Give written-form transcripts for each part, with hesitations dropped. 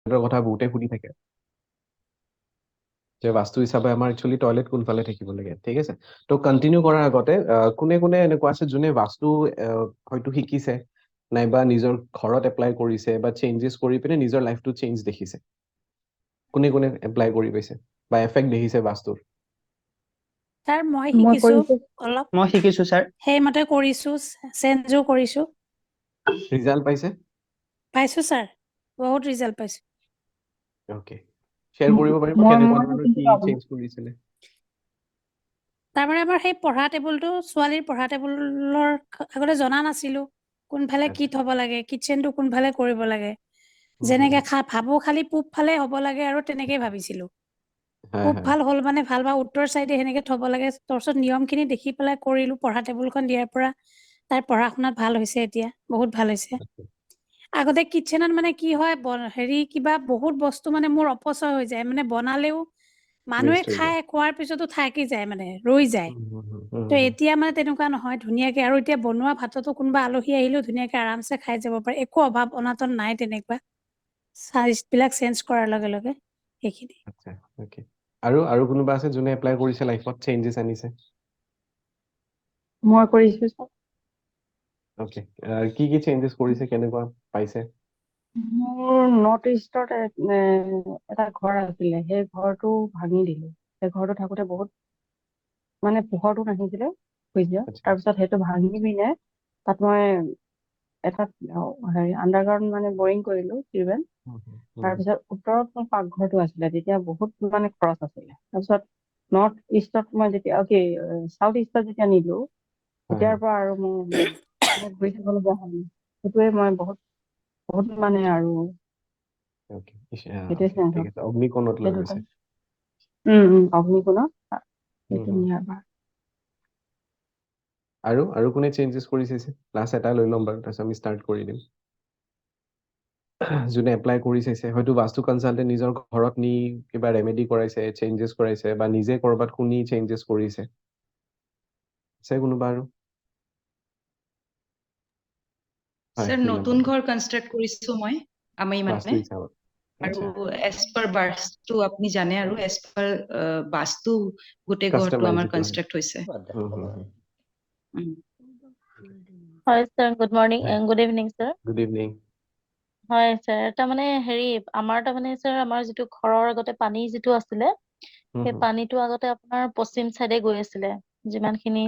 কথা বহুতে সুধি থাকে যে বাস্তু হিচাপে আমাৰ একচুৱেলি টয়লেট কোনফালে থাকিব লাগে, ঠিক আছে। তো কন্টিনিউ কৰাৰ আগতে কোনে কোনে এনেকুৱা আছে যোনে বাস্তু হয়তো শিকিছে নাইবা নিজৰ ঘৰত এপ্লাই কৰিছে বা চেঞ্জেছ কৰি পিনে নিজৰ লাইফটো চেঞ্জ দেখিছে? কোনে কোনে এপ্লাই কৰি পাইছে বা এফেক্ট দেখিছে বাস্তুৰ? ছাৰ মই মই শিকিছো কৰিছো অলপ, মই শিকিছো ছাৰ। সেইমতে কৰিছো, চেঞ্জো কৰিছো, ৰিজাল্ট পাইছে? পাইছো ছাৰ, বহুত ৰিজাল্ট পাইছো। অকে, শ্বেয়াৰ কৰিব পাৰিব মই কেনেকুৱা মই ধৰণৰ কি কিন্তু চেঞ্জ কৰিছিলে? তাৰমানে আমাৰ সেই পঢ়া টেবুলটো, ছোৱালীৰ পঢ়া টেবুলৰ আগতে জনা নাছিলো কোনফালে কি থব লাগে, কিটচেনটো কোনফালে কৰিব লাগে। যেনেকে ভাবো খালি পূব ফালে হ'ব লাগে আৰু তেনেকেই ভাবিছিলো। পূব ভাল হ'ল মানে ভাল, বা উত্তৰ চাইডে সেনেকে থব লাগে। তাৰপিছত নিয়মখিনি দেখি পেলাই কৰিলো, পঢ়া টেবুলখন দিয়াৰ পৰা তাই পঢ়া শুনাত ভাল হৈছে, এতিয়া বহুত ভাল হৈছে। আগতে কিটচেনত মানে কি হয়, হেৰি কিবা বহুত বস্তু মানে মোৰ অপচয় হৈ যায়, মানে বনালেও মানুহে Waste হৈ খাই যায়। খোৱাৰ পিছতো থাকি যায়, মানে ৰৈ যায়। তো এতিয়া মানে তেনেকুৱা নহয়, ধুনীয়াকে। আৰু এতিয়া বনোৱা ভাততো কোনোবা আলহী আহিলেও ধুনীয়াকে আৰামছে খাই যাব পাৰে, একো অভাৱ অনাটন নাই তেনেকুৱা। চাইজবিলাক চেঞ্জ কৰাৰ লগে লগে সেইখিনি। আচ্ছা, অকে। আৰু কোনোবা আছে যোনে এপ্লাই কৰিছে, লাইফত চেঞ্জেছ আনিছে? মই কৰিছো ছাৰ। অকে, কি চেঞ্জেছ কৰিছে, কেনেকুৱা পাইছে? মোৰ নৰ্থ ইষ্টত এটা ঘৰ আছিলে, সেই ঘৰটো ভাঙি দিলো। সেই ঘৰটো থাকোতে বহুত মানে পোহৰটো নাহিছিলে সূৰ্য। আচ্ছা। তাৰপিছত সেইটো ভাঙি পিনে তাত মই এটা হেৰি আণ্ডাৰগ্ৰাউণ্ড মানে বৰিং কৰিলো, টিউবৱেল। তাৰপিছত উত্তৰত মোৰ পাকঘৰটো আছিলে, তেতিয়া বহুত মানে খৰচ আছিলে। তাৰপিছত নৰ্থ ইষ্টত মই যেতিয়া চাউথ ইষ্টত যেতিয়া নিলো, তেতিয়াৰ পৰা আৰু মোৰ ঘূৰি থাকিবলগীয়া হ'ল। সেইটোৱে মই বহুত মানে আৰু অকে, সেইটোৱে চেঞ্জ ঠিক হ'ল। আছে। অগ্নিকোণত লৈ সেইটো গৈছে। অগ্নিকোণত সেইটো নিয়াৰ পৰা। আৰু কোনে চেঞ্জেছ কৰিছে? লাষ্ট এটা লৈ ল'ম বাৰু, তাৰপিছত আমি ষ্টাৰ্ট কৰি দিম। যোনে এপ্লাই কৰি চাইছে, হয়তো বাস্তু কনচাল্টে নিজৰ ঘৰত নি কিবা ৰেমেডি কৰাইছে, চেঞ্জেছ কৰাইছে, বা নিজে ক'ৰবাত শুনি চেঞ্জেছ কৰিছে। আছে কোনোবা আৰু? স্যাৰ নতুন ঘৰ কনষ্ট্ৰাক্ট কৰিছো মই, আমি বাস্তু মানে। হিচাপত। আৰু আচ্ছা, এজ পাৰ বাস্তু আপুনি জানে, আৰু এজ পাৰ বাস্তু গোটেই ঘৰটো কাষ্টমাইজ আমাৰ যিটো হয়। কনষ্ট্ৰাক্ট হৈছে। হয় sir, good morning, good evening sir. Good evening. হয় স্যাৰ, তাৰমানে হেৰি, আমাৰ তাৰমানে স্যাৰ, আমাৰ যিটো ঘৰৰ আগতে পানী যিটো আছিলে, সেই পানীটো আগতে আপোনাৰ পশ্চিম চাইডে গৈ আছিলে,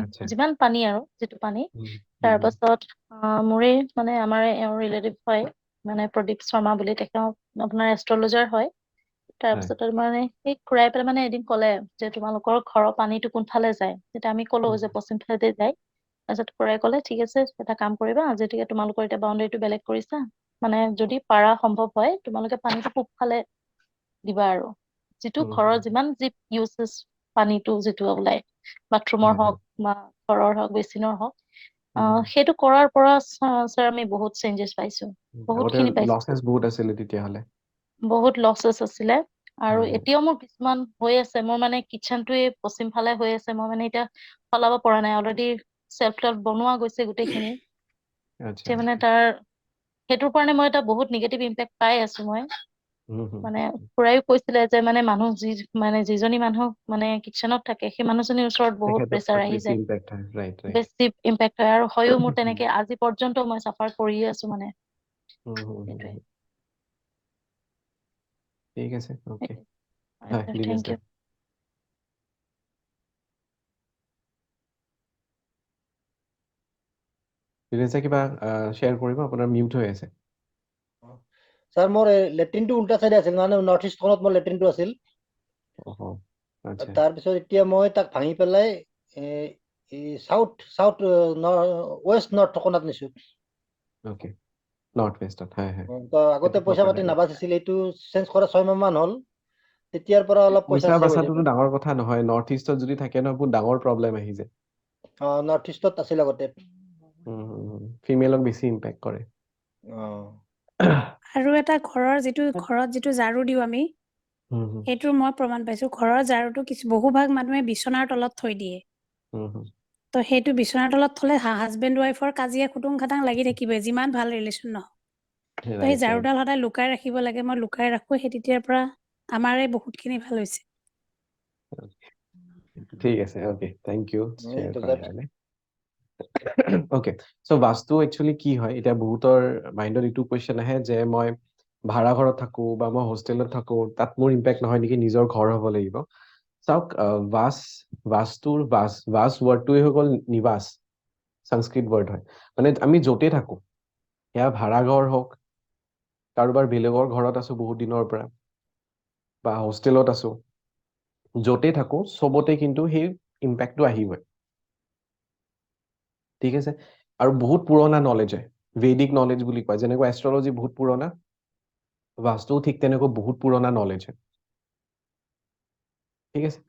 আচ্ছা। যিমান পানী আৰু যিটো পানী। তাৰ পাছত মোৰে মানে আমাৰ এওঁৰ ৰিলেটিভ হয়, মানে প্ৰদীপ শৰ্মা বুলি, তেখেত আপোনাৰ এষ্ট্ৰলজাৰ হয়। তাৰপিছত মানে সেই খুৰাই পেলাই মানে এদিন ক'লে যে তোমালোকৰ ঘৰৰ পানীটো কোনফালে যায়। তেতিয়া আমি ক'লো যে পশ্চিম ফালে যায়। তাৰপিছত খুৰাই ক'লে ঠিক আছে, এটা কাম কৰিবা, যেতিয়া তোমালোকৰ এতিয়া বাউণ্ডেৰীটো বেলেগ কৰিছা, মানে যদি পাৰা সম্ভৱ হয়, তোমালোকে পানীটো পূব ফালে দিবা। আৰু যিটো ঘৰৰ যিমান যি ইউজেছ, পানীটো যিটো ওলাই, বাথৰুমৰ হওক বা ঘৰৰ হওক, বেচিনৰ হওক, সেইটো কৰাৰ পৰা ছাৰ আমি বহুত চেঞ্জেছ পাইছো, বহুত আগতে খিনি পাইছো। লছেছ বহুত আছিলে তেতিয়াহ'লে। বহুত লছেছ আছিলে। আৰু এতিয়াও মোৰ কিছুমান হৈ আছে, মোৰ মানে কিটচেনটোৱে পশ্চিম ফালে হৈ আছে, মই মানে এতিয়া সলাব পৰা নাই। অলৰেডি চেল্ফ টেল্ফ বনোৱা গৈছে গোটেইখিনি, আচ্ছা। এতিয়া মানে সেইটোৰ কাৰণে মই এটা বহুত নিগেটিভ ইম্পেক্ট পাই আছো মই। মানে খুৰাইও কৈছিলে যে মানে যিজনী মানুহ মানে কিটচেনত থাকে, সেই মানুহজনীৰ ওচৰত বহুত তেখেতৰ প্ৰেছাৰ আহি বেছি যায়, ইম্পেক্ট হয়। Right, right. বেছি ইম্পেক্ট হয়। আৰু হয়ও মোৰ তেনেকে আজি পৰ্যন্ত মই চাফাৰ কৰিয়ে আছো মানে। সেইটোৱে। ঠিক আছে, অকে। হয় ছাৰ, থেংক ইউ। দিনেশে কিবা শ্বেয়াৰ কৰিব? আপোনাৰ মিউট হৈ আছে। স্যাৰ মোৰ লেট্ৰিনটো উল্টা চাইডে আছিল, মানে নৰ্থ ইষ্ট খনত মোৰ লেট্ৰিনটো আছিল। তাৰপিছত এতিয়া মই তাক ভাঙি পেলাই ৱেষ্ট নৰ্থ কোণত নিছো। অকে, নৰ্থ ৱেষ্টত। আগতে পইচা পাতি নাবাচিছিল, এইটো চেঞ্জ কৰা 6 মাহ মান হ'ল। তেতিয়াৰ পৰা অলপ পইচা পইচা চেভ হৈছে। বাচাটোতো ডাঙৰ কথা নহয়, নৰ্থ ইষ্টত যদি থাকে ন, বহুত ডাঙৰ প্ৰব্লেম আহি যায়। নৰ্থ ইষ্টত আছিল আগতে। ফিমেলক বেছি ইম্পেক্ট কৰে। আৰু এটা ঘৰত যিটো ঝাৰু দিওঁ আমি, সেইটো মই প্ৰমাণ পাইছো। ঘৰৰ ঝাৰুটো বহুভাগ মানুহে বিচনাৰ তলত থৈ দিয়ে। তো সেইটো বিচনাৰ তলত থলে হাজবেণ্ড ৱাইফৰ কাজিয়া খুটুং খাটাং লাগি থাকিবই, যিমান ভাল ৰিলেশ্যন নহওক। সেই Right, right. ঝাৰুডাল সদায় লুকাই ৰাখিব লাগে, মই লুকাই ৰাখো, সেই তেতিয়াৰ পৰা আমাৰে বহুতখিনি ভাল হৈছে। ঠিক আছে, okay, thank you share এইটো কৰাৰ কাৰণে। Okay, so বাস্তু actually কি হয়, এতিয়া বহুতৰ মাইণ্ডত এইটো কুৱেশ্যন আহে যে মই ভাড়া ঘৰত থাকো বা মই হোষ্টেলত থাকো, তাত মোৰ ইম্পেক্ট নহয় নেকি, নিজৰ ঘৰ হ'ব লাগিব। চাওক, বাস্তুৰ বাস ৱৰ্ডটোৱে হৈ গ'ল নিবাস, সংস্কৃত ৱৰ্ড হয়। মানে আমি য'তে থাকো, সেয়া ভাড়া ঘৰ হওক, কাৰোবাৰ বেলেগৰ ঘৰত আছো বহুত দিনৰ পৰা, বা হোষ্টেলত আছো, য'তে থাকো চবতে কিন্তু সেই ইম্পেক্টটো আহিবই। ঠিক আছে, আৰু বহুত পুৰণা নলেজ হয়, ভেদিক নলেজ বুলি কয়, যেনেকৈ এষ্ট্ৰলজি বহুত পুৰণা, বাস্তুও ঠিক তেনেকৈ বহুত পুৰণা নলেজ হয়। ঠিক আছে।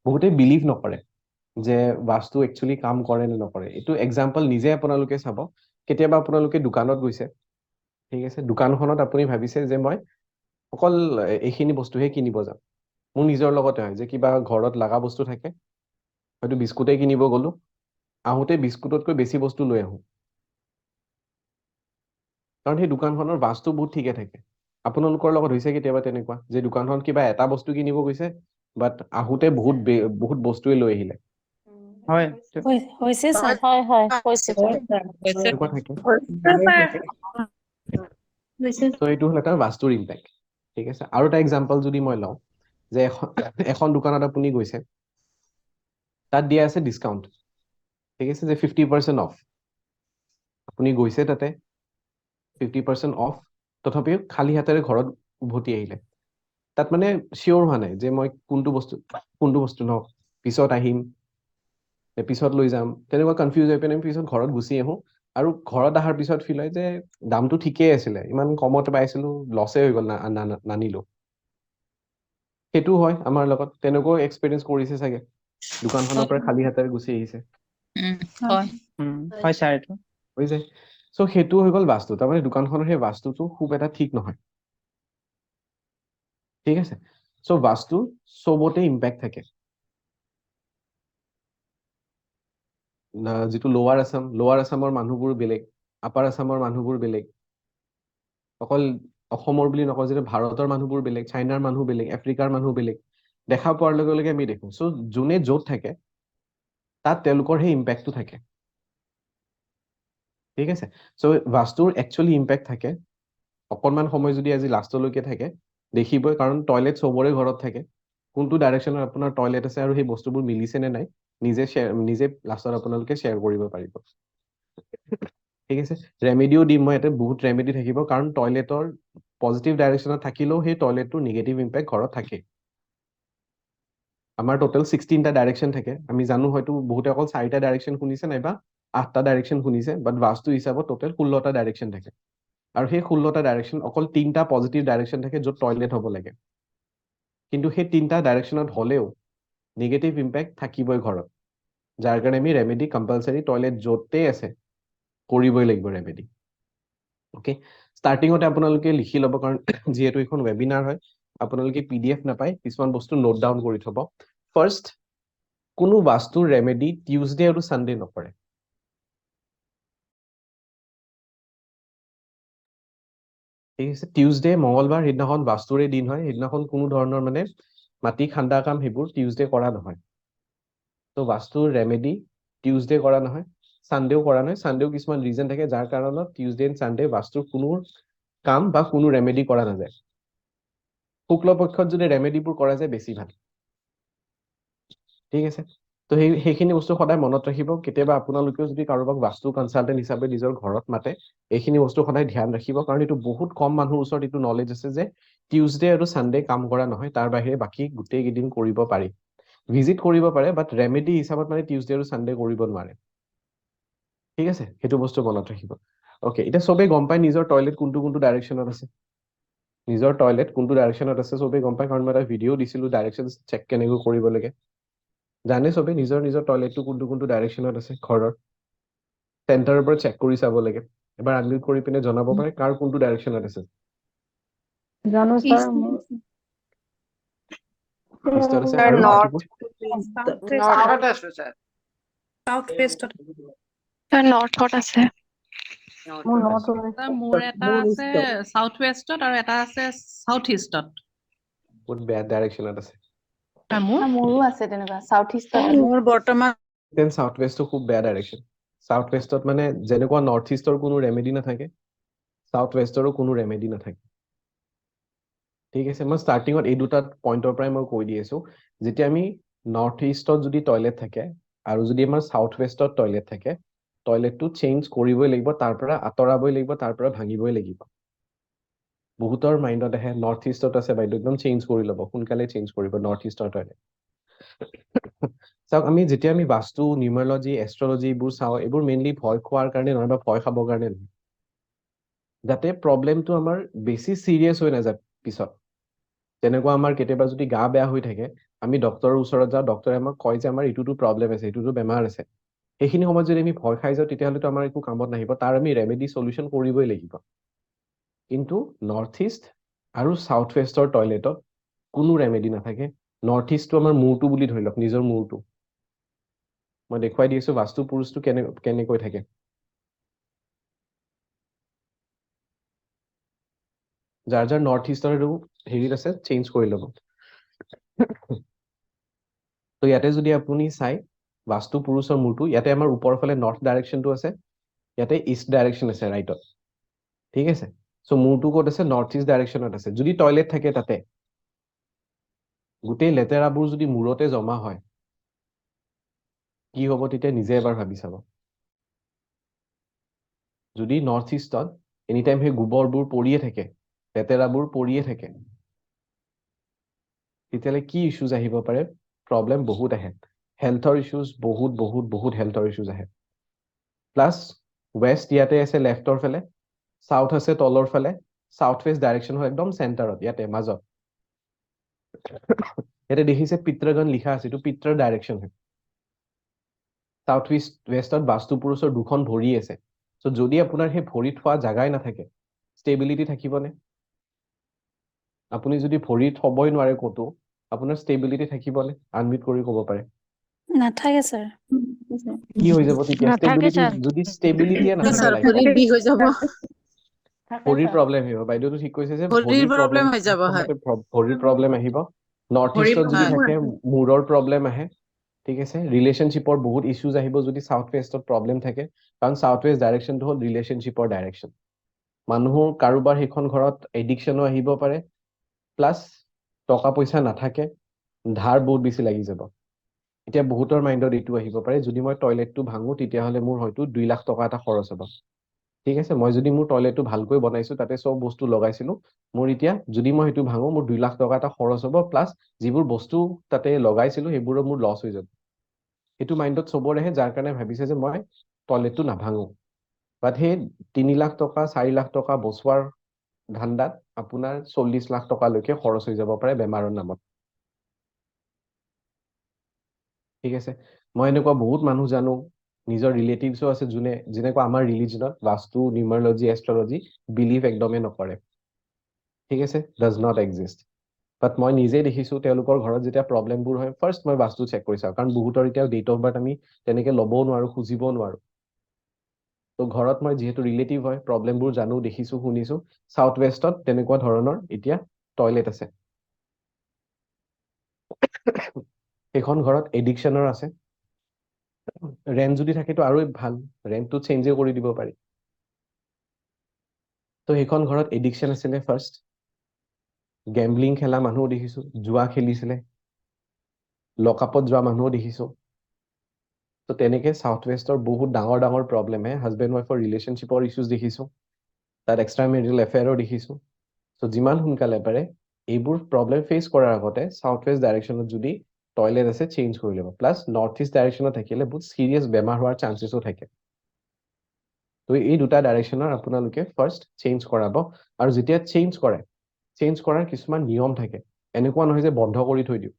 বহুতে বিলিভ নকৰে যে বাস্তু একচুৱেলি কাম কৰে নে নকৰে। এইটো এক্সাম্পল নিজে আপোনালোকে চাব। কেতিয়াবা আপোনালোকে দোকানত গৈছে, ঠিক আছে, দোকানখনত আপুনি ভাবিছে যে মই অকল এইখিনি বস্তুহে কিনিব যাম। মোৰ নিজৰ লগতে হয় যে কিবা ঘৰত লগা বস্তু থাকে, হয়তো বিস্কুটেই কিনিব গ'লো, আহোঁতে বিস্কুটতকৈ বেছি বস্তু লৈ আহোঁ, কাৰণ সেই দোকানখনৰ বাস্তু বহুত ঠিকে থাকে। আপোনালোকৰ লগত হৈছে কেতিয়াবা তেনেকুৱা যে দোকানখন কিবা এটা বস্তু কিনিব গৈছে, বাট আহোঁতে বহুত বস্তুৱে লৈ আহিলে। হয় হৈছে ছাৰ। হয় হয় কৈছে তেনেকুৱা থাকে। তো এইটো হ'ল এটা বাস্তুৰ ইম্পেক্ট। ঠিক আছে, আৰু এটা এক্সাম্পল যদি মই লওঁ, যে এখন দোকানত আপুনি গৈছে, তাত দিয়া আছে ডিছকাউণ্ট, ঠিক আছে, যে 50% অফ। আপুনি গৈছে তাতে 50% অফ, তথাপিও খালী হাতেৰে ঘৰত উভতি আহিলে। তাত মানে চিয়ৰ হোৱা নাই যে মই কোনটো বস্তু নহওক, পিছত আহিম, পিছত লৈ যাম, তেনেকুৱা কনফিউজ হৈ পিনে পিছত ঘৰত গুচি আহোঁ, আৰু ঘৰত অহাৰ পিছত ফিল হয় যে দামটো ঠিকেই আছিলে, ইমান কমতে পাইছিলো, লছে হৈ গ'ল, নানিলো। সেইটো হয় আমাৰ লগত, তেনেকুৱাও এক্সপিৰিয়েঞ্চ কৰিছে চাগে, দোকানখনৰ পৰা খালী হাতেৰে গুচি আহিছে, হয় হয় ছাৰ এইটো হৈ যায়। চ' সেইটো হৈ গ'ল বাস্তু, তাৰমানে দোকানখনৰ সেই বাস্তুটো খুব এটা ঠিক নহয়। ঠিক আছে, চ' বাস্তু চবতে ইম্পেক্ট থাকে। যিটো লোৱাৰ আছামৰ মানুহবোৰ বেলেগ, আপাৰ আছামৰ মানুহবোৰ বেলেগ, অকল অসমৰ বুলি নকওঁ, যিটো ভাৰতৰ মানুহবোৰ বেলেগ, চাইনাৰ মানুহ বেলেগ, আফ্ৰিকাৰ মানুহ বেলেগ, দেখা পোৱাৰ লগে লগে আমি দেখো। চ' যোনে য'ত থাকে তাত তেওঁলোকৰ সেই ইম্পেক্টটো থাকে। ঠিক আছে, চ' বাস্তুৰ একচুৱেলি ইম্পেক্ট থাকে। অকণমান সময় যদি আজি লাষ্টলৈকে থাকে দেখিবই, কাৰণ টয়লেট চবৰে ঘৰত থাকে। কোনটো ডাইৰেকশ্যনত আপোনাৰ টয়লেট আছে আৰু সেই বস্তুবোৰ মিলিছে নে নাই, নিজে লাষ্টত আপোনালোকে শ্বেয়াৰ কৰিব পাৰিব। ঠিক আছে, ৰেমেডিও দিম মই ইয়াতে, বহুত ৰেমেডি থাকিব, কাৰণ টয়লেটৰ পজিটিভ ডাইৰেকশ্যনত থাকিলেও সেই টয়লেটটোৰ নিগেটিভ ইম্পেক্ট ঘৰত থাকে। আমাৰ টোটেল 16টা ডাইৰেকশ্যন থাকে। আমি জানো হয়তো বহুতে অকল 4টা ডাইৰেকশ্যন শুনিছে, নাইবা 8টা ডাইৰেকশ্যন শুনিছে, বাট বাস্তু হিচাপত টোটেল 16টা ডাইৰেকশ্যন থাকে। আৰু সেই 16টা ডাইৰেকশ্যন অকল 3টা পজিটিভ ডাইৰেকশ্যন থাকে য'ত টয়লেট হ'ব লাগে। কিন্তু সেই 3টা ডাইৰেকশ্যনত হ'লেও নিগেটিভ ইম্পেক্ট থাকিবই ঘৰত, যাৰ কাৰণে আমি ৰেমেডি কম্পালচাৰী, টয়লেট য'তেই আছে কৰিবই লাগিব ৰেমেডি। অ'কে, ষ্টাৰ্টিঙতে আপোনালোকে লিখি ল'ব, কাৰণ যিহেতু এইখন ৱেবিনাৰ হয়, আপোনালোকে PDF নাপায়, কিছুমান বস্তু নোট ডাউন কৰি থ'ব। ফাৰ্ষ্ট, কোনো বাস্তুৰ ৰেমেডি টিউজডে আৰু ছানডে নকৰে। ঠিক আছে, টিউজডে মঙ্গলবাৰ সেইদিনাখন বাস্তুৰে দিন হয়, সেইদিনাখন কোনো ধৰণৰ মানে মাটি খান্দা কাম সেইবোৰ টিউজডে কৰা নহয়। তো বাস্তুৰ ৰেমেডি টিউজডে কৰা নহয়, ছানডেও কৰা নহয়। ছানডেও কিছুমান ৰিজন থাকে যাৰ কাৰণত টিউজডে এণ্ড ছানডে বাস্তুৰ কোনো কাম বা কোনো ৰেমেডি কৰা নাযায়। শুক্ল পক্ষত যদি ৰেমেডিবোৰ কৰা যায় বেছি ভাল। ঠিক আছে, তো সেইখিনি বস্তু সদায় মনত ৰাখিব। কেতিয়াবা আপোনালোকেও যদি কাৰোবাক বাস্তু কনচালটেণ্ট হিচাপে নিজৰ ঘৰত মাতে, এইখিনি বস্তু সদায় ধ্যান ৰাখিব, কাৰণ এইটো বহুত কম মানুহৰ ওচৰত এইটো নলেজ আছে যে টিউজডে আৰু ছানডে কাম কৰা নহয়, তাৰ বাহিৰে বাকী গোটেই কেইদিন কৰিব পাৰি। ভিজিট কৰিব পাৰে, বাট ৰেমেডি হিচাপত মানে টিউজডে আৰু ছানডে কৰিব নোৱাৰে। ঠিক আছে, সেইটো বস্তু মনত ৰাখিব। অ'কে, এতিয়া চবেই গম পায় নিজৰ টয়লেট কোনটো ডাইৰেকশ্যনত আছে। নিজৰ টয়লেট কোনটো ডাইৰেকশ্যনত আছে চবেই গম পায়, কাৰণ মই এটা ভিডিঅ' দিছিলোঁ ডাইৰেকশ্যন চেক কেনেকৈ কৰিব লাগে। জানে চবেই নিজৰ টয়লেটটো কোনটো ডাইৰেকশ্যনত আছে ঘৰৰ। চেণ্টাৰৰ পৰা চেক কৰি চাব লাগে। এবাৰ আনমিউট কৰি পিনে জনাব পাৰে কাৰ কোনটো ডাইৰেকশ্যনত আছে। জানো ছাৰ, ইষ্টত আছে, মোৰ আৰু নৰ্থ চাউথ ৱেষ্টত। নৰ্থত আছে। মোৰ নৰ্থ মোৰ এটা আছে সাউথ ৱেষ্টত আৰু এটা আছে সাউথ ইষ্টত। বহুত বেয়া ডাইৰেকশ্যনত আছে। মোৰো আছে তেনেকুৱা সাউথ ইষ্টত মোৰ বৰ্তমান দেন সাউথ ৱেষ্টটো খুব বেয়া ডাইৰেকশ্যন। সাউথ ৱেষ্টত মানে যেনেকুৱা নৰ্থ ইষ্টৰ কোনো ৰেমেডি নাথাকে, সাউথ ৱেষ্টৰো কোনো ৰেমেডি নাথাকে। ঠিক আছে, মই ষ্টাৰ্টিঙত এই দুটা পইণ্টৰ পৰাই মই কৈ দি আছো। যেতিয়া আমি নৰ্থ ইষ্টত যদি টয়লেট থাকে আৰু যদি আমাৰ সাউথ ৱেষ্টত টয়লেট থাকে, টয়লেটটো চেঞ্জ কৰিবই লাগিব, তাৰ পৰা আঁতৰাবই লাগিব, তাৰ পৰা ভাঙিবই লাগিব। বহুতৰ মাইণ্ডত আহে নৰ্থ ইষ্টত আছে বাইদেউ, একদম চেঞ্জ কৰি ল'ব, সোনকালে চেঞ্জ কৰিব নৰ্থ ইষ্টৰ টয়লেট। চাওক, যেতিয়া আমি বাস্তু, নিউমাৰলজি, এষ্ট্ৰলজি এইবোৰ চাওঁ, এইবোৰ মেইনলি ভয় খোৱাৰ কাৰণে নহয় বা ভয় খাবৰ কাৰণে নহয়, যাতে প্ৰব্লেমটো আমাৰ বেছি চিৰিয়াছ হৈ নাযায় পিছত। তেনেকুৱা আমাৰ কেতিয়াবা যদি গা বেয়া হৈ থাকে, আমি ডক্তৰৰ ওচৰত যাওঁ, ডক্তৰে আমাক কয় যে আমাৰ এইটোতো প্ৰব্লেম আছে, এইটোতো বেমাৰ আছে। সেইখিনি সময়ত যদি আমি ভয় খাই যাওঁ, তেতিয়াহ'লেতো আমাৰ একো কামত নাহিব, তাৰ আমি ৰেমেডি চলিউশ্যন কৰিবই লাগিব। কিন্তু নৰ্থ ইষ্ট আৰু সাউথ ৱেষ্টৰ টয়লেটত কোনো ৰেমেডি নাথাকে। নৰ্থ ইষ্টটো আমাৰ মূৰটো বুলি ধৰি লওক, নিজৰ মূৰটো। মই দেখুৱাই দি আছো বাস্তু পুৰুষটো কেনেকৈ থাকে। যাৰ যাৰ নৰ্থ ইষ্টৰ এইটো হেৰিত আছে, চেঞ্জ কৰি ল'ব। তো ইয়াতে যদি আপুনি চাই বাস্তু পুৰুষৰ মূৰটো, ইয়াতে আমাৰ ওপৰৰ ফালে নৰ্থ ডাইৰেকশ্যনটো আছে, ইয়াতে ইষ্ট ডাইৰেকশ্যন আছে ৰাইটত। ঠিক আছে, চ' মূৰটো ক'ত আছে? নৰ্থ ইষ্ট ডাইৰেকশ্যনত আছে। যদি টয়লেট থাকে তাতে, গোটেই লেতেৰাবোৰ যদি মূৰতে জমা হয়, কি হ'ব তেতিয়া নিজে এবাৰ ভাবি চাব। যদি নৰ্থ ইষ্টত এনিটাইম সেই গোবৰবোৰ পৰিয়ে থাকে, লেতেৰাবোৰ পৰিয়ে থাকে, তেতিয়াহ'লে কি ইছ্যুজ আহিব পাৰে? প্ৰব্লেম বহুত আহে। হেল্থৰ ইছ্যুজ বহুত হেল্থৰ ইছ্যুজ আহে। প্লাছ ৱেষ্ট ইয়াতে আছে লেফ্টৰ ফালে, সাউথ আছে তলৰ ফালে, সাউথ ৱেষ্ট ডাইৰেকশ্যন হয় একদম চেণ্টাৰত, ইয়াতে মাজত। ইয়াতে দেখিছে পিত্ৰগণ লিখা আছে, এইটো পিত্ৰৰ ডাইৰেকশ্যন হয়। সাউথ ৱেষ্টত বাস্তু পুৰুষৰ দুখন ভৰি আছে। চ' যদি আপোনাৰ সেই ভৰিত থোৱা জাগাই নাথাকে, ষ্টেবিলিটি থাকিবনে? আপুনি যদি ভৰিত থবই নোৱাৰে ক'তো, আপোনাৰ ষ্টেবিলিটি থাকিবনে? আনমিউট কৰি ক'ব পাৰে। নাথাকে ছাৰ। কি হৈ যাব তেতিয়া? নাথাকে ষ্টেবিলিটি, ছাৰ। যদি ষ্টেবিলিটিয়ে নাথাকে লাইফত, ভৰি বিষ হৈ যাব, ভৰিৰ প্ৰব্লেম আহিব। বাইদেউটো ঠিক কৈছে যে ভৰিৰ ভৰিৰ প্ৰব্লেম, প্ৰব্লেম হৈ যাব, হয়। ভৰিৰ প্ৰব্লেম আহিব। নৰ্থ ভৰি ইষ্টত যদি হয়। থাকে মূৰৰ প্ৰব্লেম আহে। ঠিক আছে, ৰিলেশ্যনশ্বিপৰ বহুত ইছ্যুজ আহিব যদি সাউথ ৱেষ্টত প্ৰব্লেম থাকে, কাৰণ সাউথ ৱেষ্ট ডাইৰেকশ্যনটো হ'ল ৰিলেশ্যনশ্বিপৰ ডাইৰেকশ্যন। মানুহৰ কাৰোবাৰ সেইখন ঘৰত এডিকশ্যনো আহিব পাৰে, প্লাছ টকা পইচা নাথাকে, ধাৰ বহুত বেছি লাগি যাব। এতিয়া বহুতৰ মাইণ্ডত এইটো আহিব পাৰে, যদি মই টয়লেটটো ভাঙো তেতিয়াহ'লে মোৰ হয়তো 2 লাখ টকা এটা খৰচ হ'ব। ঠিক আছে, মই যদি মোৰ টয়লেটটো ভালকৈ বনাইছো, তাতে চব বস্তু লগাইছিলো, মোৰ এতিয়া যদি মই সেইটো ভাঙো, মোৰ 2 লাখ টকা এটা খৰচ হ'ব, প্লাছ যিবোৰ বস্তু তাতে লগাইছিলো সেইবোৰো মোৰ লছ হৈ যাব। সেইটো মাইণ্ডত চবৰে আহে, যাৰ কাৰণে ভাবিছে যে মই টয়লেটটো নাভাঙো। বাট সেই 3 লাখ টকা 4 লাখ টকা বচোৱাৰ ধান্দাত আপোনাৰ 40 লাখ টকালৈকে খৰচ হৈ যাব পাৰে বেমাৰৰ নামত। ঠিক আছে, মই এনেকুৱা বহুত মানুহ জানো, নিজৰ ৰিলেটিভছো আছে যোনে, যেনেকুৱা আমাৰ ৰিলিজনত বাস্তু, নিউমাৰলজি, এষ্ট্ৰলজি বিলিভ একদমেই নকৰে। ঠিক আছে, ডাজ নট এক্সিষ্ট। বাট মই নিজে দেখিছো তেওঁলোকৰ ঘৰত যেতিয়া প্ৰব্লেমবোৰ হয়, ফাৰ্ষ্ট মই বাস্তু চেক কৰি চাওঁ, কাৰণ বহুতৰ এতিয়া ডেট অফ বাৰ্থ আমি তেনেকে ল'বও নোৱাৰো, খুজিবও নোৱাৰো। তো ঘৰত মই যিহেতু ৰিলেটিভ হয়, প্ৰব্লেমবোৰ জানো, দেখিছো, শুনিছো। সাউথ ৱেষ্টত তেনেকুৱা ধৰণৰ এতিয়া টয়লেট আছে। সেইখন ঘৰত এডিকশ্যনৰ আছে। ৰেণ্ট যদি থাকেতো আৰু ভাল, ৰেণ্টটো চেঞ্জে কৰি দিব পাৰি। তো সেইখন ঘৰত এডিকশ্যন আছিলে ফাৰ্ষ্ট। গেম্বলিং খেলা মানুহো দেখিছো, জুৱা খেলিছিলে, লকআপত যোৱা মানুহো দেখিছো। তো তেনেকে সাউথ ৱেষ্টৰ বহুত ডাঙৰ ডাঙৰ প্ৰব্লেমে হাজবেণ্ড ৱাইফৰ ৰিলেশ্যনশ্বিপৰ ইছ্যুজ দেখিছো, তাত এক্সট্ৰা মেৰিটেল এফেয়াৰো দেখিছো। চ' যিমান সোনকালে পাৰে এইবোৰ প্ৰব্লেম ফেচ কৰাৰ আগতে সাউথ ৱেষ্ট ডাইৰেকশ্যনত যদি টয়লেট আছে, চেঞ্জ কৰি ল'ব। প্লাছ নৰ্থ ইষ্ট ডাইৰেকশ্যনত থাকিলে বহুত চিৰিয়াছ বেমাৰ হোৱাৰ চান্সেছো থাকে। তো এই দুটা ডাইৰেকশ্যনৰ আপোনালোকে ফাৰ্ষ্ট চেঞ্জ কৰাব। আৰু যেতিয়া চেঞ্জ কৰে, চেঞ্জ কৰাৰ কিছুমান নিয়ম থাকে। এনেকুৱা নহয় যে বন্ধ কৰি থৈ দিওঁ,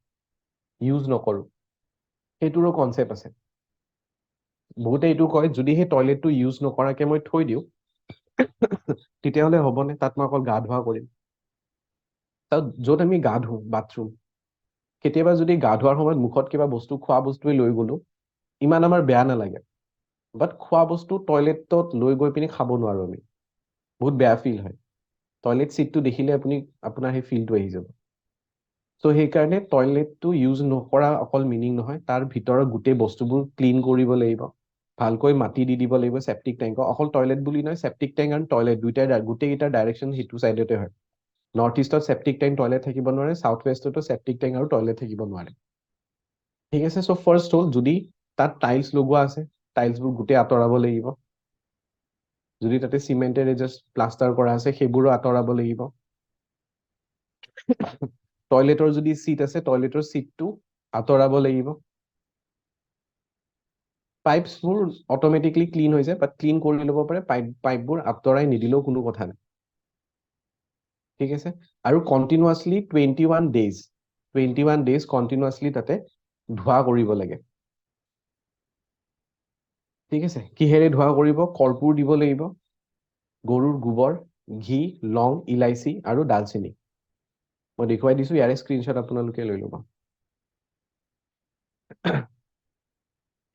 ইউজ নকৰো, সেইটোৰো কনচেপ্ট আছে। বহুতে এইটো কয়, যদি সেই টয়লেটটো ইউজ নকৰাকে মই থৈ দিওঁ, তেতিয়াহ'লে হ'বনে? তাত মই অকল গা ধোৱা কৰিম। তাত য'ত আমি গা ধোওঁ, বাথৰুম, কেতিয়াবা যদি গা ধোৱাৰ সময়ত মুখত কিবা বস্তু, খোৱা বস্তুৱে লৈ গ'লো, ইমান আমাৰ বেয়া নালাগে। বাট খোৱা বস্তু টয়লেটত লৈ গৈ পিনি খাব নোৱাৰো আমি, বহুত বেয়া ফিল হয়। টয়লেট চিটটো দেখিলে আপোনাৰ সেই ফিলটো আহি যাব। চ' সেইকাৰণে টয়লেটটো ইউজ নকৰা অকল মিনিং নহয়, তাৰ ভিতৰৰ গোটেই বস্তুবোৰ ক্লিন কৰিব লাগিব, ভালকৈ মাটি দি দিব লাগিব চেপ্টিক টেংক, অকল টয়লেট বুলি নহয়, চেপ্টিক টেংক আৰু টয়লেট গোটেইকেইটাৰ ডাইৰেকশ্যন সেইটো চাইডতে হয়। নৰ্থ ইষ্টত চেপ্টিক টেংক টয়লেট থাকিব নোৱাৰে, সাউথ ৱেষ্টতো চেপ্টিক টেংক আৰু টয়লেট থাকিব নোৱাৰে। ঠিক আছে, চ' ফাৰ্ষ্ট হ'ল যদি তাত টাইলছ লগোৱা আছে, টাইলছবোৰ গোটেই আঁতৰাব লাগিব। যদি তাতে চিমেণ্টেৰে জাষ্ট প্লাষ্টাৰ কৰা আছে, সেইবোৰো আঁতৰাব লাগিব। টয়লেটৰ যদি চিট আছে, টয়লেটৰ চিটটো আঁতৰাব লাগিব। পাইপছবোৰ অট'মেটিকলি ক্লিন হৈ যায়, বাট ক্লিন কৰি ল'ব পাৰে, পাইপবোৰ আঁতৰাই নিদিলেও কোনো কথা নাই। ঠিক আছে, আৰু কণ্টিনিউৱাছলি 21 ডেইজ কণ্টিনিউৱাছলি তাতে ধোৱা কৰিব লাগে। ঠিক আছে, কিহেৰে ধোৱা কৰিব? কৰ্পূৰ দিব লাগিব, গৰুৰ গোবৰ, ঘি, লং, ইলাইচি আৰু ডালচেনি। মই দেখুৱাই দিছো, ইয়াৰে স্ক্ৰীনশ্বট আপোনালোকে লৈ ল'ব।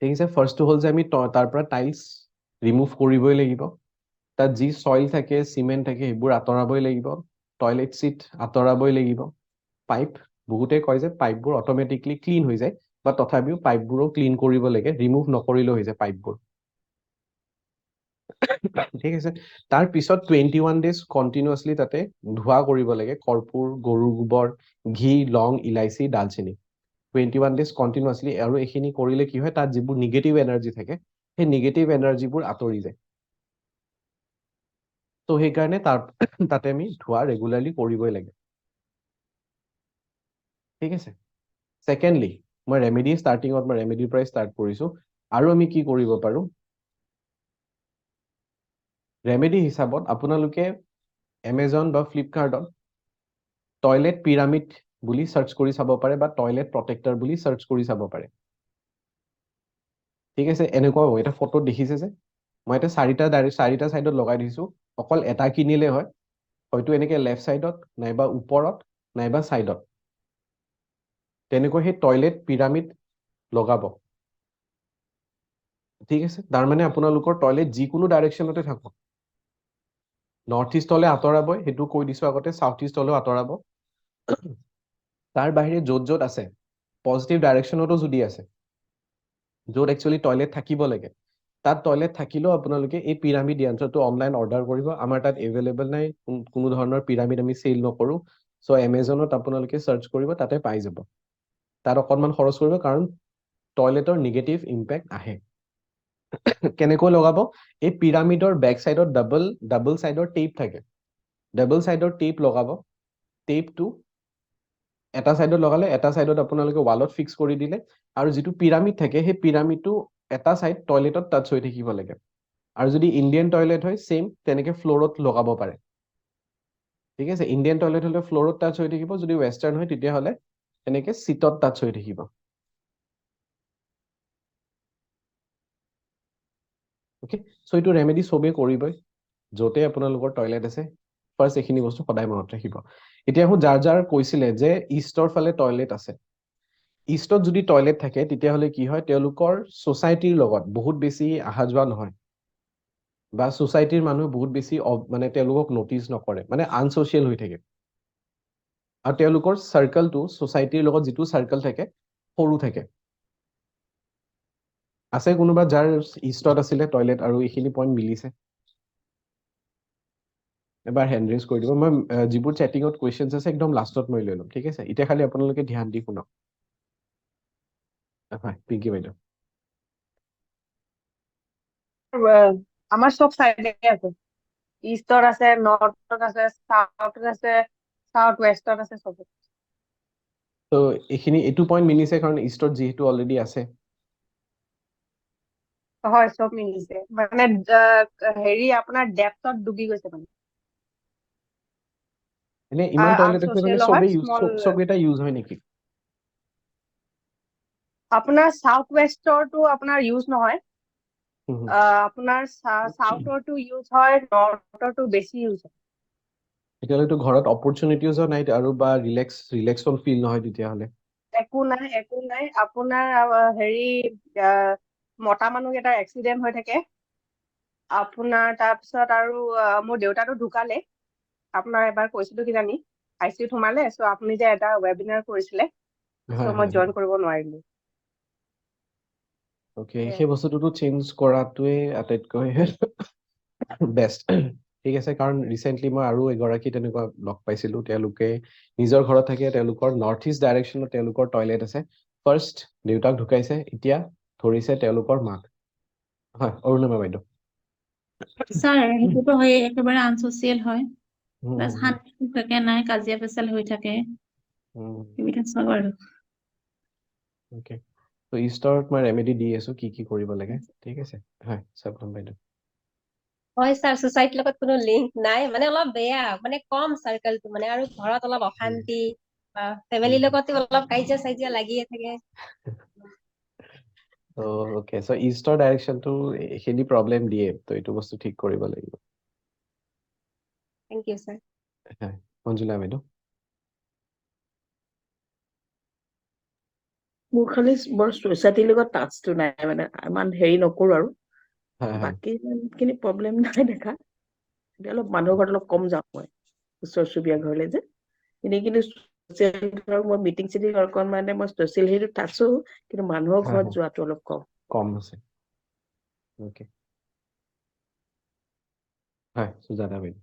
ঠিক আছে, ফাৰ্ষ্টটো হ'ল যে আমি তাৰ পৰা টাইলছ ৰিমুভ কৰিবই লাগিব। তাত যি চইল থাকে, চিমেণ্ট থাকে, সেইবোৰ আঁতৰাবই লাগিব। টয়লেট চিট আঁতৰাবই লাগিব। পাইপ, বহুতে কয় যে পাইপবোৰ অট'মেটিকলি ক্লিন হৈ যায়, বা তথাপিও পাইপবোৰো ক্লিন কৰিব লাগে, ৰিমুভ নকৰিলেও হৈ যায় পাইপবোৰ। ঠিক আছে, তাৰ পিছত 21 ডেইজ কণ্টিনিউৱাছলি তাতে ধোৱা কৰিব লাগে, কৰ্পূৰ, গৰুৰ গোবৰ, ঘি, লং, ইলাইচি, ডালচেনি। 21 ডেইজ কণ্টিনিউৱাছলি, আৰু এইখিনি কৰিলে কি হয়, তাত যিবোৰ নিগেটিভ এনাৰ্জি থাকে, সেই নিগেটিভ এনাৰ্জিবোৰ আঁতৰি যায়। তো সেইকাৰণে তাতে আমি ধোৱা ৰেগুলাৰলি কৰিবই লাগে। ঠিক আছে, ছেকেণ্ডলি, মই ৰেমেডিৰ পৰাই ষ্টাৰ্ট কৰিছো। আৰু আমি কি কৰিব পাৰো? ৰেমেডি হিচাপত আপোনালোকে এমেজন বা ফ্লিপকাৰ্টত টয়লেট পিৰামিড বুলি চাৰ্চ কৰি চাব পাৰে, বা টয়লেট প্ৰটেক্টৰ বুলি চাৰ্চ কৰি চাব পাৰে। ঠিক আছে, এনেকুৱা এটা ফটোত দেখিছে যে মই এটা চাৰিটা চাইডত লগাই দিছো, অকল এটা কিনিলে হয়, হয়তো এনেকে লেফ্ট চাইডত, নাইবা ওপৰত, নাইবা চাইডত, তেনেকৈ সেই টয়লেট পিৰামিড লগাব। ঠিক আছে, তাৰমানে আপোনালোকৰ টয়লেট যিকোনো ডাইৰেকশ্যনতে থাকক, নৰ্থ ইষ্টলৈ আঁতৰাবই, সেইটো কৈ দিছো আগতে, সাউথ ইষ্টলৈও আঁতৰাব। তাৰ বাহিৰে য'ত য'ত আছে, পজিটিভ ডাইৰেকশ্যনতো যদি আছে, য'ত একচুৱেলি টয়লেট থাকিব লাগে, তাত টয়লেট থাকিলেও আপোনালোকে এই পিৰামিড য়ান্ত্ৰটো অনলাইন অৰ্ডাৰ কৰিব। আমাৰ তাত এভেইলেবল নাই, কোনো ধৰণৰ পিৰামিড আমি চেল নকৰো। চ' এমেজনত আপোনালোকে চাৰ্চ কৰিব, তাতে পাই যাব। তাত অকণমান খৰচ কৰিব, কাৰণ টয়লেটৰ নিগেটিভ ইম্পেক্ট আহে। কেনেকৈ লগাব? এই পিৰামিডৰ বেক চাইডত ডাবল চাইডৰ টেপ থাকে, ডাবল চাইডৰ টেপ লগাব। টেপটো এটা চাইডত লগালে, এটা চাইডত আপোনালোকে ৱালত ফিক্স কৰি দিলে, আৰু যিটো পিৰামিড থাকে, সেই পিৰামিডটো এটা চাইড টয়লেটত টাচ হৈ থাকিব লাগে। আৰু যদি ইণ্ডিয়ান টয়লেট হয়, চেম তেনেকে ফ্ল'ৰত লগাব পাৰে। ঠিক আছে, ইণ্ডিয়ান টয়লেট হলে ফ্ল'ৰত টাচ হৈ থাকিব, যদি ৱেষ্টাৰ্ণ হয় তেতিয়াহ'লে এনেকে চিটত টাচ হৈ থাকিব। অ'কে, চ' এইটো ৰেমেডি চবেই কৰিবই, য'তে আপোনালোকৰ টয়লেট আছে। ফাৰ্ষ্ট এইখিনি বস্তু সদায় মনত ৰাখিব। এতিয়া যাৰ কৈছিলে যে ইষ্টৰ ফালে টয়লেট আছে, ইষ্টত যদি টয়লেট থাকে, তেতিয়াহ'লে কি হয়, তেওঁলোকৰ ছ'চাইটিৰ লগত বহুত বেছি অহা যোৱা নহয়, বা ছ'চাইটিৰ মানুহ বহুত বেছি মানে তেওঁলোকক নটিচ নকৰে, মানে আনছ'চিয়েল হৈ থাকে। আৰু তেওঁলোকৰ চাৰ্কলটো, ছ'চাইটিৰ লগত যিটো চাৰ্কল থাকে, সৰু থাকে। আছে কোনোবা যাৰ ইষ্টত আছিলে টয়লেট আৰু এইখিনি পইণ্ট মিলিছে? এবাৰ হেণ্ড ৰেজ কৰি দিব। মই যিবোৰ চেটিঙত কুৱেশ্যনছ আছে, একদম লাষ্টত মই লৈ ল'ম। ঠিক আছে, এতিয়া খালি আপোনালোকে ধ্যান দি শুনক। হয়, পিংকি বাইদেউ। আমাৰ চব চাইডে আছে, ইষ্টত আছে, নৰ্থত আছে, সাউথত আছে, সাউথ ৱেষ্টত আছে, চব। ত' এইটো পইণ্ট মিলিছে, কাৰণ ইষ্টত যিহেতু অলৰেডি আছে। হয়, চব মিলিছে, মানে হেৰি আপোনাৰ ডেপথত ডুবি গৈছে মানে। এনে ইমান টয়লেট আছে মানে আনছ'চিয়েল চবকেইটা ইউজ হয় নেকি? আপোনাৰ সাউথ ৱেষ্টৰটো আপোনাৰ ইউজ নহয়, আপোনাৰ সাউথৰটো ইউজ হয়, নৰ্থৰটো বেছি ইউজ হয়। তেতিয়াহ'লেতো ঘৰত অপৰচুনিটিজো নাই, আৰু বা ৰিলেক্সন ফিল নহয় তেতিয়াহ'লে। একো নাই, আপোনাৰ হেৰি মতা মানুহকেইটাৰ এক্সিডেণ্ট হৈ থাকে আপোনাৰ তাৰপিছত আৰু মোৰ দেউতাটো ঢুকালে আপোনাৰ এবাৰ কৈছিলো কিজানি ICUত সোমালে চ' আপুনি যে এটা ৱেবিনাৰ কৰিছিলে হয় চ' মই হয় জইন কৰিব নোৱাৰিলো ওকে সেই বস্তুটোতো চেঞ্জ কৰাটোৱে আটাইতকৈ বেষ্ট ঠিক আছে কাৰণ ৰিচেণ্টলি মই আৰু এগৰাকী তেনেকুৱা লগ পাইছিলো তেওঁলোকে নিজৰ ঘৰত থাকে তেওঁলোকৰ নৰ্থ ইষ্ট ডাইৰেকশ্যনত তেওঁলোকৰ টয়লেট আছে ফাৰ্ষ্ট দেউতাক ঢুকাইছে এতিয়া ধৰিছে তেওঁলোকৰ মাক হয় অৰুণিমা বাইদেউ স্যাৰ সেইটোতো হয় একেবাৰে আনচচিয়েল হয় হুম, প্লাছ হুম, শান্তি থাকে নাই কাজিয়া পেচাল হৈ থাকে হুম, এইবিলাক চব আৰু ওকে তো ইষ্টৰত মই ৰেমেডি দি আছো কি কি কৰিব লাগে ঠিক আছে হয় চাবধান বাইদেউ হয় স্যাৰ ছ'চাইটিৰ লগত কোনো লিংক নাই মানে অলপ বেয়া মানে কম চাৰ্কেলটো মানে আৰু ঘৰত অলপ অশান্তি বা ফেমিলিৰ লগতো অলপ কাজিয়া চাইজিয়া লাগিয়ে থাকে তো ওকে চ' ইষ্টৰ ডাইৰেকশ্যনটো এইখিনি প্ৰব্লেম দিয়ে তো এইটো বস্তু ঠিক কৰিব লাগিব থেংক ইউ স্যাৰ হয় মঞ্জুলা বাইদেউ মোৰ খালি বৰ ছ'চাইটিৰ লগত টাচটো নাই মানে ইমান হেৰি নকৰো আৰু হয় হয় বাকী ইমানখিনি প্ৰব্লেম নাই দেখা এতিয়া অলপ মানুহৰ ঘৰত অলপ কম যাওঁ মই ওচৰ চুবুৰীয়া ঘৰলে যে এনেই কিন্তু social ধৰক মই মিটিং চিটিং অকণ মানে মই ছ'চিয়েল হেৰিটো টাচো কিন্তু মানুহৰ হয় ঘৰত হয় যোৱাটো অলপ কম কম আছে ওকে হয় সুজাতা বাইদেউ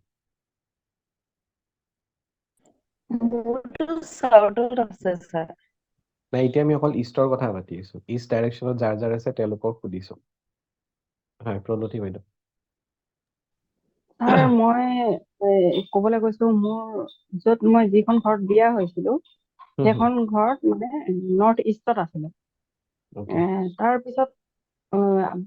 মোৰতো চাউথত আছে ছাৰ নাই এতিয়া আমি অকল ইষ্টৰ কথা পাতি আছো ইষ্ট ডাইৰেকশ্যনত যাৰ যাৰ আছে তেওঁলোকক সুধিছো হয় প্ৰণতি বাইদেউ ছাৰ মই ক'বলৈ গৈছো মোৰ য'ত মই যিখন ঘৰত বিয়া হৈছিলো সেইখন ঘৰত মানে নৰ্থ ইষ্টত আছিলে ওকে তাৰপিছত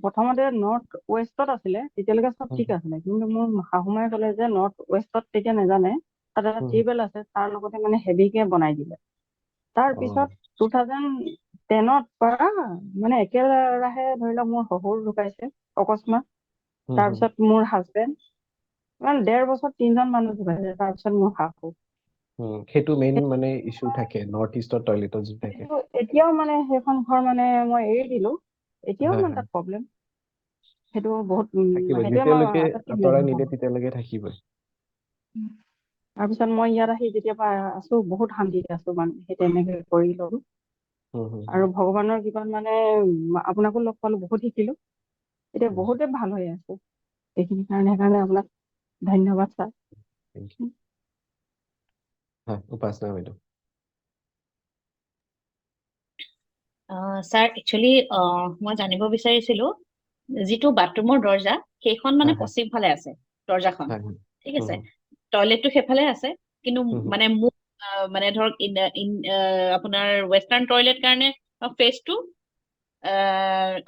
প্ৰথমতে নৰ্থ ৱেষ্টত আছিলে তেতিয়ালৈকে চব ঠিক আছিলে কিন্তু মোৰ শাহুমাই ক'লে যে নৰ্থ ৱেষ্টত তেতিয়া নাজানে তাত এটা টিউবৱেল আছে তাৰ লগতে মানে হেভিকে বনাই দিলে তাৰপিছত 2010ত পৰা মানে একেৰাহে ধৰি লওক মোৰ শহুৰ ঢুকাইছে অকস্মাত তাৰপিছত মোৰ হাজবেণ্ড মানে 1.5 বছৰ 3জন মানুহ ঢুকাইছে তাৰপিছত মোৰ শাহু সেইটো মেইন মানে ইছ্যু থাকে নৰ্থ ইষ্টৰ টয়লেটত যি থাকে কিন্তু এতিয়াও মানে সেইখন ঘৰ মানে মই এৰি দিলো এতিয়াও হয় মানে হয় তাত প্ৰব্লেম সেইটো বহুত থাকিবই সেইটোৱে মই যেতিয়ালৈকে আটাইতকৈ বেয়া আঁতৰাই পাওঁ নিদিয়ে তেতিয়ালৈকে থাকিবই তাৰপিছত মই ইয়াত আহি যেতিয়াৰ পৰা আছো বহুত শান্তিতে আছো মানে সেই তেনেকে কৰি ললো আৰু ভগৱানৰ কৃপাত মানে আপোনাকো লগ পালো বহুত শিকিলো এতিয়া বহুতে ভাল হৈ আছে এইখিনি সেইকাৰণে আপোনাক ধন্যবাদ ছাৰ থেংক ইউ হয় উপাসনা বাইদেউ স্যাৰ একচুৱেলি মই জানিব বিচাৰিছিলো যিটো বাথৰুমৰ দৰ্জা সেইখন মানে হয় পশ্চিম ফালে আছে দৰ্জাখন হয় হয় ঠিক আছে টয়লেটটো সেইফালে আছে কিন্তু মানে মোক মানে ধৰক আপোনাৰ ৱেষ্টাৰ্ণ টয়লেট কাৰণে ফেচটো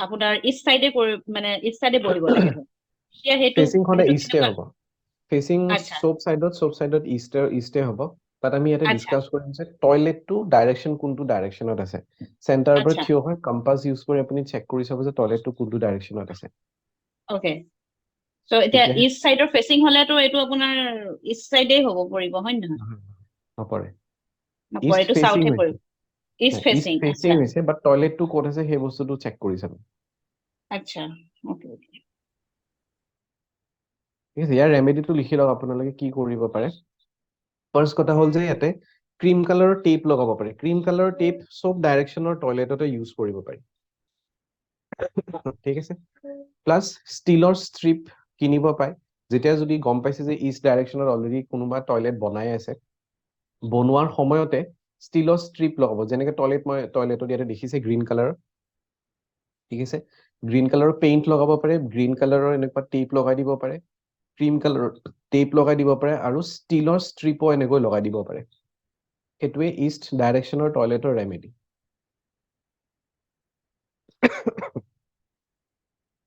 আপোনাৰ ইষ্ট চাইডে মানে ইষ্ট চাইডে বহিব লাগে এতিয়া ফেচিং সদায় সেইটো ইষ্টে হ'ব ফেচিং আচ্ছা চব চাইডত ইষ্টে হ'ব তাত আমি ইয়াতে আচ্ছা ডিছকাছ কৰিম যে টয়লেটটো ডাইৰেকশ্যন কোনটো ডাইৰেকশ্যনত আছে চেণ্টাৰৰ পৰা আচ্ছা থিয় হৈ কম্পাছ ইউজ কৰি আপুনি চেক কৰি চাব যে টয়লেটটো কোনটো ডাইৰেকশ্যনত আছে অ'কে চ' এতিয়া তেতিয়াহে ইষ্ট চাইডৰ ফেচিং হলেতো এইটো আপোনাৰ ইষ্ট চাইডে হ'ব পৰিব হয় নে নহয় নপৰে নপৰে ইষ্ট এইটো ফেচিং চাউথে পৰিব হৈছে ইষ্ট ইষ্ট ফেচিং ফেচিং আচ্ছা হৈছে বাট টয়লেটটো ক'ত আছে সেই বস্তুটো চেক কৰি চাব আচ্ছা অ'কে ঠিক আছে ইয়াৰ ৰেমেডিটো লিখি লওক আপোনালোকে কি কৰিব পাৰে ফাৰ্ষ্ট কথা হ'ল যে ইয়াতে ক্ৰীম কালাৰৰ টেপ লগাব পাৰে ক্ৰীম কালাৰৰ টেপ চব ডাইৰেকশ্যনৰ টয়লেটতে ইউজ কৰিব পাৰি ঠিক আছে প্লাছ ষ্টীলৰ ষ্ট্ৰিপ কিনিব পায় যেতিয়া যদি গম পাইছে যে ইষ্ট ডাইৰেকশ্যনত অলৰেডি কোনোবা টয়লেট বনাই আছে বনোৱাৰ সময়তে ষ্টীলৰ ষ্ট্ৰিপ লগাব যেনেকে টয়লেটত ইয়াতে দেখিছে গ্ৰীণ কালাৰৰ ঠিক আছে গ্ৰীণ কালাৰৰ পেইণ্ট লগাব পাৰে গ্ৰীণ কালাৰৰ এনেকুৱা টেপ লগাই দিব পাৰে ক্ৰীম কালাৰৰ টেপ লগাই দিব পাৰে আৰু ষ্টীলৰ ষ্ট্ৰিপো এনেকৈ লগাই দিব পাৰে সেইটোৱে ইষ্ট ডাইৰেকশ্যনৰ টয়লেটৰ ৰেমেডি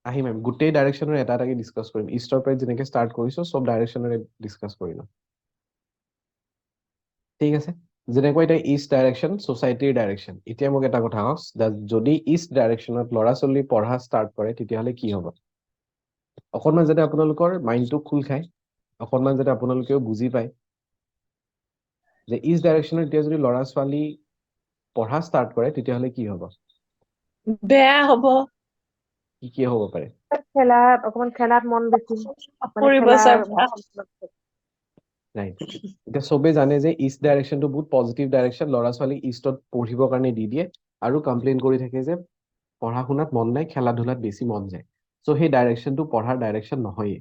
আহিম আমি গোটেই ডাইৰেকশ্যনৰ এটা এটাকে ডিছকাছ কৰিম ইষ্টৰ পৰা যেনেকে ষ্টাৰ্ট কৰিছো চব ডাইৰেকশ্যনৰে ডিছকাছ কৰি লম ঠিক আছে যেনেকৈ এতিয়া ইষ্ট ডাইৰেকশ্যন ছ'চাইটিৰ ডাইৰেকশ্যন এতিয়া মোক এটা কথা কওক যদি ইষ্ট ডাইৰেকশ্যনত ল'ৰা ছোৱালী পঢ়া ষ্টাৰ্ট কৰে তেতিয়াহ'লে কি হ'ব অকণমান যাতে আপোনালোকৰ মাইণ্ডটো খোল খায় অকণমান যাতে আপোনালোকেও বুজি পায় যে ইষ্ট ডাইৰেকশ্যনত এতিয়া যদি ল'ৰা ছোৱালী পঢ়া ষ্টাৰ্ট কৰে তেতিয়াহ'লে কি হ'ব বেয়া হ'ব কি হ'ব পাৰে? খেলাত অকমান খেলাত মন বেছি মানে কৰিব খেলাৰ স্যাৰ ৰাইট এতিয়া চবে জানে যে ইষ্ট ডাইৰেকশ্যনটো বহুত পজিটিভ ডাইৰেকশ্যন ল'ৰা ছোৱালী ইষ্টত পঢ়িবৰ কাৰণে দি দিয়ে আৰু কমপ্লেইন কৰি থাকে যে পঢ়া শুনাত মন নাই খেলা ধূলাত বেছি মন যায় চ' সেই ডাইৰেকশ্যনটো পঢ়াৰ ডাইৰেকশ্যন নহয়েই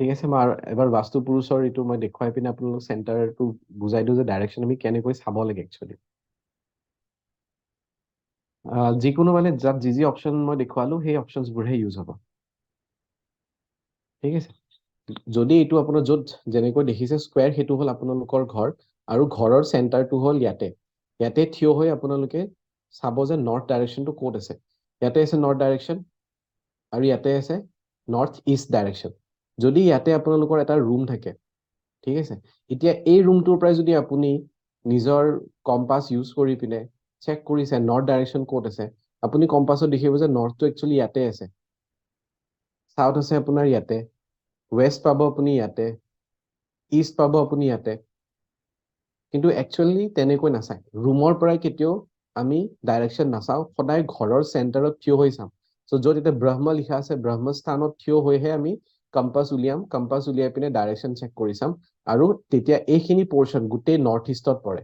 ঠিক আছে মই এবাৰ বাস্তু পুৰুষৰ এইটো মই দেখুৱাই পিনে আপোনালোক চেণ্টাৰটো বুজাই দিওঁ যে ডাইৰেকশ্যন আমি কেনেকৈ চাব লাগে একচুৱেলি যিকোনো মানে যাত যি অপশ্যন মই দেখুৱালো সেই অপশ্যনছবোৰহে ইউজ হ'ব ঠিক আছে যদি এইটো আপোনাৰ য'ত যেনেকৈ দেখিছে স্কুৱেৰ সেইটো হ'ল আপোনালোকৰ ঘৰ আৰু ঘৰৰ চেণ্টাৰটো হ'ল ইয়াতে থিয় হৈ আপোনালোকে চাব যে নৰ্থ ডাইৰেকশ্যনটো ক'ত আছে ইয়াতে আছে নৰ্থ ডাইৰেকশ্যন আৰু ইয়াতে আছে নৰ্থ ইষ্ট ডাইৰেকশ্যন যদি ইয়াতে আপোনালোকৰ এটা ৰুম থাকে ঠিক আছে এতিয়া এই ৰুমটোৰ পৰাই যদি আপুনি নিজৰ কম্পাছ ইউজ কৰি পিনে চেক কৰিছে নৰ্থ ডাইৰেকশ্যন ক'ত আছে আপুনি কম্পাছত দেখিব যে নৰ্থটো একচুৱেলি ইয়াতে আছে সাউথ আছে আপোনাৰ ইয়াতে ৱেষ্ট পাব আপুনি ইয়াতে ইষ্ট পাব আপুনি ইয়াতে কিন্তু একচুৱেলি তেনেকৈ নাচায় ৰুমৰ পৰাই কেতিয়াও আমি ডাইৰেকশ্যন নাচাওঁ সদায় ঘৰৰ চেণ্টাৰত থিয় হৈ চাম চ' য'ত এতিয়া ব্ৰহ্ম লিখা আছে ব্ৰহ্ম স্থানত থিয় হৈহে আমি কম্পাছ উলিয়াম কম্পাছ উলিয়াই পিনে ডাইৰেকশ্যন চেক কৰি চাম আৰু তেতিয়া এইখিনি পৰ্চন গোটেই নৰ্থ ইষ্টত পৰে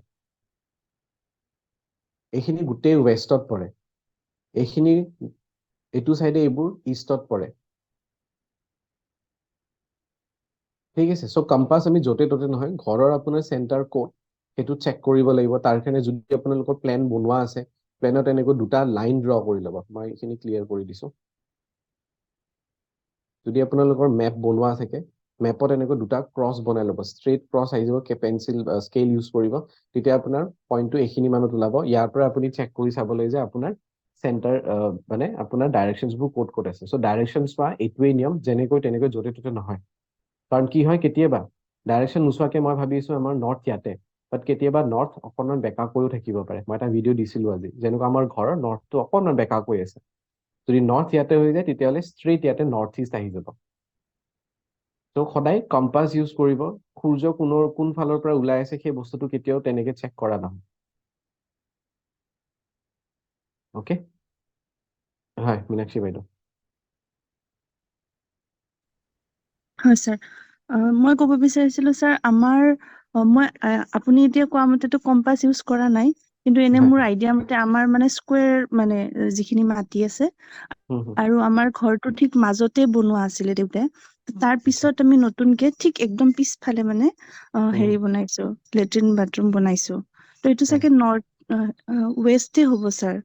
এইখিনি গোটেই ৱেষ্টত পৰে এইখিনি এইটো চাইডে এইবোৰ ইষ্টত পৰে ঠিক আছে চ' কম্পাছ আমি য'তে ত'তে নহয় ঘৰৰ আপোনাৰ চেণ্টাৰ ক'ত সেইটো চেক কৰিব লাগিব তাৰ কাৰণে যদি আপোনালোকৰ প্লেন বনোৱা আছে প্লেনত এনেকৈ দুটা লাইন ড্ৰ কৰি ল'ব মই এইখিনি ক্লিয়াৰ কৰি দিছোঁ যদি আপোনালোকৰ মেপ বনোৱা থাকে মেপত এনেকৈ দুটা ক্ৰছ বনাই ল'ব ষ্ট্ৰেইট ক্ৰছ আহি যাব পেঞ্চিল স্কেল ইউজ কৰিব তেতিয়া আপোনাৰ পইণ্টটো এইখিনি মানত ওলাব ইয়াৰ পৰা আপুনি চেক কৰি চাবলৈ যে আপোনাৰ চেণ্টাৰ মানে আপোনাৰ ডাইৰেকশ্যনছবোৰ ক'ত ক'ত আছে চ' ডাইৰেকশ্যনছ চোৱা এইটোৱেই নিয়ম যেনেকৈ তেনেকৈ য'তে ত'তে নহয় কাৰণ কি হয় কেতিয়াবা ডাইৰেকশ্যন নোচোৱাকে মই ভাবিছোঁ আমাৰ নৰ্থ ইয়াতে বাট কেতিয়াবা নৰ্থ অকণমান বেকাকৈও থাকিব পাৰে মই এটা ভিডিঅ' দিছিলোঁ আজি যেনেকুৱা আমাৰ ঘৰৰ নৰ্থটো অকণমান বেকাকৈ আছে যদি নৰ্থ ইয়াতে হৈ যায় তেতিয়াহ'লে ষ্ট্ৰেইট ইয়াতে নৰ্থ ইষ্ট আহি যাব ত' সদায় কম্পাছ ইউজ কৰিব সূৰ্য কোন ফালৰ পৰা ওলাই আছে সেই বস্তুটো কেতিয়াও তেনেকে চেক কৰা নহয় অ'কে হয় মীনাক্ষী বাইদেউ হয় ছাৰ মই ক'ব বিচাৰিছিলো ছাৰ আমাৰ আপুনি এতিয়া কোৱা মতেতো কম্পাছ ইউজ কৰা নাই কিন্তু এনে মোৰ আইডিয়া মতে আমাৰ মানে স্কুৱেৰ মানে যিখিনি মাটি আছে আৰু আমাৰ ঘৰটো ঠিক মাজতে বনোৱা আছিলে দেউতাই তাৰ পিছত আমি নতুনকে ঠিক একদম পিছফালে মানে হেৰি বনাইছো লেট্ৰিন বাথৰুম বনাইছো ত এইটো চাগে নৰ্থ ৱেষ্টে হ'ব ছাৰ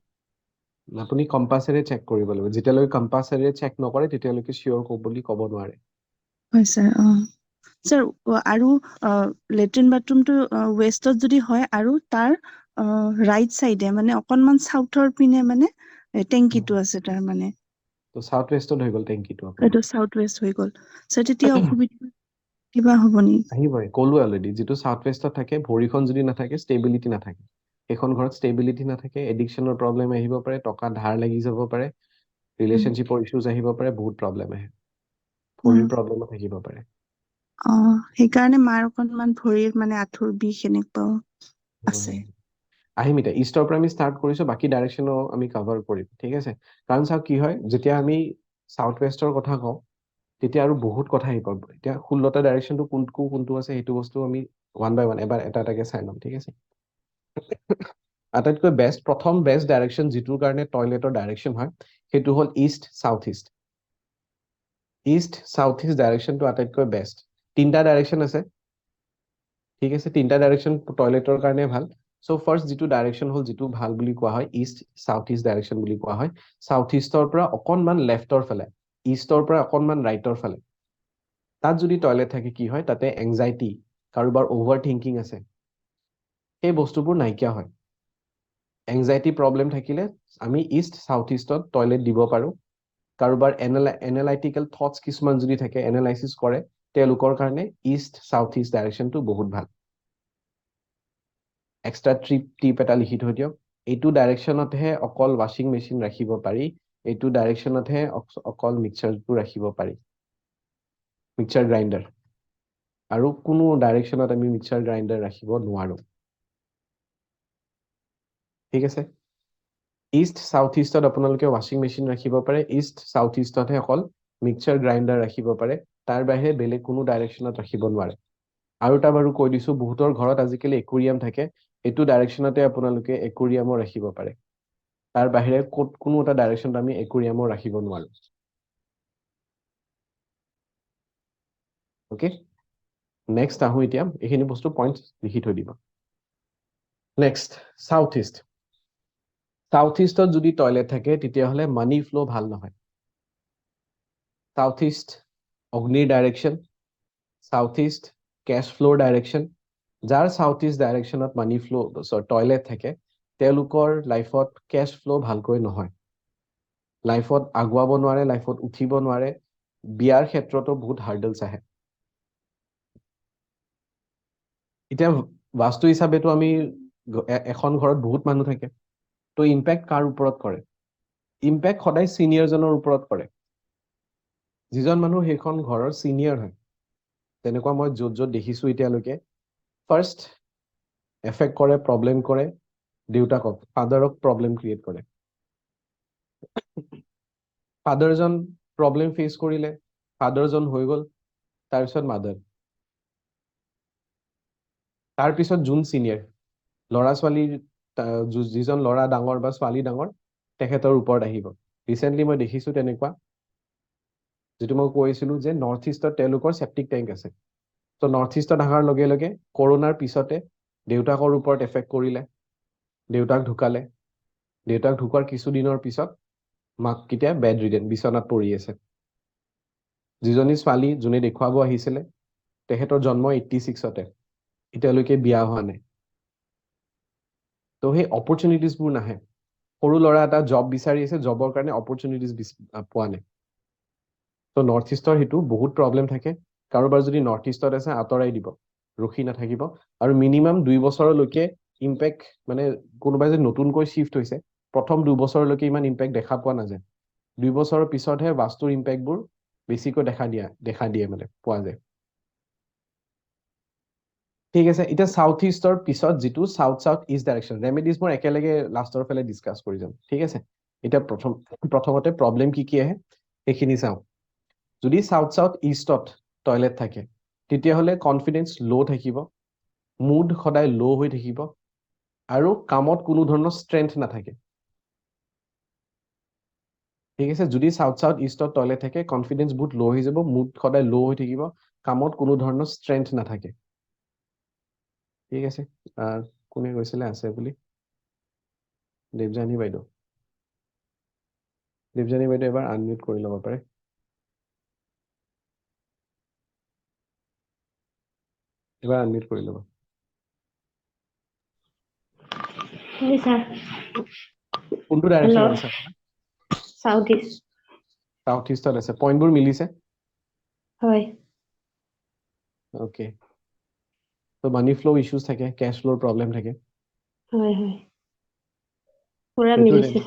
আপুনি কম্পাছেৰে চেক কৰিব লাগিব যেতিয়ালৈকে কম্পাছেৰে চেক নকৰে তেতিয়ালৈকে চিয়ৰ বুলি ক'ব নোৱাৰে হয় ছাৰ ছাৰ আৰু লেট্ৰিন বাথৰুমটো ৱেষ্টত যদি হয় আৰু তাৰ ৰাইট চাইডে মানে অকনমান চাউথৰ পিনে মানে টেংকিটো আছে তাৰ মানে তো সাউথ ৱেষ্টত হৈ গ'ল টেংকিটো এইটো সাউথ ৱেষ্ট হৈ গ'ল ছাৰ তেতিয়া অসুবিধা কিবা হ'ব নেকি আহিবই ক'লো অলৰেডি যিটো সাউথ ৱেষ্টত থাকে ভৰিখন যদি নাথাকে ষ্টেবিলিটি নাথাকে সেইখন ঘৰত ষ্টেবিলিটি নাথাকে এডিকশ্যনৰ প্ৰব্লেম আহিব পাৰে টকা ধাৰ লাগি যাব পাৰে ৰিলেশ্যনশ্বিপৰ ইছ্যুজ আহিব পাৰে বহুত প্ৰব্লেম আহে ভৰিৰ প্ৰব্লেমো থাকিব পাৰে সেইকাৰণে মাৰ অকনমান ভৰিৰ মানে আঁঠুৰ বিষ এনেকুৱাও আছে আহিম এতিয়া ইষ্টৰ পৰা আমি ষ্টাৰ্ট কৰিছো বাকী ডাইৰেকশ্যনো আমি কভাৰ কৰিম ঠিক আছে কাৰণ চাওক কি হয় যেতিয়া আমি সাউথ ৱেষ্টৰ কথা কওঁ তেতিয়া আৰু বহুত কথা আহি পাব এতিয়া 16টা ডাইৰেকশ্যনটো কোনটো আছে সেইটো বস্তু আমি ওৱান বাই ওৱান এবাৰ এটাকে চাই ল'ম ঠিক আছে আটাইতকৈ প্ৰথম বেষ্ট ডাইৰেকশ্যন যিটোৰ কাৰণে টয়লেটৰ ডাইৰেকশ্যন হয় সেইটো হ'ল ইষ্ট সাউথ ইষ্ট ডাইৰেকশ্যনটো আটাইতকৈ বেষ্ট তিনিটা ডাইৰেকশ্যন আছে ঠিক আছে তিনিটা ডাইৰেকশ্যন টয়লেটৰ কাৰণে ভাল চ' ফাৰ্ষ্ট যিটো ডাইৰেকশ্যন হ'ল যিটো ভাল বুলি কোৱা হয় ইষ্ট সাউথ ইষ্ট ডাইৰেকশ্যন বুলি কোৱা হয় সাউথ ইষ্টৰ পৰা অকণমান লেফ্টৰ ফালে ইষ্টৰ পৰা অকণমান ৰাইটৰ ফালে তাত যদি টয়লেট থাকে কি হয় তাতে এংজাইটি কাৰোবাৰ অভাৰ থিংকিং আছে সেই বস্তুবোৰ নাইকিয়া হয় এংজাইটি প্ৰব্লেম থাকিলে আমি ইষ্ট সাউথ ইষ্টত টয়লেট দিব পাৰোঁ কাৰোবাৰ এনালাইটিকেল থটছ কিছুমান যদি থাকে এনালাইচিছ কৰে তেওঁলোকৰ কাৰণে ইষ্ট সাউথ ইষ্ট ডাইৰেকশ্যনটো বহুত ভাল এক্সট্ৰা টিপ এটা লিখি থৈ দিয়ক এইটো ডাইৰেকশ্যনতহে অকল ৱাশ্বিং মেচিন ৰাখিব পাৰি এইটো ডাইৰেকশ্যনতহে অকল মিক্সাৰটো ৰাখিব পাৰি মিক্সাৰ গ্ৰাইণ্ডাৰ আৰু কোনো ডাইৰেকশ্যনত আমি মিক্সাৰ গ্ৰাইণ্ডাৰ ৰাখিব নোৱাৰোঁ ঠিক আছে ইষ্ট সাউথ ইষ্টত আপোনালোকে ৱাশ্বিং মেচিন ৰাখিব পাৰে ইষ্ট সাউথ ইষ্টতহে অকল মিক্সচাৰ গ্ৰাইণ্ডাৰ ৰাখিব পাৰে তাৰ বাহিৰে বেলেগ কোনো ডাইৰেকশ্যনত ৰাখিব নোৱাৰে আৰু এটা বাৰু কৈ দিছো বহুতৰ ঘৰত আজিকালি একুৰিয়াম থাকে এইটো ডাইৰেকশ্যনতে আপোনালোকে একুৰিয়ামো ৰাখিব পাৰে তাৰ বাহিৰে কোনো এটা ডাইৰেকশ্যনত আমি একুৰিয়ামো ৰাখিব নোৱাৰো ওকে নেক্সট আহো এতিয়া এইখিনি বস্তু পইণ্ট লিখি থৈ দিব নেক্সট সাউথ ইষ্ট সাউথ ইষ্টত যদি টয়লেট থাকে তেতিয়াহ'লে মানি ফ্লো ভাল নহয় সাউথ ইষ্ট অগ্নিৰ ডাইৰেকশ্যন সাউথ ইষ্ট কেশ ফ্লোৰ ডাইৰেকশ্যন যাৰ সাউথ ইষ্ট ডাইৰেকশ্যনত মানি ফ্লো টয়লেট থাকে তেওঁলোকৰ লাইফত কেশ ফ্লো ভালকৈ নহয় লাইফত আগুৱাব নোৱাৰে লাইফত উঠিব নোৱাৰে বিয়াৰ ক্ষেত্ৰতো বহুত হাৰ্ডলছ আহে এতিয়া বাস্তু হিচাপেতো আমি এখন ঘৰত বহুত মানুহ থাকে তো ইম্পেক্ট কাৰ ওপৰত কৰে ইম্পেক্ট সদায় চিনিয়ৰজনৰ ওপৰত কৰে যিজন মানুহ সেইখন ঘৰৰ চিনিয়ৰ হয় তেনেকুৱা মই য'ত য'ত দেখিছো এতিয়ালৈকে ফাৰ্ষ্ট এফেক্ট কৰে প্ৰব্লেম কৰে দেউতাকক ফাদাৰক প্ৰব্লেম ক্ৰিয়েট কৰে ফাদাৰজন প্ৰব্লেম ফেচ কৰিলে ফাদাৰজন হৈ গ'ল তাৰপিছত মাদাৰ তাৰপিছত যোন চিনিয়ৰ ল'ৰা ছোৱালীৰ যিজন ল'ৰা ডাঙৰ বা ছোৱালী ডাঙৰ তেখেতৰ ওপৰত আহিব ৰিচেণ্টলি মই দেখিছো তেনেকুৱা যিটো মই কৈছিলো যে নৰ্থ ইষ্টত তেওঁলোকৰ চেপ্টিক টেংক আছে তো নৰ্থ ইষ্টত অহাৰ লগে লগে কৰোণাৰ পিছতে দেউতাকৰ ওপৰত এফেক্ট কৰিলে দেউতাক ঢুকালে দেউতাক ঢুকোৱাৰ কিছুদিনৰ পিছত মাক কেতিয়া বেড ৰিডেন বিচনাত পৰি আছে যিজনী ছোৱালী যোনে দেখুৱাব আহিছিলে তেখেতৰ জন্ম 86তে এতিয়ালৈকে বিয়া হোৱা নাই তো সেই অপৰচুনিটিছবোৰ নাহে সৰু ল'ৰা এটা জব বিচাৰি আছে জবৰ কাৰণে অপৰচুনিটিছ পোৱা নাই তো নৰ্থ ইষ্টৰ সেইটো বহুত প্ৰব্লেম থাকে কাৰোবাৰ যদি নৰ্থ ইষ্টত আছে আঁতৰাই দিব ৰখি নাথাকিব আৰু মিনিমাম 2 বছৰলৈকে ইম্পেক্ট মানে কোনোবাই যে নতুনকৈ শিফ্ট হৈছে প্ৰথম 2 বছৰলৈকে ইমান ইম্পেক্ট দেখা পোৱা নাযায় 2 বছৰৰ পিছতহে বাস্তুৰ ইম্পেক্টবোৰ বেছিকৈ দেখা দিয়ে মানে পোৱা যায় ঠিক আছে এতিয়া সাউথ ইষ্টৰ পিছত যিটো সাউথ ইষ্ট ডাইৰেকশ্যন ৰেমেডিজ মই একেলগে লাষ্টৰ ফালে ডিসকাস কৰি যাম ঠিক আছে এতিয়া প্ৰথমতে প্ৰব্লেম কি আহে সেইখিনি চাওঁ যদি সাউথ ইষ্টত টয়লেট থাকে তেতিয়াহ'লে কনফিডেন্স লো থাকিব মুড সদায় লো হৈ থাকিব আৰু কামত কোনো ধৰণৰ ষ্ট্ৰেংথ নাথাকে ঠিক আছে যদি সাউথ ইষ্টত টয়লেট থাকে কনফিডেন্স বহুত লো হৈ যাব মুড সদায় লো হৈ থাকিব কামত কোনো ধৰণৰ ষ্ট্ৰেংথ নাথাকে ঠিক আছে কোনে কৈছিলে আছে বুলি দেৱজানী বাইদেউ এবাৰ আনমিউট কৰি ল'ব পাৰে এবাৰ আনমিউট কৰি ল'ব কোনটো ডাইৰেকশ্যনত আছে সাউথ ইষ্ট সাউথ ইষ্টত আছে পইণ্টবোৰ মিলিছে হয় ওকে তো মানি ফ্লো ইস্যুজ থাকে কেশ ফ্লোৰ প্ৰব্লেম থাকে হয় হয় পুৰা সেইটো মিলিছে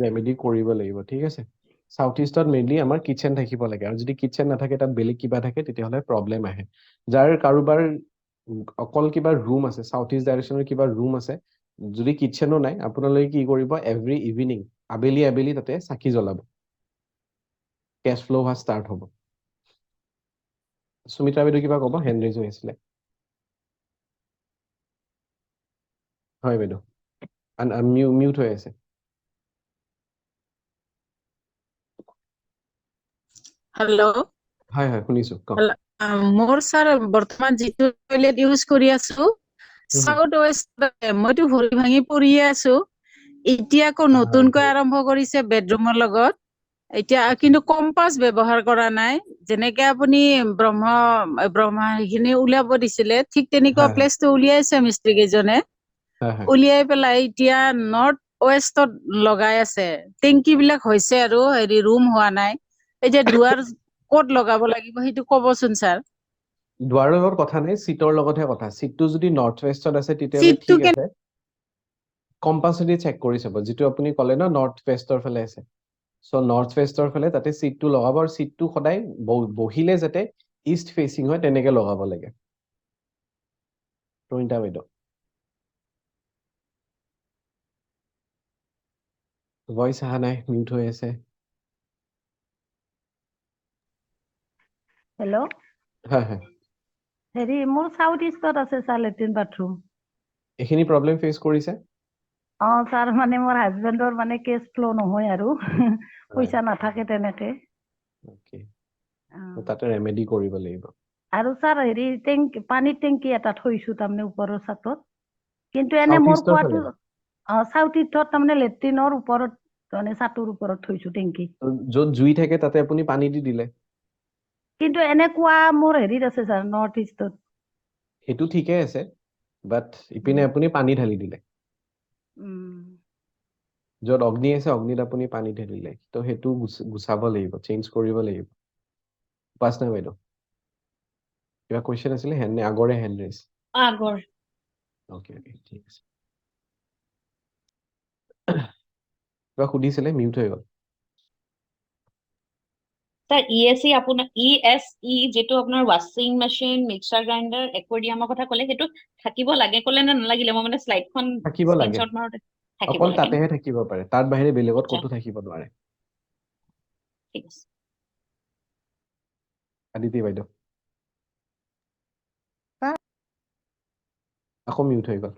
ৰেমেডি কৰিব লাগিব ঠিক আছে সাউথ ইষ্টত মেইনলি আমাৰ কিচেন থাকিব লাগে আৰু যদি কিচেন নাথাকে তাত বেলেগ কিবা থাকে তেতিয়াহ'লে প্ৰব্লেম আহে যাৰ কাৰোবাৰ অকল কিবা ৰুম আছে সাউথ ইষ্ট ডাইৰেকশ্যনৰ কিবা ৰুম আছে যদি কিচেনো নাই আপোনালোকে কি কৰিব এভৰি ইভিনিং আবেলি তাতে চাকি জ্বলাব কেশ ফ্লো হোৱা ষ্টাৰ্ট হ'ব সুমিত্ৰা বাইদেউ কিবা ক'ব হেণ্ড ৰেজ হৈ আছিলে হয় বাইদেউ মিউট হৈ আছে হেল্ল' হয় শুনিছো কওক মোৰ ছাৰ বৰ্তমান যিটো টয়লেট ইউজ কৰি আছো সাউথ ৱেষ্ট মইতো ভৰি ভাঙি পৰিয়ে আছো এতিয়া আকৌ নতুনকৈ আৰম্ভ কৰিছে বেডৰুমৰ লগত এতিয়া কিন্তু কম্পাছ ব্যৱহাৰ কৰা নাই যেনেকে আপুনি ব্ৰহ্মা সেইখিনি উলিয়াব দিছিলে ঠিক তেনেকুৱা প্লেচটো উলিয়াইছে মিস্ত্ৰী কেইজনে উলিয়াই পেলাই এতিয়া নৰ্থ ৱেষ্টত লগাই আছে টেংকি বিলাক হৈছে আৰু হেৰি ৰুম হোৱা নাই এতিয়া দুৱাৰ ক'ত লগাব লাগিব সেইটো ক'বচোন ছাৰ দুৱাৰৰ লগত কথা নাই চিটৰ লগতহে কথা চিটটো যদি নৰ্থ ৱেষ্টত আছে তেতিয়াহ'লে চিটটো ঠিক আছে কম্পালচৰি চেক কৰি চাব যিটো আপুনি ক'লে ন নৰ্থ ৱেষ্টৰ ফালে আছে চ' নৰ্থ ৱেষ্টৰ ফালে তাতে চিটটো লগাব আৰু চিটটো সদায় বহিলে যাতে ইষ্ট ফেচিং হয় তেনেকে লগাব লাগে ৰোহিতা বাইদেউ ভইচ অহা নাই, মিউট হৈ আছে। হেল্ল', হয় হয়, হেৰি মোৰ সাউথ ইষ্টত আছে ছাৰ লেট্ৰিন বাথৰুম। এইখিনি প্ৰব্লেম ফেচ কৰিছে? ছাৰ মানে মোৰ হাজবেণ্ডৰ মানে কেছ ফ্ল' নহয় আৰু পইচা নাথাকে তেনেকে। অ'কে, অ', তাতে ৰেমেডি কৰিব লাগিব। আৰু ছাৰ হেৰি পানীৰ টেংকি এটা থৈছো তাৰমানে ওপৰৰ ছাতত, কিন্তু এনে সাউথ মোৰ ইষ্টৰ কোৱাটো ফালে? সাউথ ইষ্টত তাৰমানে লেট্ৰিনৰ ওপৰত মানে ছাতৰ ওপৰত থৈছো টেংকি। য'ত জুই থাকে তাতে আপুনি পানী দি দিলে। কিন্তু এনে কোৱা মোৰ হেৰিত আছে ছাৰ নৰ্থ ইষ্টত। সেইটো ঠিকে আছে, বাট ইপিনে আপুনি পানী ঢালি দিলে। য'ত অগ্নি আছে অগ্নিত আপুনি পানী ঢালিলে, তো সেইটো গুচাব লাগিব, চেঞ্জ কৰিব লাগিব। উপাসনা বাইদেউ, কিবা কুৱেশ্যন আছিলে আগৰে হেণ্ড ৰেজ? আগৰ অ'কে অ'কে, ঠিক আছে। কিবা সুধিছিলে, মিউট হৈ গ'ল। স্যার ইএসই আপোনাৰ ইএসই যিটো আপোনাৰ ৱাশ্বিং মেচিন, মিক্সাৰ গ্ৰাইণ্ডাৰ, একুৱেৰিয়ামৰ কথা ক'লে, সেইটো থাকিব লাগে ক'লে নে নালাগিলে? মই মানে শ্লাইডখন থাকিব লাগে, স্ক্ৰীনশ্বট মাৰোতে থাকিব অকল লাগে ন? তাতেহে থাকিব পাৰে, তাৰ বাহিৰে বেলেগত আচ্ছা, ক'তো থাকিব নোৱাৰে। ঠিক আছে। আদিতি বাইদেউ, ছাৰ, আকৌ মিউট হৈ গ'ল।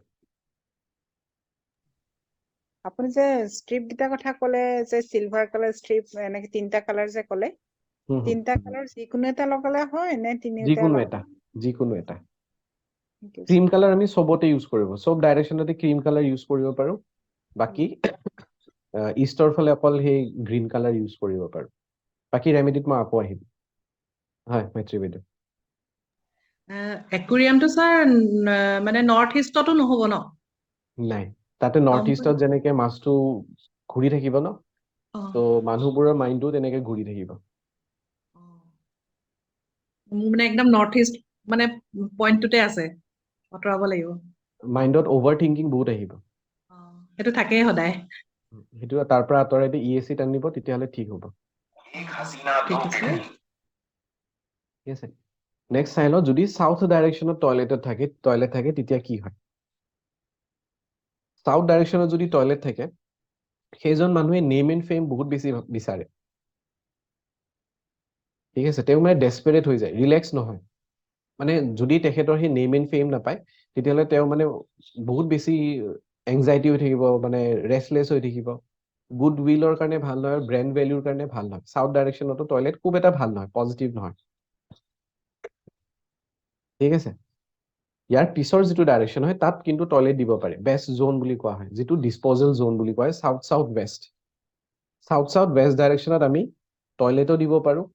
আপুনি যে ষ্ট্ৰিপ কেইটাৰ কথা ক'লে, যে চিলভাৰ কালাৰ ষ্ট্ৰিপ এনেকে 3টা কালাৰ যে ক'লে, হুম হুম, 3টা কালাৰ যিকোনো এটা লগালে হয় নে তিনিটা যিকোনো লগালে? এটা, যিকোনো এটা। Thank you, cream sir. Colour আমি চবতে ইউজ কৰিব, চব ডাইৰেকশ্যনতে ক্ৰীম কালাৰ ইউজ কৰিব পাৰো। বাকী ইষ্টৰ ফালে অকল সেই গ্ৰীণ কালাৰ ইউজ কৰিব পাৰো। বাকী ৰেমেডিত মই আকৌ আহিম। হয় মৈত্ৰী বাইদেউ। একুৰিয়ামটো ছাৰ মানে নৰ্থ ইষ্টতো নহ'ব ন? নাই, তাতে নৰ্থ ইষ্টত যেনেকে মাছটো ঘূৰি থাকিব ন, অ', তো মানুহবোৰৰ মাইণ্ডটো তেনেকে ঘূৰি থাকিব। মোৰ মানে একদম নৰ্থ ইষ্ট মানে পইণ্টটোতে আছে, আঁতৰাব লাগিব। মাইণ্ডত অভাৰ থিংকিং বহুত আহিব। সেইটো থাকেই সদায়। সেইটো তাৰ পৰা আঁতৰাই দি ইএচিত আনিব, তেতিয়াহ'লে ঠিক হ'ব। ঠিক আছে। ঠিক আছে। নেক্সট চাই লওঁ, যদি চাউথ ডাইৰেকশ্যনত টয়লেট থাকে তেতিয়া কি হয়। চাউথ ডাইৰেকশ্যনত যদি টয়লেট থাকে, সেইজন মানুহে নেম এণ্ড ফেম বহুত বেছি বিচাৰে। ঠিক আছে, তেওঁ মানে ডেছপেৰেট হৈ যায়, ৰিলেক্স নহয়। মানে যদি তেখেতৰ সেই নেম এণ্ড ফেম নাপায়, তেতিয়াহ'লে তেওঁ মানে বহুত বেছি এংজাইটি হৈ থাকিব, মানে ৰেষ্টলেছ হৈ থাকিব। গুড উইলৰ কাৰণে ভাল নহয়, ব্ৰেণ্ড ভেলিউৰ কাৰণে ভাল নহয়। চাউথ ডাইৰেকশ্যনতো টয়লেট খুব এটা ভাল নহয়, পজিটিভ নহয়। ঠিক আছে, ইয়াৰ পিছৰ যিটো ডাইৰেকশ্যন হয়, তাত কিন্তু টয়লেট দিব পাৰে। বেষ্ট জোন বুলি কোৱা হয়, যিটো ডিছপ'জেল জোন বুলি কোৱা হয়, চাউথ ৱেষ্ট। চাউথ ৱেষ্ট ডাইৰেকশ্যনত আমি টয়লেটো দিব পাৰোঁ,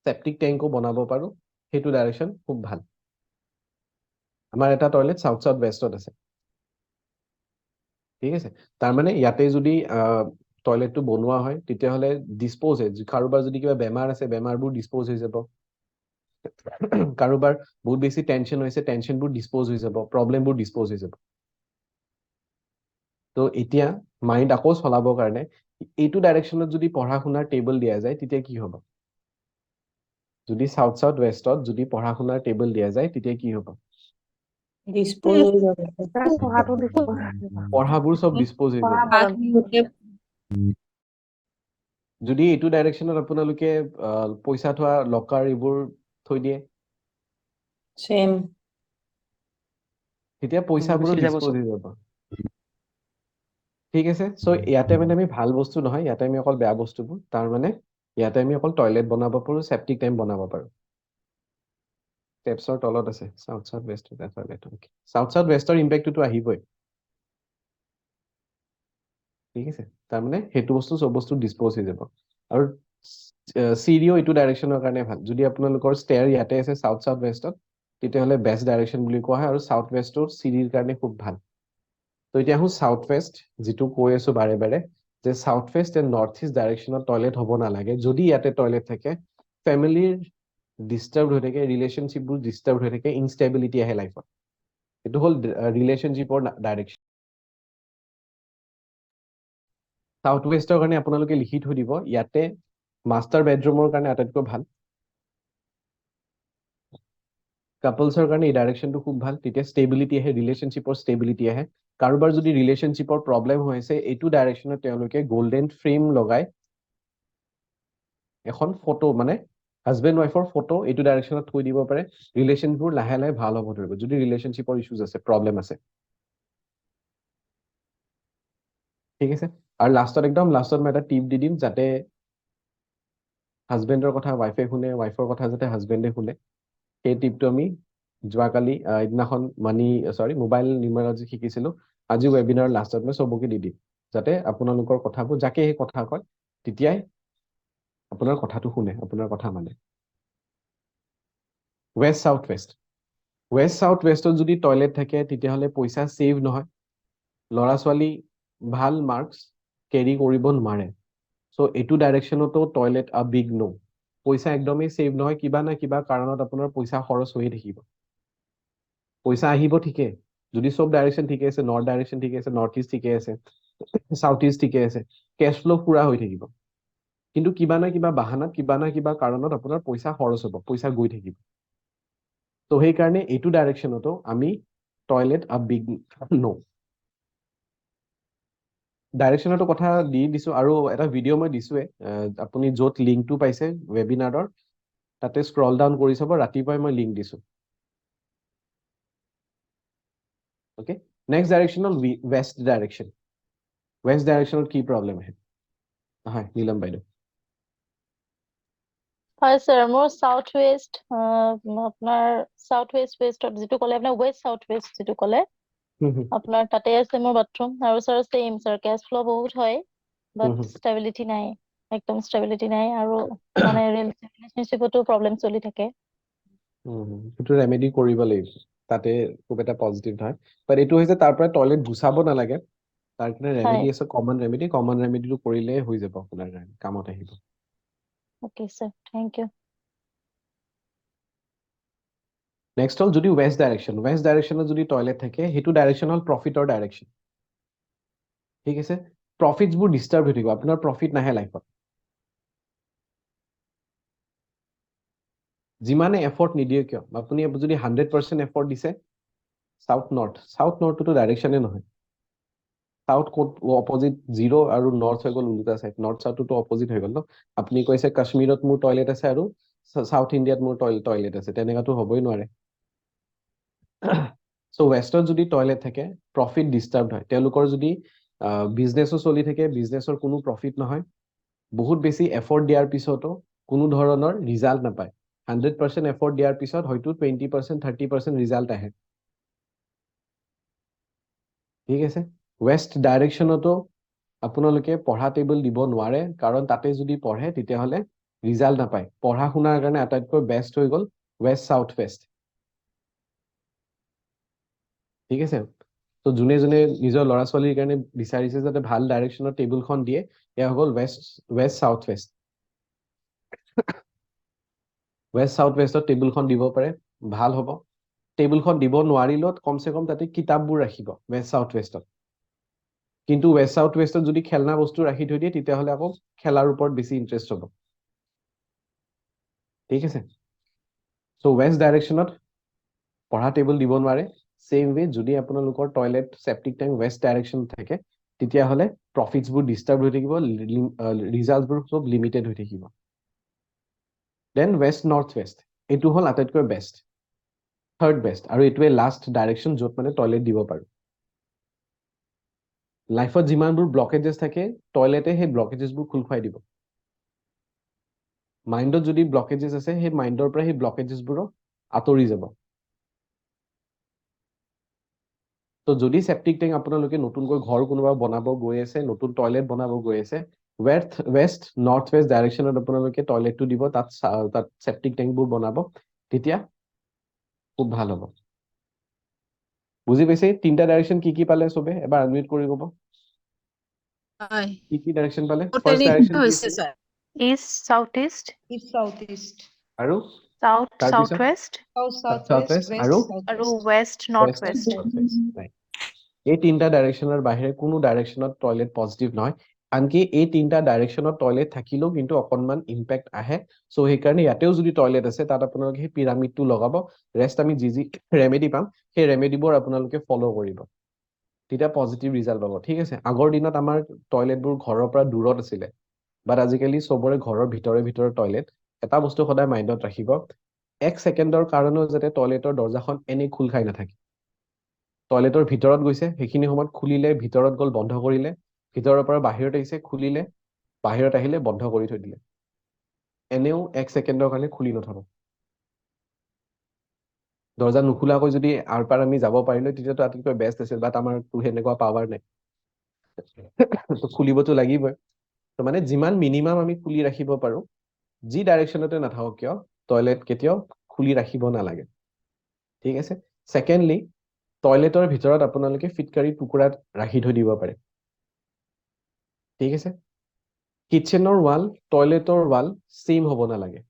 চেপ্টিক টেংকো বনাব পাৰোঁ। সেইটো ডাইৰেকশ্যন খুব ভাল। আমাৰ এটা টয়লেট চাউথ ৱেষ্টত আছে। ঠিক আছে, তাৰমানে ইয়াতে যদি টয়লেটটো বনোৱা হয়, তেতিয়াহ'লে ডিছপ'জ হয়, কাৰোবাৰ যদি কিবা বেমাৰ আছে, বেমাৰবোৰ ডিছপ'জ হৈ যাব। কাৰোবাৰ বহুত বেছি টেনশ্যন হৈছে, টেনশ্যনবোৰ ডিছপ'জ হৈ যাব, প্ৰব্লেমবোৰ ডিছপ'জ হৈ যাব। তো এতিয়া মাইণ্ড আকৌ চলাবৰ কাৰণে এইটো ডাইৰেকশ্যনত যদি পঢ়া শুনাৰ টেবল দিয়া যায়, তেতিয়া কি হ'ব? যদি চাউথ ৱেষ্টত যদি পঢ়া শুনাৰ টেবল দিয়া যায়, তেতিয়া কি হ'ব? ছাৰ পঢ়াটো ডিছপ'জ পঢ়াবোৰ চব ডিছপ'জ হৈ যাব। যদি এইটো ডাইৰেকশ্যনত আপোনালোকে পইচা থোৱা লকাৰ এইবোৰ থৈ দিয়ে, তেতিয়া পইচাবোৰো গুচি যাব ডিছপ'জ চব। হৈ যাব। ঠিক আছে, চ' ইয়াতে মানে আমি ভাল বস্তু নহয়, ইয়াতে আমি অকল বেয়া বস্তুবোৰ, তাৰ মানে ইয়াতে আমি অকল টয়লেট বনাব পাৰোঁ, চেপ্টিক টেংক বনাব পাৰোঁ। ষ্টেপছৰ তলত আছে চাউথ ৱেষ্টৰ টয়লেট। চাউথ ৱেষ্টৰ ইম্পেক্টটোতো আহিবই। ঠিক আছে, তাৰমানে সেইটো বস্তু চব বস্তু ডিছপ'জ হৈ যাব। আৰু চিৰিও এইটো ডাইৰেকশ্যনৰ কাৰণে ভাল। যদি আপোনালোকৰ ষ্টেয়াৰ ইয়াতে আছে চাউথ ৱেষ্টত, তেতিয়াহ'লে বেষ্ট ডাইৰেকশ্যন বুলি কোৱা হয়, আৰু চাউথ ৱেষ্টৰ চিৰিৰ কাৰণে খুব ভাল। তো এতিয়া আহোঁ চাউথ ৱেষ্ট, যিটো কৈ আছো বাৰে বাৰে, যে south west and north east ডাইৰেকশ্যনত টয়লেট হ'ব নালাগে। যদি ইয়াতে টয়লেট থাকে, ফেমিলিৰ ডিষ্টাৰ্ব হৈ থাকে, ৰিলেশ্যনশ্বিপবোৰ ডিষ্টাৰ্ব হৈ থাকে, ইনষ্টেবিলিটি আহে লাইফত। এইটো হ'ল ৰিলেশ্যনশ্বিপৰ ডাইৰেকশ্যন। চাউথ ৱেষ্টৰ কাৰণে আপোনালোকে লিখি থৈ দিব, ইয়াতে মাষ্টাৰ বেডৰুমৰ কাৰণে আটাইতকৈ ভাল। কাপলছৰ কাৰণে এই ডাইৰেকশ্যনটো খুব ভাল তেতিয়া ষ্টেবিলিটি আহে ৰিলেশ্যনশ্বিপৰ ষ্টেবিলিটি আহে কাৰোবাৰ যদি ৰিলেশ্যনশ্বিপৰ প্ৰব্লেম হৈ আছে এইটো ডাইৰেকশ্যনত তেওঁলোকে গোল্ডেন ফ্ৰেম লগাই এখন ফটো মানে হাজবেণ্ড ৱাইফৰ ফটো এইটো ডাইৰেকশ্যনত থৈ দিব পাৰে ৰিলেশ্যনবোৰ লাহে লাহে ভাল হ'ব ধৰিব যদি ৰিলেশ্যনশ্বিপৰ ইছ্যুজ আছে প্ৰব্লেম আছে ঠিক আছে আৰু একদম লাষ্টত মই এটা টিপ দি দিম যাতে হাজবেণ্ডৰ কথা ৱাইফে শুনে ৱাইফৰ কথা যাতে হাজবেণ্ডে শুনে সেই টিপটো আমি যোৱাকালি এদিনাখন মোবাইল নিউমাৰলজি শিকিছিলো আজি ৱেবিনাৰ লাষ্টত মই চবকে দি দিম যাতে আপোনালোকৰ কথাবোৰ যাকে সেই কথা কয় তেতিয়াই আপোনাৰ কথাটো শুনে আপোনাৰ কথা মানে ৱেষ্ট চাউথ ৱেষ্টত যদি টয়লেট থাকে তেতিয়াহ'লে পইচা ছেভ নহয় ল'ৰা ছোৱালী ভাল মাৰ্কছ কেৰি কৰিব নোৱাৰে চ' এইটো ডাইৰেকশ্যনতো টয়লেট আ বিগ নো পইচা একদমেই ছেভ নহয় কিবা না কিবা কাৰণত আপোনাৰ পইচা খৰচ হৈয়ে থাকিব পইচা আহিব ঠিকে যদি চব ডাইৰেকশ্যন ঠিকে আছে নৰ্থ ডাইৰেকশ্যন ঠিকে আছে নৰ্থ ইষ্ট ঠিকে আছে চাউথ ইষ্ট ঠিকে আছে কেছ ফ্ল' পুৰা হৈ থাকিব কিন্তু কিবা না কিবা বাহানাত কিবা না কিবা কাৰণত আপোনাৰ পইচা খৰচ হ'ব পইচা গৈ থাকিব তো সেইকাৰণে এইটো ডাইৰেকশ্যনতো আমি টয়লেট আ বিগ নো ডাইৰেকশ্যনতো কথা দি দিছো আৰু এটা ভিডিঅ' মই দিছোৱে আপুনি য'ত লিংকটো পাইছে ৱেবিনাৰৰ তাতে স্ক্ৰল ডাউন কৰি চাব ৰাতিপুৱাই মই লিংক দিছো ওকে নেক্সট ডাইৰেকশ্যন হ'ল ৱেষ্ট ডাইৰেকশ্যনত কি প্ৰব্লেম আহে হয় নীলম বাইদেউ হয় স্যাৰ মোৰ সাউথ ৱেষ্ট আপোনাৰ সাউথ ৱেষ্টত যিটো ক'লে আপোনাৰ ৱেষ্ট সাউথ ৱেষ্ট যিটো ক'লে আপোনাৰ তাতে আছে মোৰ বাথৰুম আৰু স্যাৰ ছেম স্যাৰ কেছ ফ্ল' বহুত হয় বাট ষ্টেবিলিটি নাই একদম ষ্টেবিলিটি নাই আৰু মানে ৰিলেশ্যনশ্বিপতো প্ৰব্লেম চলি থাকে সেইটো ৰেমেডি কৰিব লাগিব তাতে খুব এটা পজিটিভ নহয় বাট এইটো হৈছে তাৰ পৰা টয়লেট গুচাব নালাগে তাৰ কাৰণে ৰেমেডি আছে কমন ৰেমেডিটো কৰিলে হৈ যাব আপোনাৰ কাৰণে কামত আহিব okay sir thank you next হ'ল যদি ৱেষ্ট ডাইৰেকশ্যনত যদি টয়লেট থাকে সেইটো ডাইৰেকশ্যন হ'ল প্ৰফিটৰ ডাইৰেকশ্যন ঠিক আছে প্ৰফিটছবোৰ ডিষ্টাৰ্ব হৈ থাকিব আপোনাৰ প্ৰফিট নাহে লাইফত যিমানে এফৰ্ট নিদিয়ে কিয় আপুনি যদি 100% এফৰ্ট দিছে সাউথ নৰ্থটোতো ডাইৰেকশ্যনে নহয় সাউথ ক'ত অপজিট 0 আৰু নৰ্থ হৈ গ'ল উল্টা চাইড নৰ্থ চাউথটোতো অপজিট হৈ গ'ল ন আপুনি কৈছে কাশ্মীৰত মোৰ টয়লেট আছে আৰু সাউথ ইণ্ডিয়াত মোৰ টয়লেট আছে তেনেকুৱাতো হ'বই নোৱাৰে চ' ৱেষ্টত যদি টয়লেট থাকে প্ৰফিট ডিষ্টাৰ্ব হয় তেওঁলোকৰ যদি বিজনেছো চলি থাকে বিজনেছৰ কোনো প্ৰফিট নহয় বহুত বেছি এফৰ্ট দিয়াৰ পিছতো কোনো ধৰণৰ ৰিজাল্ট নাপায় 100% এফৰ্ট দিয়াৰ পিছত হয়তো 20% 30% ৰিজাল্ট আহে ঠিক আছে ৱেষ্ট ডাইৰেকশ্যনতো আপোনালোকে পঢ়া টেবুল দিব নোৱাৰে কাৰণ তাতে যদি পঢ়ে তেতিয়াহ'লে ৰিজাল্ট নাপায় পঢ়া শুনাৰ কাৰণে আটাইতকৈ বেষ্ট হৈ গ'ল ৱেষ্ট সাউথ ৱেষ্ট ঠিক আছে তো যোনে নিজৰ ল'ৰা ছোৱালীৰ কাৰণে বিচাৰিছে যাতে ভাল ডাইৰেকশ্যনৰ টেবুলখন দিয়ে এয়া হৈ গ'ল ৱেষ্ট সাউথ ৱেষ্টত টেবুলখন দিব পাৰে ভাল হ'ব টেবুলখন দিব নোৱাৰিলেও কমচে কম তাতে কিতাপবোৰ ৰাখিব ৱেষ্ট সাউথ ৱেষ্টত কিন্তু ৱেষ্ট সাউথ ৱেষ্টত যদি খেলনা বস্তু ৰাখি থৈ দিয়ে তেতিয়াহ'লে আকৌ খেলাৰ ওপৰত বেছি ইণ্টাৰেষ্ট হ'ব ঠিক আছে চ' ৱেষ্ট ডাইৰেকশ্যনত পঢ়া টেবুল দিব নোৱাৰে ছেম ৱে যদি আপোনালোকৰ টয়লেট চেপ্টিক টেংক ৱেষ্ট ডাইৰেকশ্যনত থাকে তেতিয়াহ'লে প্ৰফিটছবোৰ ডিষ্টাৰ্ব হৈ থাকিব ৰিজাল্টবোৰ চব লিমিটেড হৈ থাকিব দেন ৱেষ্ট নৰ্থ ৱেষ্ট এইটো হ'ল আটাইতকৈ বেষ্ট থাৰ্ড বেষ্ট আৰু এইটোৱে লাষ্ট ডাইৰেকশ্যন য'ত মানে টয়লেট দিব পাৰোঁ লাইফত যিমানবোৰ ব্লকেজেছ থাকে টয়লেটে সেই ব্লকেজেছবোৰ খোল খুৱাই দিব মাইণ্ডত যদি ব্লকেজেছ আছে সেই মাইণ্ডৰ পৰা সেই ব্লকেজেছবোৰো আঁতৰি যাব তো যদি চেপ্টিক টেংক আপোনালোকে নতুনকৈ ঘৰ কোনোবা বনাব গৈ আছে নতুন টয়লেট বনাব গৈ আছে ৱেষ্ট নৰ্থ ৱেষ্ট ডাইৰেকশ্যনত আপোনালোকে টয়লেটটো দিব তাত চেপ্টিক টেংকবোৰ বনাব তেতিয়া খুব ভাল হ'ব বুজি পাইছে তিনিটা ডাইৰেকশ্যন কি পালে চবে এবাৰ আনমিউট কৰি ক'ব হয় কি ডাইৰেকশ্যন পালে মোৰ ফাৰ্ষ্ট তেনেকুৱা ডাইৰেকশ্যন কি হৈছে আছিলে স্যাৰ ইষ্ট সাউথ ইষ্ট আৰু সাউথ তাৰপিছত ৱেষ্ট সাউথ ৱেষ্ট আৰু আৰু ৱেষ্ট নৰ্থ ৱেষ্ট এই তিনিটা ডাইৰেকশ্যনৰ বাহিৰে কোনো ডাইৰেকশ্যনত টয়লেট পজিটিভ নহয় আনকি এই তিনিটা ডাইৰেকশ্যনত টয়লেট থাকিলেও কিন্তু অকণমান ইম্পেক্ট আহে চ' সেইকাৰণে ইয়াতেও যদি টয়লেট আছে তাত আপোনালোকে সেই পিৰামিডটো লগাব ৰেষ্ট আমি যি ৰেমেডি পাম সেই ৰেমেডিবোৰ আপোনালোকে ফ'ল' কৰিব তেতিয়া পজিটিভ ৰিজাল্ট পাব ঠিক আছে আগৰ দিনত আমাৰ টয়লেটবোৰ ঘৰৰ পৰা দূৰত আছিলে বাট আজিকালি চবৰে ঘৰৰ ভিতৰে টয়লেট এটা বস্তু সদায় মাইণ্ডত ৰাখিব 1 ছেকেণ্ডৰ কাৰণেও যাতে টয়লেটৰ দৰ্জাখন এনেই খোল খাই নাথাকে টয়লেটৰ ভিতৰত গৈছে সেইখিনি সময়ত খুলিলে ভিতৰত গ'ল বন্ধ কৰিলে ভিতৰৰ পৰা বাহিৰত আহিছে খুলিলে বাহিৰত আহিলে বন্ধ কৰি থৈ দিলে এনেও 1 ছেকেণ্ডৰ কাৰণে খুলি নথব দৰ্জা নুখোলাকৈ যদি আৰপাৰ আমি যাব পাৰিলো তেতিয়াতো আটাইতকৈ বেষ্ট আছিল বাট আমাৰ সেনেকুৱা পাৱাৰ নাই তো খুলিবতো লাগিবই তো মানে যিমান মিনিমাম আমি খুলি ৰাখিব পাৰো যি ডাইৰেকশ্যনতে নাথাকক কিয় টয়লেট কেতিয়াও খুলি ৰাখিব নালাগে ঠিক আছে ছেকেণ্ডলি টয়লেটৰ ভিতৰত আপোনালোকে ফিটকাৰী টুকুৰাত ৰাখি থৈ দিব পাৰে ঠিক আছে কিটচেনৰ ৱাল টয়লেটৰ ৱাল সেম হ'ব নালাগে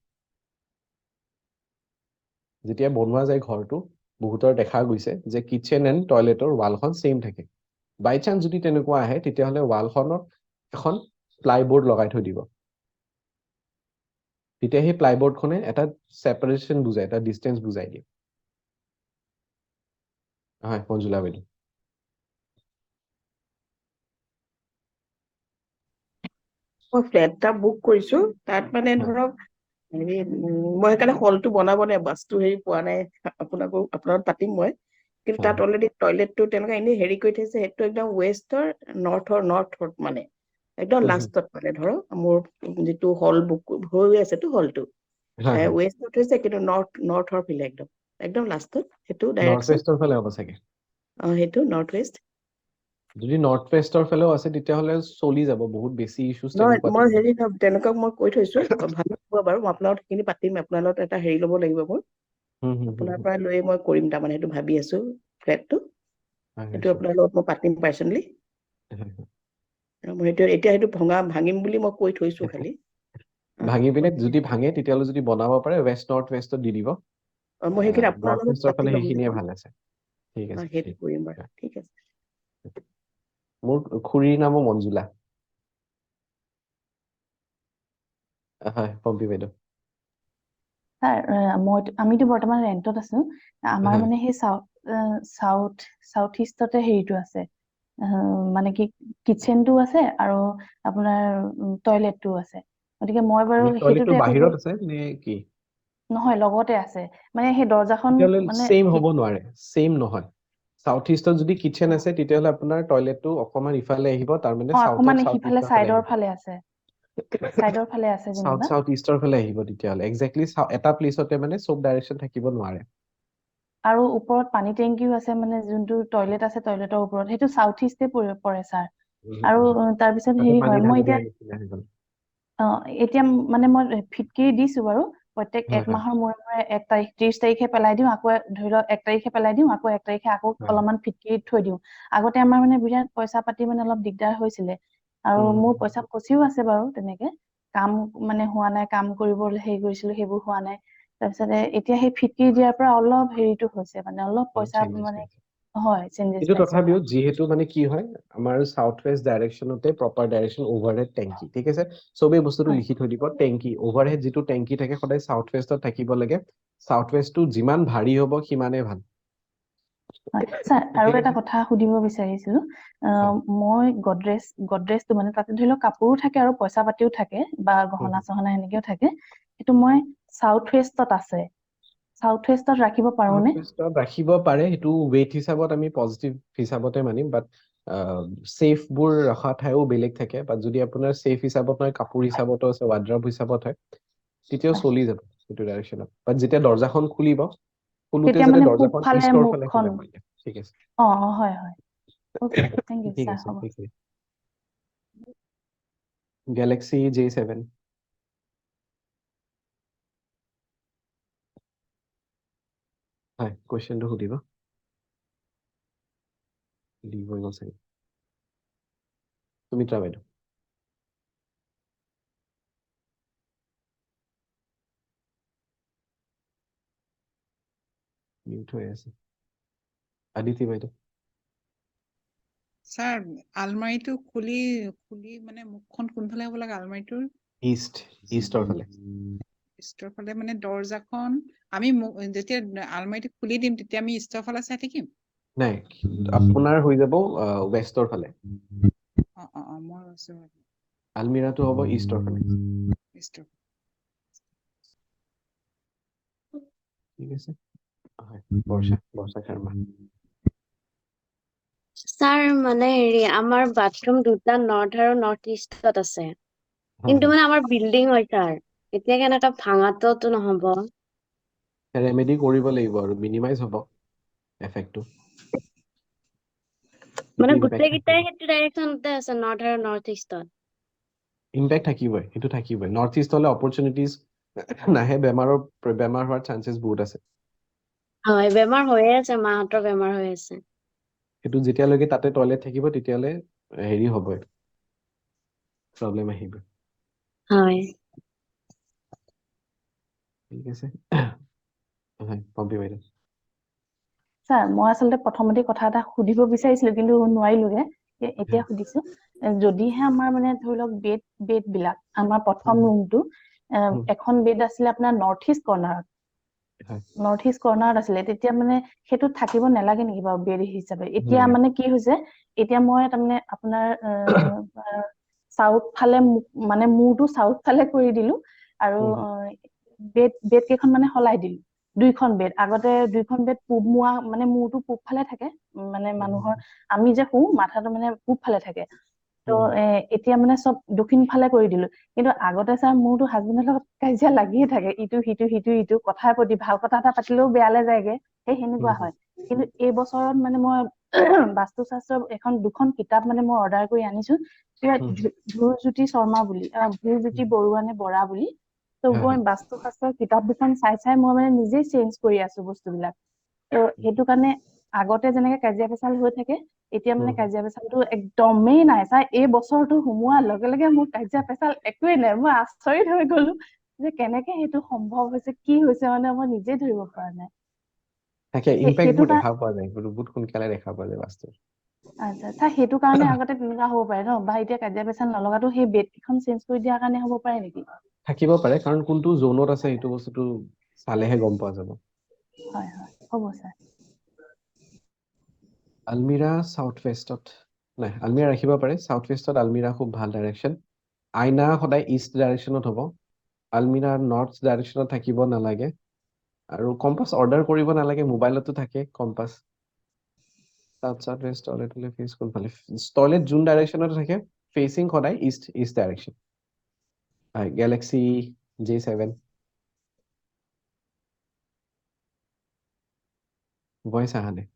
যেতিয়া বনোৱা যায় ঘৰটো বহুতৰ দেখা গৈছে যে কিটচেন এণ্ড টয়লেটৰ ৱালখন সেম থাকে বাই চান্স যদি তেনেকুৱা আহে তেতিয়াহ'লে ৱালখনত এখন প্লাইবোৰ্ড লগাই থৈ দিব তেতিয়া সেই প্লাইবোৰ্ডখনে এটা ছেপাৰেশ্যন বুজায় এটা ডিষ্টেঞ্চ বুজাই দিয়ে হয় মঞ্জুলা বাইদেউ মই ফ্লেট এটা বুক কৰিছো তাত মানে ধৰক হেৰি মই সেইকাৰণে হলটো বনাব নাই বাছটো হেৰি পোৱা নাই আপোনাক পাতিম মই কিন্তু তাত অলৰেডি টয়লেটটো তেনেকুৱা এনেই হেৰি কৰি থৈছে সেইটো একদম ৱেষ্টৰ নৰ্থত মানে একদম লাষ্টত মানে ধৰক মোৰ যিটো হল বুক হৈ আছেতো হলটো ৱেষ্টত হৈছে কিন্তু নৰ্থৰ ফালে একদম লাষ্টত সেইটো নৰ্থ ডাইৰেকশ্যন ৱেষ্টৰ ফালে হ'ব চাগে সেইটো নৰ্থ ৱেষ্ট যদি নৰ্থ ৱেষ্টৰ ফালেও আছে তেতিয়াহ'লে চলি যাব বহুত বেছি ইছ্যুজ নহয় তেনেকুৱা মই হেৰি তেনেকুৱা মই কৈ থৈছো ভাল হ'ব বাৰু মই আপোনাৰ লগত সেইখিনি পাতিম আপোনাৰ লগত এটা হেৰি ল'ব লাগিব মোৰ আপোনাৰ পৰা লৈ মই কৰিম তাৰমানে সেইটো ভাবি আছো ফ্লেটটো সেইটো আপোনাৰ লগত মই পাতিম পাৰ্চনেলি মই এতিয়া সেইটো ভাঙিম বুলি মই কৈ থৈছো খালি ভাঙি পিনে যদি ভাঙে তেতিয়াহ'লে যদি বনাব পাৰে ৱেষ্ট নৰ্থ ৱেষ্টত দি দিব মই সেইখিনি আপোনাৰ নৰ্থ লগত ৱেষ্টৰ পাতি ফালে ল'ম সেইখিনিয়ে ভাল আছে ঠিক আছে সেইটো কৰিম বাৰু ঠিক আছে মোৰ খুৰীৰ নামো মঞ্জুলা হয় পম্পী বাইদেউ ছাৰ আমিতো বৰ্তমান ৰেণ্টত আছো আমাৰ মানে সেই চাউথ ইষ্টতে হেৰিটো আছে মানে কি কিটচেনটো আছে আৰু আপোনাৰ টয়লেটটো আছে গতিকে মই বাৰু টয়লেটটো সেইটোতে বাহিৰত আছে নে কি নহয় লগতে আছে মানে সেই দৰ্জাখন তেতিয়াহ'লে মানে ছেম হ'ব নোৱাৰে ছেম নহয় সাউথ ইষ্টত যদি কিটচেন আছে তেতিয়াহ'লে আপোনাৰ টয়লেটটো অকণমান ইফালে আহিব তাৰমানে অকমান সাউথ সিফালে ইষ্টৰ ফালে চাইডৰ আহিব ফালে আছে চাইডৰ ফালে আছে যেনিবা সাউথ ইষ্টৰ ফালে আহিব তেতিয়াহ'লে একজেক্টলি এটা প্লেচতে মানে চব ডাইৰেকশ্যন থাকিব নোৱাৰে আৰু ওপৰত পানী টেংকিও আছে মানে যোনটো টয়লেট আছে টয়লেটৰ ওপৰত সেইটো সাউথ ইষ্টে পৰে ছাৰ আৰু তাৰপিছত তাতে হেৰি পানী হয় মই ঢালি এতিয়া দিয়াৰ নিচিনা হৈ গ'ল এতিয়া মানে মই ফিটকিৰি দিছো বাৰু প্ৰত্যেক হয় এক মাহৰ মূৰে 1 তাৰিখ 30 তাৰিখে পেলাই দিওঁ আকৌ ধৰি লওক 1 তাৰিখে পেলাই দিওঁ আকৌ 1 তাৰিখে আকৌ অলপমান ফিটকিৰি থৈ দিওঁ আগতে আমাৰ মানে বিৰাট পইচা পাতি মানে অলপ দিগদাৰ হৈছিলে আৰু মোৰ পইচা ফচিও আছে বাৰু তেনেকে কাম মানে হোৱা নাই কাম কৰিবলৈ হেৰি কৰিছিলো সেইবোৰ হোৱা নাই তাৰপিছতে এতিয়া সেই ফিটকিৰি দিয়াৰ পৰা অলপ হেৰিটো হৈছে মানে অলপ পইচা মানে হয় চেঞ্জেছ কিন্তু পাইছো তথাপিও যিহেতু মানে কি হয় আমাৰ সাউথ ৱেষ্ট ডাইৰেকশ্যনতে প্ৰপাৰ ডাইৰেকশ্যন অভাৰহেড টেংকি ঠিক আছে চবেই বস্তুটো লিখি থৈ দিব টেংকি অভাৰহেড যিটো টেংকি থাকে সদায় সাউথ ৱেষ্টত থাকিব লাগে সাউথ ৱেষ্টটো যিমান ভাৰী হ'ব সিমানেই ভাল ছাৰ আৰু ঠিক এটা আছে কথা সুধিব বিচাৰিছিলো মই গডৰেজটো মানে তাতে ধৰি লওক কাপোৰো থাকে আৰু পইচা পাতিও থাকে বা গহনা চহনা এনেকেও থাকে সেইটো মই সাউথ ৱেষ্টত আছে সাউথ ৱেষ্টত ৰাখিব পাৰোনে ৰাখিব পাৰে সেইটো ৱেইট হিচাপত আমি পজিটিভ হিচাপতে মানিম বাট ছেফবোৰ ৰখা ঠাইও বেলেগ থাকে বাট যদি আপোনাৰ ছেফ হিচাপত নহয় কাপোৰ হিচাপতো আছে ৱাৰ্ড্ৰব হিচাপত হয় তেতিয়াও চলি যাব সেইটো ডাইৰেকশ্যনত বাট যেতিয়া দৰ্জাখন খুলিব খোলোতে তেতিয়া যাতে মানে দৰ্জাখন পূবফালে ইষ্টৰ ফালে মুখখন খোলে মই ঠিক আছে হয় হয় অ'কে থেংক ইউ ঠিক ছাৰ আছে হ'ব ঠিক আছে গেলেক্সি J7 হয় কুৱেশ্যনটো সুধিব দিব চাগে সুমিত্ৰা বাইদেউ মিউট হৈ আছে আদিতি বাইদেউ স্যাৰ আলমাৰিটো খুলি মানে মুখখন কোনফালে হ'ব লাগে আলমাৰিটোৰ ইষ্টৰ ফালে ইষ্টৰ ফালে মানে দৰ্জাখন আমি যেতিয়া আলমাৰিটো খুলি দিম তেতিয়া আমি ইষ্টৰ ফালে চাই থাকিম নাই আপোনাৰ হৈ যাব ৱেষ্টৰ ফালে মই আছো আলমিৰাটো হ'ব ইষ্টৰ ফালে ইষ্টৰ ঠিক আছে হয় বৰ্ষা শৰ্মা স্যাৰ মানে হেৰি আমাৰ বাথৰুম দুটা নৰ্থ আৰু নৰ্থ ইষ্টত আছে কিন্তু মানে আমাৰ বিল্ডিং হয় স্যাৰ এতিয়া কেনেকা ভাঙাটোতো নহব ৰেমেডি কৰিব লাগিব আৰু মিনিমাইজ হ'ব এফেক্টটো মানে গোটেই কেইটাই সেইটো ডাইৰেকশ্যনতে আছে নৰ্থ আৰু নৰ্থ ইষ্টত ইম্পেক্ট থাকিবই সেইটো থাকিবই নৰ্থ ইষ্ট হলে অপৰচুনিটিজ নাহে বেমাৰ হোৱাৰ চান্সেছ বহুত আছে হয় বেমাৰ হৈয়ে আছে মাহঁতৰ বেমাৰ হৈ আছে সেইটো যেতিয়ালৈকে তাতে টয়লেট থাকিব তেতিয়ালে হেৰি হ'বই প্ৰব্লেম আহিব হয় ঠিক আছে হয় পম্পী বাইদেউ ছাৰ মই আচলতে প্ৰথমতে কথা এটা সুধিব বিচাৰিছিলো কিন্তু নোৱাৰিলোগে এতিয়া সুধিছো যদিহে আমাৰ মানে ধৰি লওক বেড বিলাক আমাৰ প্ৰথম ৰুমটো এখন বেড আছিলে আপোনাৰ নৰ্থ ইষ্ট কৰ্ণাৰত আছিলে তেতিয়া মানে সেইটো থাকিব নালাগে নেকি বাৰু বেড হিচাপে এতিয়া মানে কি হৈছে এতিয়া মই তাৰমানে আপোনাৰ চাউথ ফালে মানে মূৰটো চাউথ ফালে কৰি দিলো আৰু বেড কেইখন মানে সলাই দিলো দুইখন বেড আগতে দুইখন বেড পূব মুৱা মানে মূৰটো পূব ফালে থাকে মানে মানুহৰ আমি যে শু মাথাটো মানে পূব ফালে থাকে তো এতিয়া মানে চব দক্ষিণ ফালে কৰি দিলো কিন্তু আগতে ছাৰ মোৰতো হাজবেণ্ডৰ লগত কাজিয়া লাগিয়ে থাকে ইটো কথাৰ প্ৰতি ভাল কথা এটা পাতিলেও বেয়ালে যায়গে সেই সেনেকুৱা হয় কিন্তু এই বছৰত মানে মই বাস্তু শাস্ত্ৰ দুখন কিতাপ মানে মই অৰ্ডাৰ কৰি আনিছো ধ্ৰুৱজ্যোতি শৰ্মা বুলি ধ্ৰুৱজ্যোতি বৰুৱা নে বৰা বুলি তো মই বাস্তু শাস্ত্ৰৰ কিতাপ দুখন চাই মই মানে নিজেই চেঞ্জ কৰি আছো বস্তুবিলাক তো সেইটো কাৰণে আগতে যেনেকে কাজিয়া পেচাল হৈ থাকে এতিয়া মানে কাজিয়া পেচালটো একদমেই নাই ছাৰ এই বছৰটো সোমোৱাৰ লগে লগে মোৰ কাজিয়া পেচাল একোৱেই নাই মই আচৰিত হৈ গলো যে কেনেকে সেইটো সম্ভৱ হৈছে কি হৈছে মানে মই নিজে ধৰিব পৰা নাই তাকে ইম্পেক্টবোৰ দেখা পোৱা যায় বহুত সোনকালে দেখা পোৱা যায় বাস্তু আচ্ছা ছাৰ সেইটো কাৰণে আগতে তেনেকুৱা হ'ব পাৰে ন বা এতিয়া কাজিয়া পেচাল নলগাটো সেই বেড কেইখন চেঞ্জ কৰি দিয়াৰ কাৰণে হ'ব পাৰে নেকি থাকিব পাৰে কাৰণ কোনটো জোনত আছে সেইটো বস্তুটো চালেহে গম পোৱা যাব হয় হ'ব ছাৰ আলমিৰা সাউথ ৱেষ্টত নাই আলমিৰা ৰাখিব পাৰে সাউথ ৱেষ্টত আলমিৰা খুব ভাল ডাইৰেকশ্যন আইনা সদায় ইষ্ট ডাইৰেকশ্যনত হ'ব আলমিৰা নৰ্থ ডাইৰেকশ্যনত থাকিব নালাগে আৰু কম্পাছ অৰ্ডাৰ কৰিব নালাগে মোবাইলতো থাকে কম্পাছ সাউথ ৱেষ্ট টয়লেট হলে ফেচ কোনফালে টয়লেট যোন ডাইৰেকশ্যনত থাকে ফেচিং সদায় ইষ্ট ডাইৰেকশ্যন হয় গেলেক্সি J7 ভইচ আহা নাই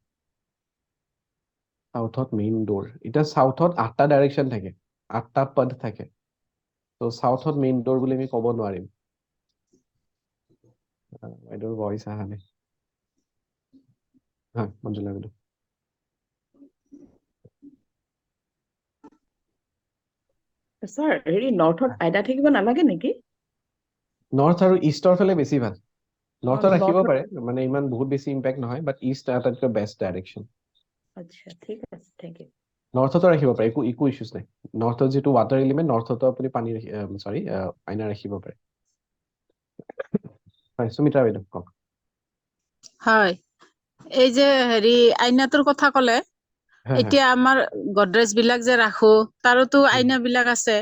সাউথত মেইন ডোৰ এতিয়া সাউথত 8টা ডাইৰেকশ্যন থাকে 8টা পদ থাকে তো সাউথত মেইন ডোৰ বুলি আমি ক'ব নোৱাৰিম বাইদেউৰ ভইচ আহা নাই হয় মঞ্জুলা বাইদেউ ছাৰ হেৰি নৰ্থত আইনা থাকিব নালাগে নেকি নৰ্থ আৰু ইষ্টৰ ফালে বেছি ভাল নৰ্থত ৰাখিব নৰ্থত পাৰে মানে ইমান বহুত বেছি ইম্পেক্ট নহয় বাট ইষ্ট আটাইতকৈ বেষ্ট ডাইৰেকশ্যন আচ্ছা ঠিক আছে থেংক ইউ নৰ্থতো ৰাখিব পাৰে একো ইছ্যুজ নাই নৰ্থত যিটো ৱাটাৰ এলিমেণ্ট নৰ্থতো আপুনি পানী আইনা ৰাখিব পাৰে হয় সুমিত্ৰা বাইদেউ কওক হয় এই যে হেৰি আইনাটোৰ কথা ক'লে এতিয়া আমাৰ গডৰেজ বিলাক যে ৰাখো তাৰোতো আইনা বিলাক আছে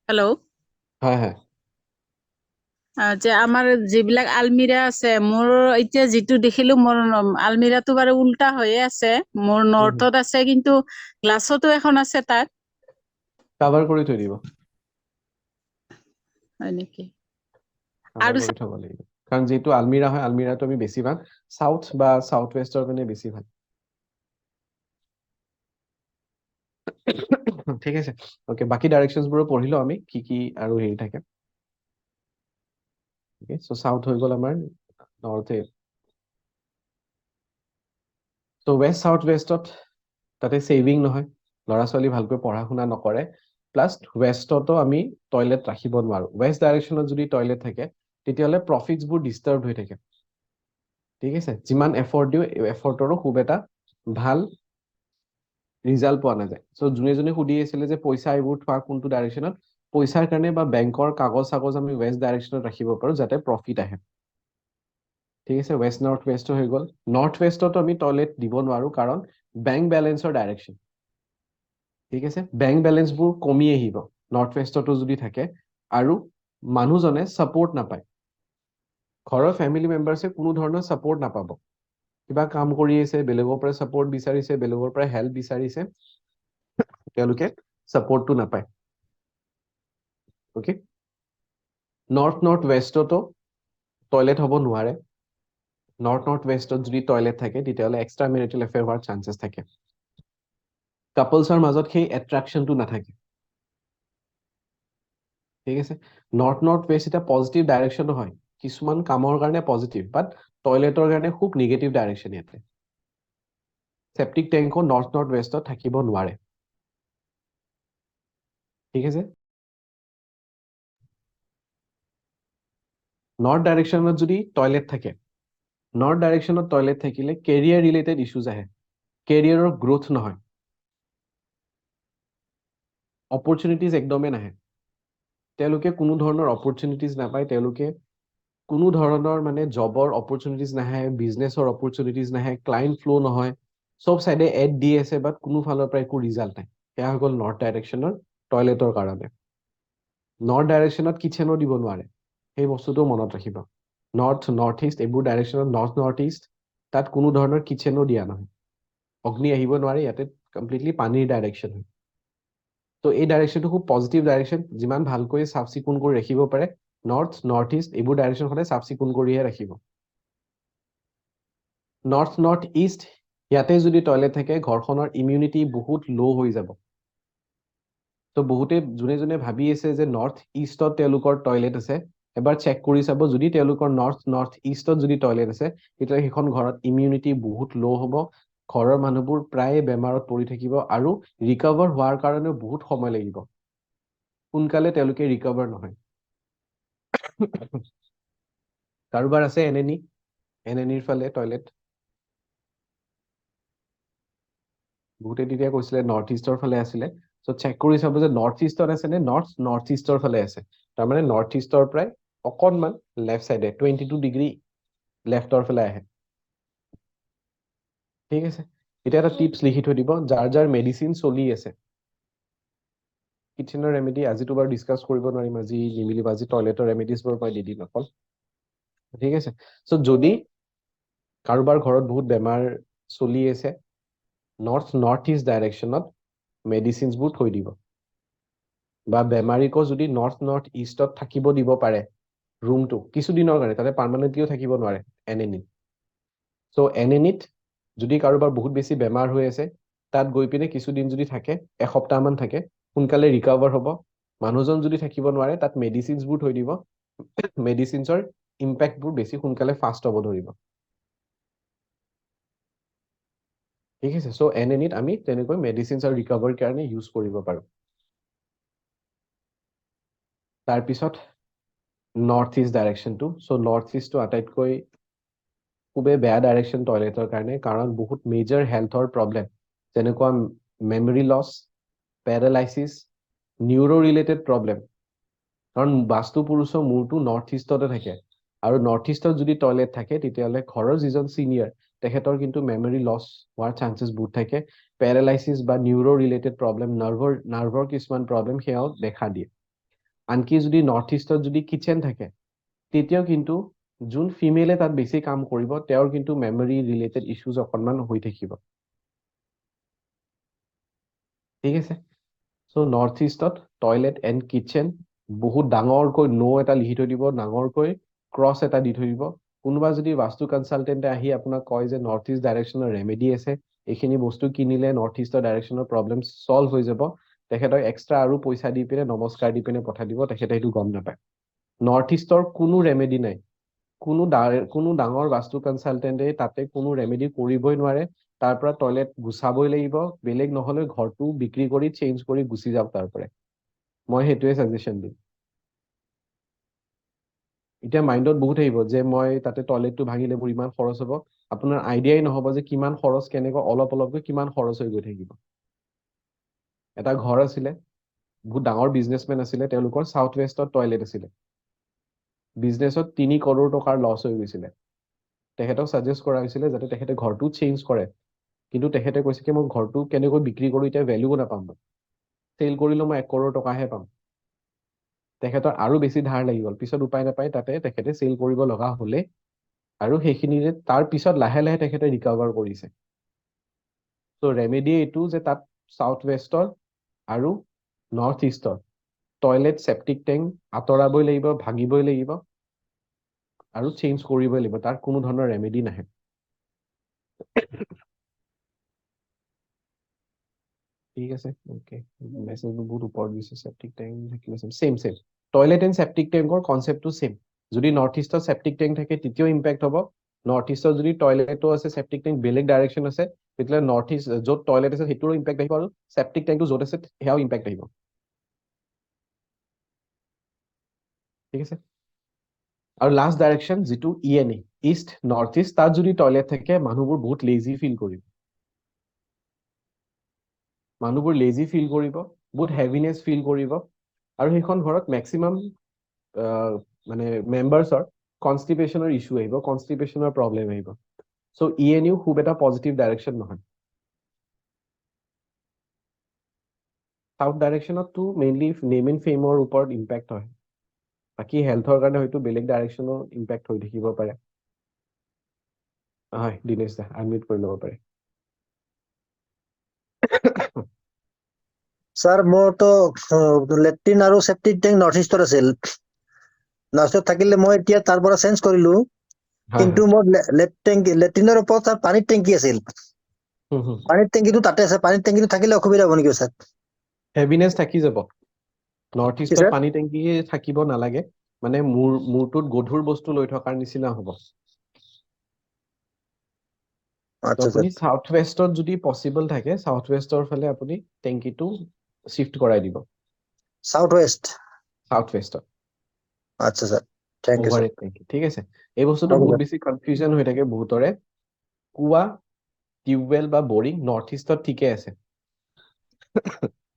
হেল্ল' হয় যে আমাৰ যিবিলাক আলমিৰা আছে মোৰ এতিয়া যিটো দেখিলো মোৰ আলমিৰাটো বাৰু উল্টা হৈয়ে আছে মোৰ নৰ্থত আছে কিন্তু গ্লাছতো এখন আছে তাত কভাৰ কৰি থৈ দিব হয় নেকি কভাৰ কৰি থব লাগিব কাৰণ যিটো আলমিৰা হয় আলমিৰাটো আমি বেছি ভাল সাউথ বা সাউথ ৱেষ্টৰ কাৰণে বেছি ভাল ঠিক আছে ওকে বাকি ডাইৰেকশ্যনছ বোৰ পঢ়িলো আমি কি আৰু হেৰি থাকে ওকে সো সাউথ হৈ গল আমাৰ নৰ্থ তো ৱেষ্ট সাউথ ৱেষ্টত তাতে সেভিং নহয় ল'ৰা ছোৱালী ভালকৈ পঢ়া শুনা নকৰে প্লাছ ৱেষ্টতো আমি টয়লেট ৰাখিব নোৱাৰো ৱেষ্ট ডাইৰেকশ্যনত যদি টয়লেট থাকে তেতিয়াহ'লে প্ৰফিটছবোৰ ডিষ্টাৰ্ব হৈ থাকে ঠিক আছে যিমান এফৰ্ট দিও এফৰ্টৰো খুব এটা ভাল ৰিজাল্ট পোৱা নাযায়। চ' যোনে সুধি আছিলে যে পইচা এইবোৰ থোৱা কোনটো ডাইৰেকশ্যনত, পইচাৰ কাৰণে বা বেংকৰ কাগজ চাগজ আমি ৱেষ্ট ডাইৰেকশ্যনত ৰাখিব পাৰো যাতে প্ৰফিট আহে। ঠিক আছে, ৱেষ্ট নৰ্থ ৱেষ্ট হৈ গ'ল। নৰ্থ ৱেষ্টতো আমি টয়লেট দিব নোৱাৰো কাৰণ বেংক বেলেঞ্চৰ ডাইৰেকশ্যন। ঠিক আছে, বেংক বেলেঞ্চবোৰ কমি আহিব নৰ্থ ৱেষ্টতো যদি থাকে, আৰু মানুহজনে ছাপোৰ্ট নাপায়। ঘৰৰ ফেমিলি মেম্বাৰ্ছে কোনো ধৰণৰ ছাপোৰ্ট নাপাব। কিবা কাম কৰি আছে, বেলেগৰ পৰা ছাপোৰ্ট বিচাৰিছে, বেলেগৰ পৰা হেল্প বিচাৰিছে, তেওঁলোকে ছাপোৰ্টটো নাপায়। অ'কে, নৰ্থ ৱেষ্টতো টয়লেট হ'ব নোৱাৰে। নৰ্থ ৱেষ্টত যদি টয়লেট থাকে তেতিয়াহ'লে এক্সট্ৰা মেৰিটেল এফেয়াৰ হোৱাৰ চান্সেছ থাকে। কাপলছৰ মাজত সেই এট্ৰেকশ্যনটো নাথাকে। ঠিক আছে, নৰ্থ ৱেষ্ট এটা পজিটিভ ডাইৰেকশ্যনো হয়, কিছুমান কামৰ কাৰণে পজিটিভ, বাট টয়লেটৰ কাৰণে খুব নিগেটিভ ডাইৰেকশ্যন ইয়াতে। চেপ্টিক টেংকো নৰ্থ ৱেষ্টত থাকিব নোৱাৰে। ঠিক আছে, নৰ্থ ডাইৰেকশ্যনত যদি টয়লেট থাকে, নৰ্থ ডাইৰেকশ্যনত টয়লেট থাকিলে কেৰিয়াৰ ৰিলেটেড ইছ্যুজ আহে, কেৰিয়াৰৰ গ্ৰোথ নহয়, অপৰচুনিটিজ একদমেই নাহে। তেওঁলোকে কোনো ধৰণৰ অপৰচুনিটিজ নাপায়, তেওঁলোকে কোনো ধৰণৰ মানে জবৰ অপৰচুনিটিজ নাহে, বিজনেছৰ অপৰচুনিটিজ নাহে, ক্লাইণ্ট ফ্ল' নহয়, চব চাইডে এড দি আছে বাট কোনো ফালৰ পৰা একো ৰিজাল্ট নাই। সেয়া হৈ গ'ল নৰ্থ ডাইৰেকশ্যনৰ টয়লেটৰ কাৰণে। নৰ্থ ডাইৰেকশ্যনত কিচেনো দিব নোৱাৰে, সেই বস্তুটো মনত ৰাখিব। নৰ্থ ইষ্ট এইবোৰ ডাইৰেকশ্যনত নৰ্থ ইষ্ট তাত কোনো ধৰণৰ কিচেনো দিয়া নহয়, অগ্নি আহিব নোৱাৰে, ইয়াতে কমপ্লিটলি পানীৰ ডাইৰেকশ্যন হয়। তো এই ডাইৰেকশ্যনটো খুব পজিটিভ ডাইৰেকশ্যন, যিমান ভালকৈ চাফ চিকুণ কৰি ৰাখিব পাৰে নৰ্থ ইষ্ট এইবোৰ ডাইৰেকশ্যন সদায় চাফ চিকুণ কৰিহে ৰাখিব। নৰ্থ ইষ্ট ইয়াতে যদি টয়লেট থাকে ঘৰখনৰ ইমিউনিটি বহুত ল' হৈ যাব। তো বহুতে যোনে ভাবি আছে যে নৰ্থ ইষ্টত তেওঁলোকৰ টয়লেট আছে, এবাৰ চেক কৰি চাব, যদি তেওঁলোকৰ নৰ্থ ইষ্টত যদি টয়লেট আছে তেতিয়া সেইখন ঘৰত ইমিউনিটি বহুত ল' হ'ব, ঘৰৰ মানুহবোৰ প্ৰায় বেমাৰত পৰি থাকিব আৰু ৰিকভাৰ হোৱাৰ কাৰণেও বহুত সময় লাগিব, সোনকালে তেওঁলোকে ৰিকভাৰ নহয়। কাৰোবাৰ আছে এনএনিৰ ফালে টয়লেট? বহুতে তেতিয়া কৈছিলে নৰ্থ ইষ্টৰ ফালে আছিলে, চ' চেক কৰি চাব যে নৰ্থ ইষ্টত আছে নে নৰ্থ ইষ্টৰ ফালে আছে। তাৰমানে নৰ্থ ইষ্টৰ পৰাই অকণমান লেফ্ট চাইডে 22 ডিগ্ৰী লেফ্টৰ ফালে আহে। ঠিক আছে, এতিয়া এটা টিপছ লিখি থৈ দিব, যাৰ মেডিচিন চলি আছে। কিচেনৰ ৰেমেডি আজিতো বাৰু ডিছকাছ কৰিব নোৱাৰিম, আজি নিমিলিব, আজি টয়লেটৰ ৰেমেডিজবোৰ মই দি দিম অকল। ঠিক আছে, চ' যদি কাৰোবাৰ ঘৰত বহুত বেমাৰ চলি আছে, নৰ্থ ইষ্ট ডাইৰেকশ্যনত মেডিচিনছবোৰ থৈ দিব, বা বেমাৰীকো যদি নৰ্থ ইষ্টত থাকিব দিব পাৰে ৰুমটো কিছুদিনৰ কাৰণে, তাতে পাৰ্মানেণ্টলিও থাকিব নোৱাৰে এনএনিত। চ' এনএনিত যদি কাৰোবাৰ বহুত বেছি বেমাৰ হৈ আছে, তাত গৈ পিনে কিছুদিন যদি থাকে, এসপ্তাহমান থাকে, সোনকালে ৰিকভাৰ হ'ব। মানুহজন যদি থাকিব নোৱাৰে তাত মেডিচিনছবোৰ থৈ দিব, মেডিচিনছৰ ইম্পেক্টবোৰ বেছি সোনকালে ফাষ্ট হ'ব ধৰিব। ঠিক আছে, চ' এনএনিত আমি তেনেকৈ মেডিচিনছ আৰু ৰিকভাৰীৰ কাৰণে ইউজ কৰিব পাৰোঁ। তাৰপিছত নৰ্থ ইষ্ট ডাইৰেকশ্যনটো, চ' নৰ্থ ইষ্টটো আটাইতকৈ খুবেই বেয়া ডাইৰেকশ্যন টয়লেটৰ কাৰণে, কাৰণ বহুত মেজৰ হেল্থৰ প্ৰব্লেম যেনেকুৱা memory loss, paralysis, neuro related problem, কাৰণ বাস্তু পুৰুষৰ মূৰটো নৰ্থ ইষ্টতে থাকে, আৰু নৰ্থ ইষ্টত যদি টয়লেট থাকে তেতিয়াহ'লে ঘৰৰ যিজন চিনিয়ৰ তেখেতৰ কিন্তু মেমৰি লছ হোৱাৰ চান্সেছ বহুত থাকে, পেৰালাইচিছ বা নিউৰো ৰিলেটেড প্ৰব্লেম, নাৰ্ভৰ কিছুমান প্ৰব্লেম সেয়াও দেখা দিয়ে। আনকি যদি নৰ্থ ইষ্টত যদি কিচেন থাকে তেতিয়াও কিন্তু যোন ফিমেলে তাত বেছি কাম কৰিব তেওঁৰ কিন্তু মেমৰি ৰিলেটেড ইছ্যুজ অকণমান হৈ থাকিব। ঠিক আছে, চ' নৰ্থ ইষ্টত টয়লেট এণ্ড কিচেন বহুত ডাঙৰকৈ এটা লিখি থৈ দিব, ডাঙৰকৈ ক্ৰছ এটা দি থৈ দিব। কোনোবা যদি বাস্তু কনচালটেণ্টে আহি আপোনাক কয় যে নৰ্থ ইষ্ট ডাইৰেকশ্যনৰ ৰেমেডি আছে, এইখিনি বস্তু কিনিলে নৰ্থ ইষ্টৰ ডাইৰেকশ্যনৰ প্ৰব্লেম চল্ভ হৈ যাব, তেখেতক এক্সট্ৰা আৰু পইচা দি পিনে নমস্কাৰ দি পিনে পঠাই দিব, তেখেতে সেইটো গম নাপায়। নৰ্থ ইষ্টৰ কোনো ৰেমেডি নাই, কোনো ডাঙৰ বাস্তু কনচালটেণ্টে তাতে কোনো ৰেমেডি কৰিবই নোৱাৰে, তাৰ পৰা টয়লেট গুচাবই লাগিব, বেলেগ নহ'লে ঘৰটো বিক্ৰী কৰি চেঞ্জ কৰি গুচি যাওক তাৰ পৰা। মই সেইটোৱে ছাজেশ্যন দিম। এতিয়া মাইণ্ডত বহুত আহিব যে মই তাতে টয়লেটটো ভাঙিলে মোৰ ইমান খৰচ হ'ব, আপোনাৰ আইডিয়াই নহ'ব যে কিমান খৰচ, কেনেকৈ অলপকৈ কিমান খৰচ হৈ গৈ থাকিব। এটা ঘৰ আছিলে, বহুত ডাঙৰ বিজনেছমেন আছিলে, তেওঁলোকৰ সাউথ ৱেষ্টত টয়লেট আছিলে। বিজনেছত 3 কৰোৰ টকাৰ লছ হৈ গৈছিলে। তেখেতক ছাজেষ্ট কৰা হৈছিলে যাতে তেখেতে ঘৰটো চেঞ্জ কৰে, কিন্তু তেখেতে কৈছে কি মই ঘৰটো কেনেকৈ বিক্ৰী কৰোঁ এতিয়া ভেলুও নাপাম, চেল কৰিলেও মই 1 কৰোৰ টকাহে পাম। তেখেতৰ আৰু বেছি ধাৰ লাগি গ'ল, পিছত উপায় নাপায় তাতে তেখেতে চেল কৰিব লগা হ'লে, আৰু সেইখিনিৰে তাৰ পিছত লাহে লাহে তেখেতে ৰিকভাৰ কৰিছে। চ' ৰেমেডি এইটো যে তাত সাউথ ৱেষ্টৰ আৰু নৰ্থ ইষ্টৰ টয়লেট চেপ্টিক টেংক আঁতৰাবই লাগিব, ভাঙিবই লাগিব আৰু চেঞ্জ কৰিবই লাগিব, তাৰ কোনো ধৰণৰ ৰেমেডি নাহে। ঠিক আছে, ওকে, মেছেজবোৰ বহুত ওপৰত দিছে। চেপ্টিক টেংক থাকিলে চেম টয়লেট এণ্ড চেপ্টিক টেংকৰ কনচেপ্টটো সেম। যদি নৰ্থ ইষ্টত চেপ্টিক টেংক থাকে তেতিয়াও ইম্পেক্ট হ'ব। নৰ্থ ইষ্টত যদি টয়লেটো আছে, চেপ্টিক টেংক বেলেগ ডাইৰেকশ্যন আছে, তেতিয়াহ'লে নৰ্থ ইষ্ট য'ত টয়লেট আছে সেইটোৰো ইম্পেক্ট আহিব, আৰু চেপ্টিক টেংকটো য'ত আছে সেয়াও ইম্পেক্ট আহিব। ঠিক আছে, আৰু লাষ্ট ডাইৰেকশ্যন যিটো ENA, ইষ্ট নৰ্থ ইষ্ট, তাত যদি টয়লেট থাকে মানুহবোৰ বহুত লেজি ফিল কৰিব। মানুহবোৰ লেজি ফিল কৰিব, বহুত হেভিনেছ ফিল কৰিব, আৰু সেইখন ঘৰত মেক্সিমাম মানে মেম্বাৰ্ছৰ কনষ্টিপেশ্যনৰ ইছ্যু আহিব, কনষ্টিপেশ্যনৰ প্ৰব্লেম আহিব। চ' ENU খুব এটা পজিটিভ ডাইৰেকশ্যন নহয়। সাউথ ডাইৰেকশ্যনতটো মেইনলি নেম এণ্ড ফেমৰ ওপৰত ইম্পেক্ট হয়, বাকী হেল্থৰ কাৰণে হয়তো বেলেগ ডাইৰেকশ্যনো ইম্পেক্ট হৈ থাকিব পাৰে। হয়, দিনেশ দা আনমিউট কৰি ল'ব পাৰে। স্যাৰ মোৰতো লেট্ৰিন আৰু চেপ্টিক টেংক নৰ্থ ইষ্টত আছিল। নৰ্থ ইষ্টত থাকিলে মই এতিয়া তাৰ পৰা চেঞ্জ কৰিলো, কিন্তু মোৰ লেট্ৰিনৰ ওপৰত তাৰ পানীৰ টেংকি আছিল। পানীৰ টেংকিটো তাতে আছে, পানীৰ টেংকিটো থাকিলে অসুবিধা হ'ব নেকি স্যাৰ? হেভিনেছ থাকি যাব। নৰ্থ কি ইষ্টত স্যাৰ? পানী টেংকি থাকিব নালাগে, মানে মূৰটোত গধুৰ বস্তু লৈ থকাৰ নিচিনা হ'ব। তো আচ্ছা আপুনি স্যাৰ, সাউথ ৱেষ্টত যদি পচিবল থাকে, সাউথ ৱেষ্টৰ ফালে আপুনি টেংকিটো শিফ্ট কৰাই দিব। South west. সাউথ ৱেষ্টত আচ্ছা sir, thank you sir. Overhead টেংকি। ঠিক আছে, এই বস্তুটো Okay, বহুত sir. বেছি কনফিউজন হৈ থাকে বহুতৰে। কুঁৱা, টিউবৱেল বা বৰিং নৰ্থ ইষ্টত ঠিকে আছে।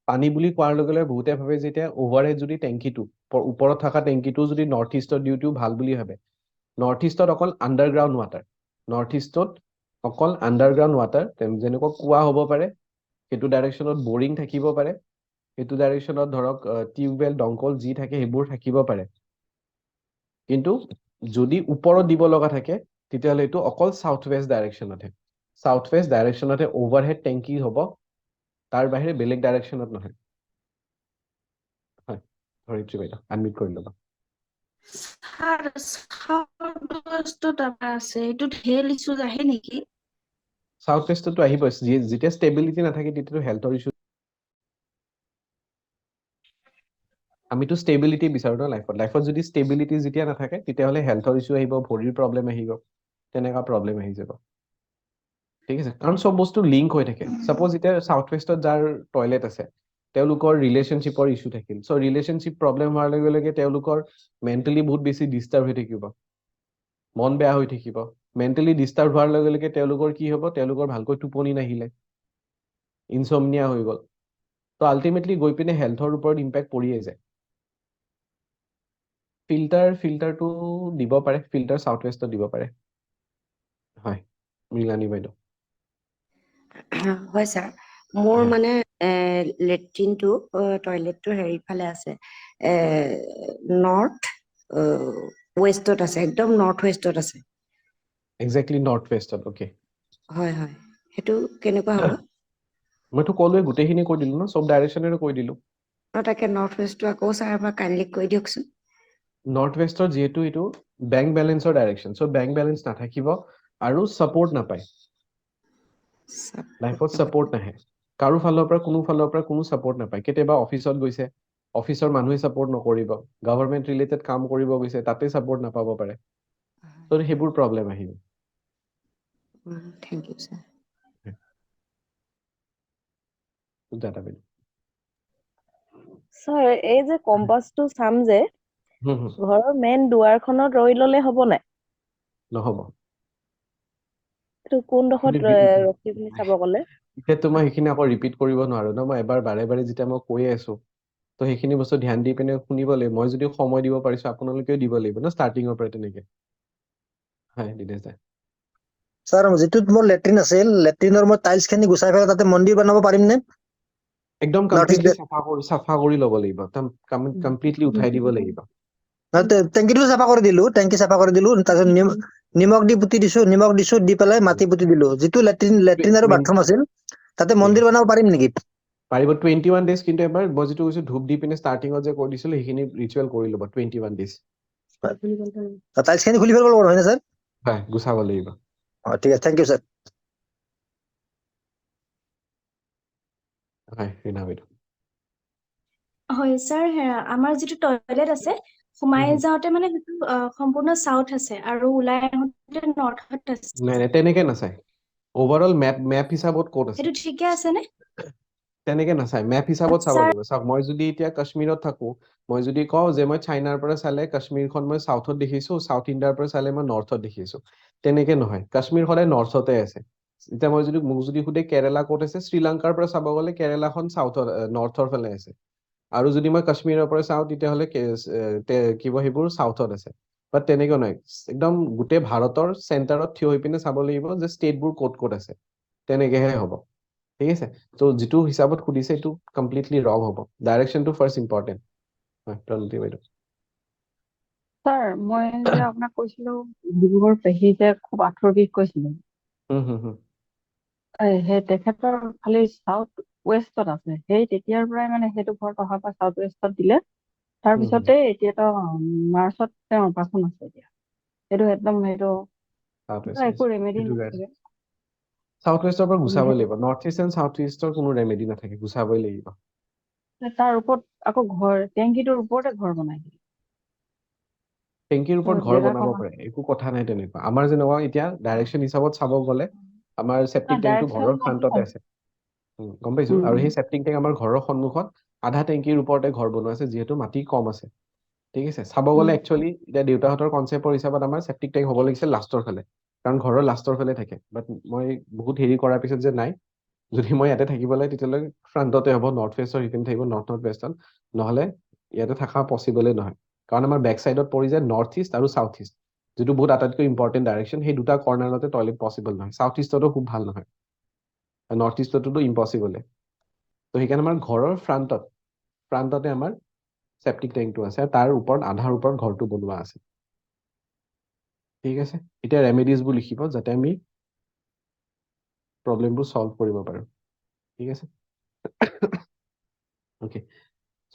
পানী বুলি কোৱাৰ লগে লগে বহুতে ভাবে যে এতিয়া অভাৰহেড যদি টেংকিটো, ওপৰত থকা টেংকিটো যদি নৰ্থ ইষ্টত দিওঁতেও ভাল বুলি ভাবে। নৰ্থ ইষ্টত অকল আণ্ডাৰগ্ৰাউণ্ড ৱাটাৰ, নৰ্থ ইষ্টত অকল আণ্ডাৰগ্ৰাউণ্ড ৱাটাৰ, যেনেকুৱা কুঁৱা হ'ব পাৰে, সেইটো ডাইৰেকশ্যনত বৰিং থাকিব পাৰে, সেইটো ডাইৰেকশ্যনত ধৰক টিউবৱেল দমকল যি থাকে সেইবোৰ থাকিব পাৰে। কিন্তু যদি ওপৰত দিব লগা থাকে তেতিয়াহ'লে এইটো অকল সাউথ ৱেষ্ট ডাইৰেকশ্যনতহে। সাউথ ৱেষ্ট ডাইৰেকশ্যনতহে অভাৰহেড টেংকি হ'ব, তাৰ বাহিৰে বেলেগ ডাইৰেকশ্যনত নহয়। হয়, ধৰিত্ৰী বাইদেউ আনমিউট কৰি ল'বা। স্যাৰ সাউথ ৱেষ্টত আমাৰ আছে, এইটোত হেল্থ ইছ্যুজ আহে নেকি? সাউথ ৱেষ্টতো আহিবই, যেতিয়া ষ্টেবিলিটি নাথাকে তেতিয়াতো হেল্থৰ ইছ্যু। আমিতো ষ্টেবিলিটি বিচাৰো ন লাইফত যদি ষ্টেবিলিটি যেতিয়া নাথাকে তেতিয়াহ'লে হেল্থৰ ইছ্যু আহিব, ভৰিৰ প্ৰব্লেম আহিব, তেনেকুৱা প্ৰব্লেম আহি যাব। ঠিক আছে, কাৰণ চব বস্তু লিংক হৈ থাকে। ছাপ'জ এতিয়া সাউথ ৱেষ্টত যাৰ টয়লেট আছে তেওঁলোকৰ ৰিলেশ্যনশ্বিপৰ ইছ্যু থাকিল, চ' ৰিলেশ্যনশ্বিপ প্ৰব্লেম হোৱাৰ লগে লগে তেওঁলোকৰ মেণ্টেলি বহুত বেছি ডিষ্টাৰ্ব হৈ থাকিব, মন বেয়া হৈ থাকিব। মেণ্টেলি ডিষ্টাৰ্ব হোৱাৰ লগে লগে তেওঁলোকৰ কি হ'ব, তেওঁলোকৰ ভালকৈ টোপনি নাহিলে, ইনচমনিয়া হৈ গ'ল। তো আল্টিমেটলি গৈ পিনে হেল্থৰ ওপৰত ইম্পেক্ট পৰিয়ে যায়। ফিল্টাৰটো দিব পাৰে, ফিল্টাৰ সাউথ ৱেষ্টত দিব পাৰে। হয়, মৃণালী বাইদেউ। হয় ছাৰ, মোৰ হয়। মানে লেট্ৰিনটো টয়লেটটো হেৰিফালে আছে, নৰ্থ ৱেষ্টত আছে, একদম নৰ্থ ৱেষ্টত আছে। একজেক্টলি নৰ্থ ৱেষ্টত, অ'কে। হয় হয়, সেইটো কেনেকুৱা হ'ব? মইতো ক'লোৱে, গোটেইখিনি কৈ দিলো ন, চব ডাইৰেকশ্যনেৰে কৈ দিলো। তাকে নৰ্থ ৱেষ্টটো আকৌ ছাৰ এবাৰ কাইণ্ডলি কৈ দিয়কচোন। নৰ্থ ৱেষ্টৰ যিহেতু এইটো বেংক বেলেঞ্চৰ ডাইৰেকশ্যন, চ' বেংক বেলেঞ্চ নাথাকিব আৰু ছাপৰ্ট নাপায়, লাইফত ছাপৰ্ট নাহে। কাৰো ফালৰ পৰা কোনো ছাপৰ্ট নাপায়। কেতিয়াবা অফিচত গৈছে, অফিচৰ মানুহে ছাপৰ্ট নকৰিব, গভৰ্ণমেণ্ট ৰিলেটেড কাম কৰিব গৈছে, তাতে ছাপৰ্ট নাপাব পাৰে। ত' সেইবোৰ প্ৰব্লেম আহিব। Thank U sir. সুজাতা বাইদেউ। ছাৰ, এই যে কম্পাছটো চাম যে ঘৰৰ মেইন দুৱাৰখনত ৰৈ ল'লে হ'ব নাই? নহ'ব। এইটো কোনডোখৰত ৰখি পিনি চাব ক'লে? এতিয়াতো মই সেইখিনি আকৌ ৰিপিট কৰিব নোৱাৰো ন, মই এবাৰ বাৰে বাৰে যেতিয়া মই কৈ আছো তো সেইখিনি বস্তু ধ্যান দি পিনে শুনিব লাগিব। মই যদি সময় দিব পাৰিছো আপোনালোকেও দিব লাগিব ন ষ্টাৰ্টিঙৰ পৰা তেনেকে। হয় দিনেশ দা। স্যাৰ যিটোত মোৰ লেট্ৰিন আছিল লেট্ৰিনৰ মই টাইলছ খিনি গুচাই পেলাই তাতে মন্দিৰ বনাব পাৰিম নে? একদম নৰ্থ ইষ্ট কমপ্লিটলি চাফা কৰি ল'ব লাগিব, কমপ্লিটলি উঠাই দিব লাগিব। টেংকিটো চাফা কৰি দিলো, টেংকি চাফা কৰি দিলো, তাৰপিছত নিমখ দি পুতি দিছো, নিমখ দিছো, দি পেলাই মাটি পুতি দিলো। যিটো লেট্ৰিন আৰু বাথৰুম আছিল তাতে মন্দিৰ বনাব পাৰিম নেকি? পাৰিব 21 ডেজ, কিন্তু এবাৰ মই যিটো কৈছো ধূপ দি পিনে ষ্টাৰ্টিঙত যে কৈ দিছিলো সেইখিনি ৰিচুৱেল কৰি ল'ব 21 ডেজ। টাইলছ খিনি খুলি ফেলব লাগিব হয় না স্যাৰ? হয় গুচাব লাগিব। ঠিক আছে, থেংক ইউ স্যাৰ। হয় ৰীণা বাইদেউ। হয় ছাৰ, আমাৰ যিটো টয়লেট আছে সোমাই যাওঁতে মানে সেইটো সম্পূৰ্ণ চাউথ আছে আৰু ওলাই আহোঁতে নৰ্থত আছে। নাই নাই তেনেকে নাচায়, অভাৰঅল মেপ হিচাপত ক'ত আছে সেইটো ঠিকে আছে নে? তেনেকে নাচায়, মেপ হিচাপত চাব ছাৰ লাগিব। চাওক মই যদি এতিয়া কাশ্মীৰত থাকো, মই যদি কওঁ যে মই চাইনাৰ পৰা চালে কাশ্মীৰখন মই চাউথত দেখিছো, চাউথ ইণ্ডিয়াৰ পৰা চালে মই নৰ্থত দেখিছো, তেনেকে নহয়। কাশ্মীৰ সদায় নৰ্থতে আছে। এতিয়া মই যদি মোক যদি সোধে কেৰেলা ক'ত আছে, শ্ৰীলংকাৰ পৰা চাব গ'লে কেৰেলাখন চাউথৰ নৰ্থৰ ফালে আছে। আৰু যদি মই কাশ্মীৰৰ পৰা চাওঁ তেতিয়াহ'লে কিবা সেইবোৰ চাউথত আছে। বাট তেনেকুৱা নহয়, একদম গোটেই ভাৰতৰ চেণ্টাৰত থিয় হৈ পিনে চাব লাগিব যে ষ্টেটবোৰ ক'ত ক'ত আছে, তেনেকেহে হ'ব। ঠিক আছে, তো যিটো হিচাপত সুধিছে এইটো কমপ্লিটলি ৰং হ'ব। ডাইৰেকশ্যনটো ফাৰ্ষ্ট ইম্পৰ্টেণ্ট। হয় প্ৰণতি বাইদেউ। স্যাৰ মই যে আপোনাক কৈছিলো ডিব্ৰুগড় পেহী যে খুব আঁঠুৰ বিষ কৈছিলো, সেই তেখেতৰ খালি চাউথ ৱেষ্টত আছে। সেই তেতিয়াৰ পৰাই মানে সেইটো ঘৰত অহাৰ পৰা চাউথ ৱেষ্টত দিলে, তাৰপিছতে এতিয়াতো মাৰ্চত তেওঁ অপাৰেশ্যন আছে এতিয়া। সেইটো একদম সেইটো একো ৰেমেডি নাথাকে। চাউথ ৱেষ্টৰ পৰা গুচাবই লাগিব, নৰ্থ ইষ্ট এণ্ড চাউথ ইষ্টৰ কোনো ৰেমেডি নাথাকে, গুচাবই লাগিব। তাৰ ওপৰত আকৌ টেংকিটোৰ ওপৰতে ঘৰ বনাই দিলে। টেংকিৰ ওপৰত ঘৰ বনাব পাৰে, একো কথা নাই তেনেকুৱা। আমাৰ যেনেকুৱা এতিয়া ডাইৰেকশ্যন হিচাপত চাব গ'লে আমাৰ চেপ্টিক টেংকটো ঘৰৰ ফ্ৰণ্টতে আছে। গম পাইছো, আৰু সেই চেপ্টিক টেংক আমাৰ ঘৰৰ সন্মুখত আধা টেংকিৰ ওপৰতে ঘৰ বনোৱা আছে, যিহেতু মাটি কম আছে। ঠিক আছে, চাব গ'লে একচুৱেলি এতিয়া দেউতাহঁতৰ কনচেপ্টৰ হিচাপত আমাৰ চেপ্টিক টেংক হ'ব লাগিছিল লাষ্টৰ ফালে, কাৰণ ঘৰৰ লাষ্টৰ ফালে থাকে। বাট মই বহুত হেৰি কৰাৰ পিছত যে নাই, যদি মই ইয়াতে থাকিব লাগে তেতিয়াহ'লে ফ্ৰণ্টতে হ'ব, নৰ্থ ৱেষ্টৰ সেইপিনে থাকিব, নৰ্থ ৱেষ্টত, নহ'লে ইয়াতে থকা পচিবলে নহয়। কাৰণ আমাৰ বেক চাইডত পৰি যায় নৰ্থ ইষ্ট আৰু চাউথ ইষ্ট, যিটো বহুত আটাইতকৈ ইম্পৰ্টেণ্ট ডাইৰেকশ্যন। সেই দুটা কৰ্নাৰতে টয়লেট পচিবল নহয়। চাউথ ইষ্টতো খুব ভাল নহয়, নৰ্থ ইষ্টতো ইম্পচিবলে। তো সেইকাৰণে আমাৰ ঘৰৰ ফ্ৰণ্টতে আমাৰ চেপ্টিক টেংকটো আছে, তাৰ ওপৰত আধাৰ ওপৰত ঘৰটো বনোৱা আছে। ঠিক আছে, এতিয়া ৰেমেডিজবোৰ লিখিব যাতে আমি প্ৰব্লেমবোৰ সলভ কৰিব পাৰো। ঠিক আছে, অ'কে।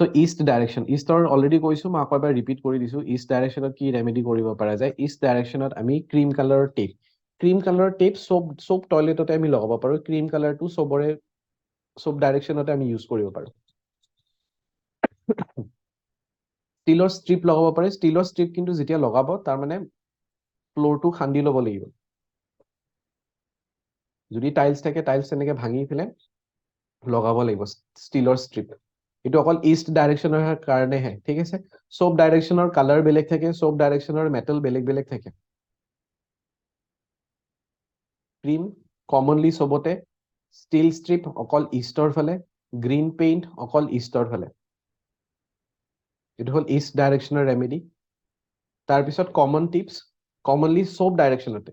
চ' ইষ্ট ডাইৰেকশ্যন, ইষ্টৰ অলৰেডি কৈছো, মই আকৌ এবাৰ ৰিপিট কৰি দিছো। ইষ্ট ডাইৰেকশ্যনত কি ৰেমেডি কৰিব পৰা যায়? ইষ্ট ডাইৰেকশ্যনত আমি ক্ৰীম কালাৰৰ টেপ, চব টয়লেটতে আমি লগাব পাৰো। ক্ৰীম কালাৰটো চব ডাইৰেকশ্যনতে আমি ইউজ কৰিব পাৰো। ষ্টীলৰ ষ্ট্ৰিপ লগাব পাৰে। ষ্টীলৰ ষ্ট্ৰিপ কিন্তু যেতিয়া লগাব তাৰ মানে ফ্ল'ৰটো খান্দি ল'ব লাগিব। যদি টাইলছ থাকে টাইলছ তেনেকে ভাঙি পেলাই লগাব লাগিব ষ্টীলৰ ষ্ট্ৰিপ। এইটো অকল ইষ্ট ডাইৰেকশ্যনৰ কাৰণেহে। ঠিক আছে, চব ডাইৰেকশ্যনৰ কালাৰ বেলেগ থাকে, চব ডাইৰেকশ্যনৰ মেটেল বেলেগ বেলেগ থাকে। ক্ৰীম কমনলি চবতে, ষ্টীল ষ্ট্ৰিপ অকল ইষ্টৰ ফালে, গ্ৰীণ পেইণ্ট অকল ইষ্টৰ ফালে। এইটো হ'ল ইষ্ট ডাইৰেকশ্যনৰ ৰেমেডি। তাৰপিছত কমন টিপছ, কমনলি চব ডাইৰেকশ্যনতে।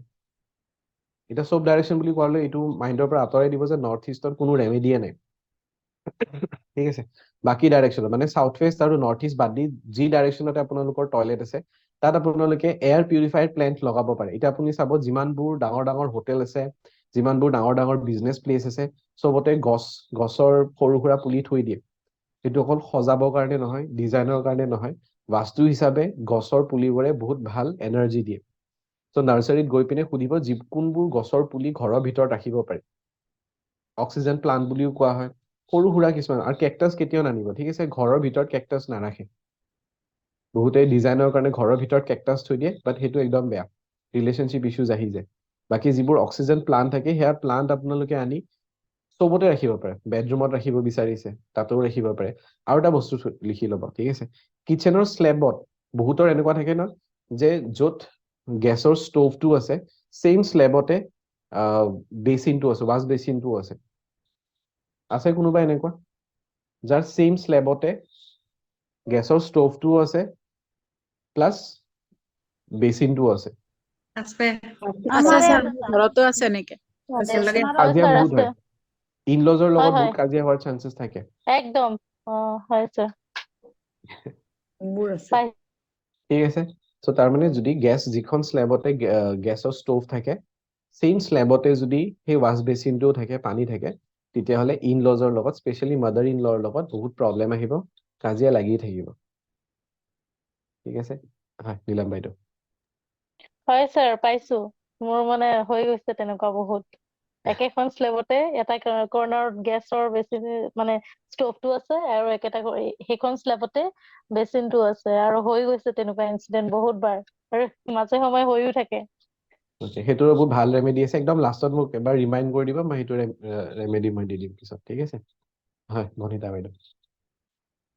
এতিয়া চব ডাইৰেকশ্যন বুলি কোৱালে এইটো মাইণ্ডৰ পৰা আঁতৰাই দিব যে নৰ্থ ইষ্টত কোনো ৰেমেডিয়ে নাই। ঠিক আছে, বাকী ডাইৰেকশ্যনত মানে চাউথ ৱেষ্ট আৰু নৰ্থ ইষ্ট বাদ দি যি ডাইৰেকশ্যনতে আপোনালোকৰ টয়লেট আছে তাত আপোনালোকে এয়াৰ পিউৰিফায়াৰ প্লেণ্ট লগাব পাৰে। এতিয়া আপুনি চাব যিমানবোৰ ডাঙৰ ডাঙৰ হোটেল আছে, যিমানবোৰ ডাঙৰ ডাঙৰ বিজনেছ প্লেচ আছে, চবতে গছৰ সৰু সুৰা পুলি থৈ দিয়ে। সেইটো অকল সজাবৰ কাৰণে নহয়, ডিজাইনৰ কাৰণে নহয়, বাস্তু হিচাপে গছৰ পুলিবোৰে বহুত ভাল এনাৰ্জি দিয়ে। চ' নাৰ্চাৰীত গৈ পিনে সুধিব কোনবোৰ গছৰ পুলি ঘৰৰ ভিতৰত ৰাখিব পাৰে। অক্সিজেন প্লান্ট বুলিও কোৱা হয়। সৰু সুৰা কিছুমান, আৰু কেকটাছ কেতিয়াও নানিব। ঠিক আছে, ঘৰৰ ভিতৰত কেকটাছ নাৰাখে। বহুতে ডিজাইনৰ কাৰণে ঘৰৰ ভিতৰত কেকটাছ থৈ দিয়ে, বাট সেইটো একদম বেয়া, ৰিলেশ্যনশ্বিপ ইছ্যুজ আহি যায়। বাকী যিবোৰ অক্সিজেন প্লান্ট থাকে সেয়া প্লান্ট আপোনালোকে আনি চবতে ৰাখিব পাৰে। বেডৰুমত ৰাখিব বিচাৰিছে তাতো ৰাখিব পাৰে। আৰু এটা বস্তু লিখি ল'ব, ঠিক আছে, কিচেনৰ স্লেবত বহুতৰ এনেকুৱা থাকে ন যে য'ত গেছৰ ষ্টভটো আছে ছেইম স্লেবতে বেচিনটো আছে, ৱাছ বেচিনটো আছে। আছে কোনোবা এনেকুৱা যাৰ চেম স্লেবতে গেছৰ ষ্ট'ভটোও আছে প্লাছ বেচিনটোও আছে? আছে আছে আমাৰে স্যাৰ আছে মোৰ ছাৰ ঘৰতো আছে এনেকে আছে বহুত আমাৰো কাজিয়া ছাৰ বহুত আছে হয় ইনলজৰ হয় লগত হয় বহুত কাজিয়া হোৱাৰ চান্সেছ থাকে একদম হয় ছাৰ মোৰ আছে পাই ঠিক আছে চ' তাৰমানে যদি গেছ যিখন স্লেবতে গেছৰ ষ্ট'ভ থাকে চেম স্লেবতে যদি সেই ৱাছ বেচিনটোও থাকে পানী থাকে তেতিয়াহ'লে ইনলজৰ লগত স্পেচিয়েলি মাদাৰ ইন লৰ লগত বহুত প্ৰব্লেম আহিব কাজিয়া লাগি থাকিব ঠিক আছে হয় নীলম বাইদেউ হয় ছাৰ পাইছো মোৰ মানে হৈ গৈছে তেনেকুৱা বহুত একেখন স্লেবতে এটা কৰ্নাৰত গেছৰ বেচিন মানে ষ্ট'ভটো আছে আৰু সেইখন স্লেবতে বেচিনটো আছে আৰু হৈ গৈছে তেনেকুৱা ইনচিডেন্ট বহুত বাৰ আৰু মাজে সময়ে হৈও থাকে সেইটোৰ বহুত ভাল ৰেমেডি আছে একদম লাষ্টত মোক এবাৰ ৰিমাইণ্ড কৰি দিব মই সেইটো ৰেমেডি মই দি দিম পিছত ঠিক আছে হয় বনিতা বাইদেউ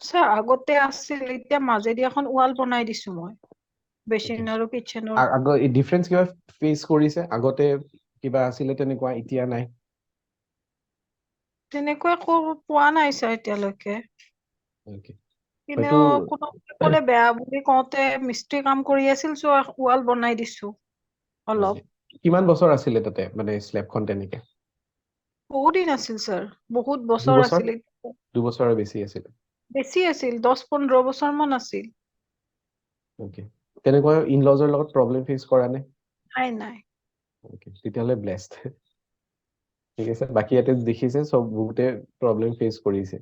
স্যাৰ আগতে আছিল এতিয়া মাজেদি এখন ৱাল বনাই দিছো মই বেচিন আৰু কিচেনৰ আগৰ ডিফাৰেন্স কিবা ফেচ কৰিছে আগতে কিবা আছিলে তেনেকুৱা এতিয়া নাই তেনেকুৱা পোৱা নাই স্যাৰ এতিয়ালৈকে Okay. কিন্তু হয়তো কোনোবাই ক'লে বেয়া বুলি কওঁতে মিস্ত্ৰী কাম কৰি আছিল চ' ৱাল বনাই দিছো অলপ কিমান বছৰ আছিলে তাতে মানে স্লেবখন তেনেকে বহুত দিন আছিল স্যাৰ বহুত বছৰ আছিল দুবছৰৰ বেছি আছিলে বেছি আছিল 10-15 বছৰ মান আছিল Okay. তেনেকুৱা ইনলজৰ লগত প্ৰব্লেম ফেচ কৰা নে নাই Okay. তেতিয়াহ'লে ব্লেছড ঠিক আছে বাকী ইয়াতে দেখিছে চব বহুতে প্ৰব্লেম ফেচ কৰিছে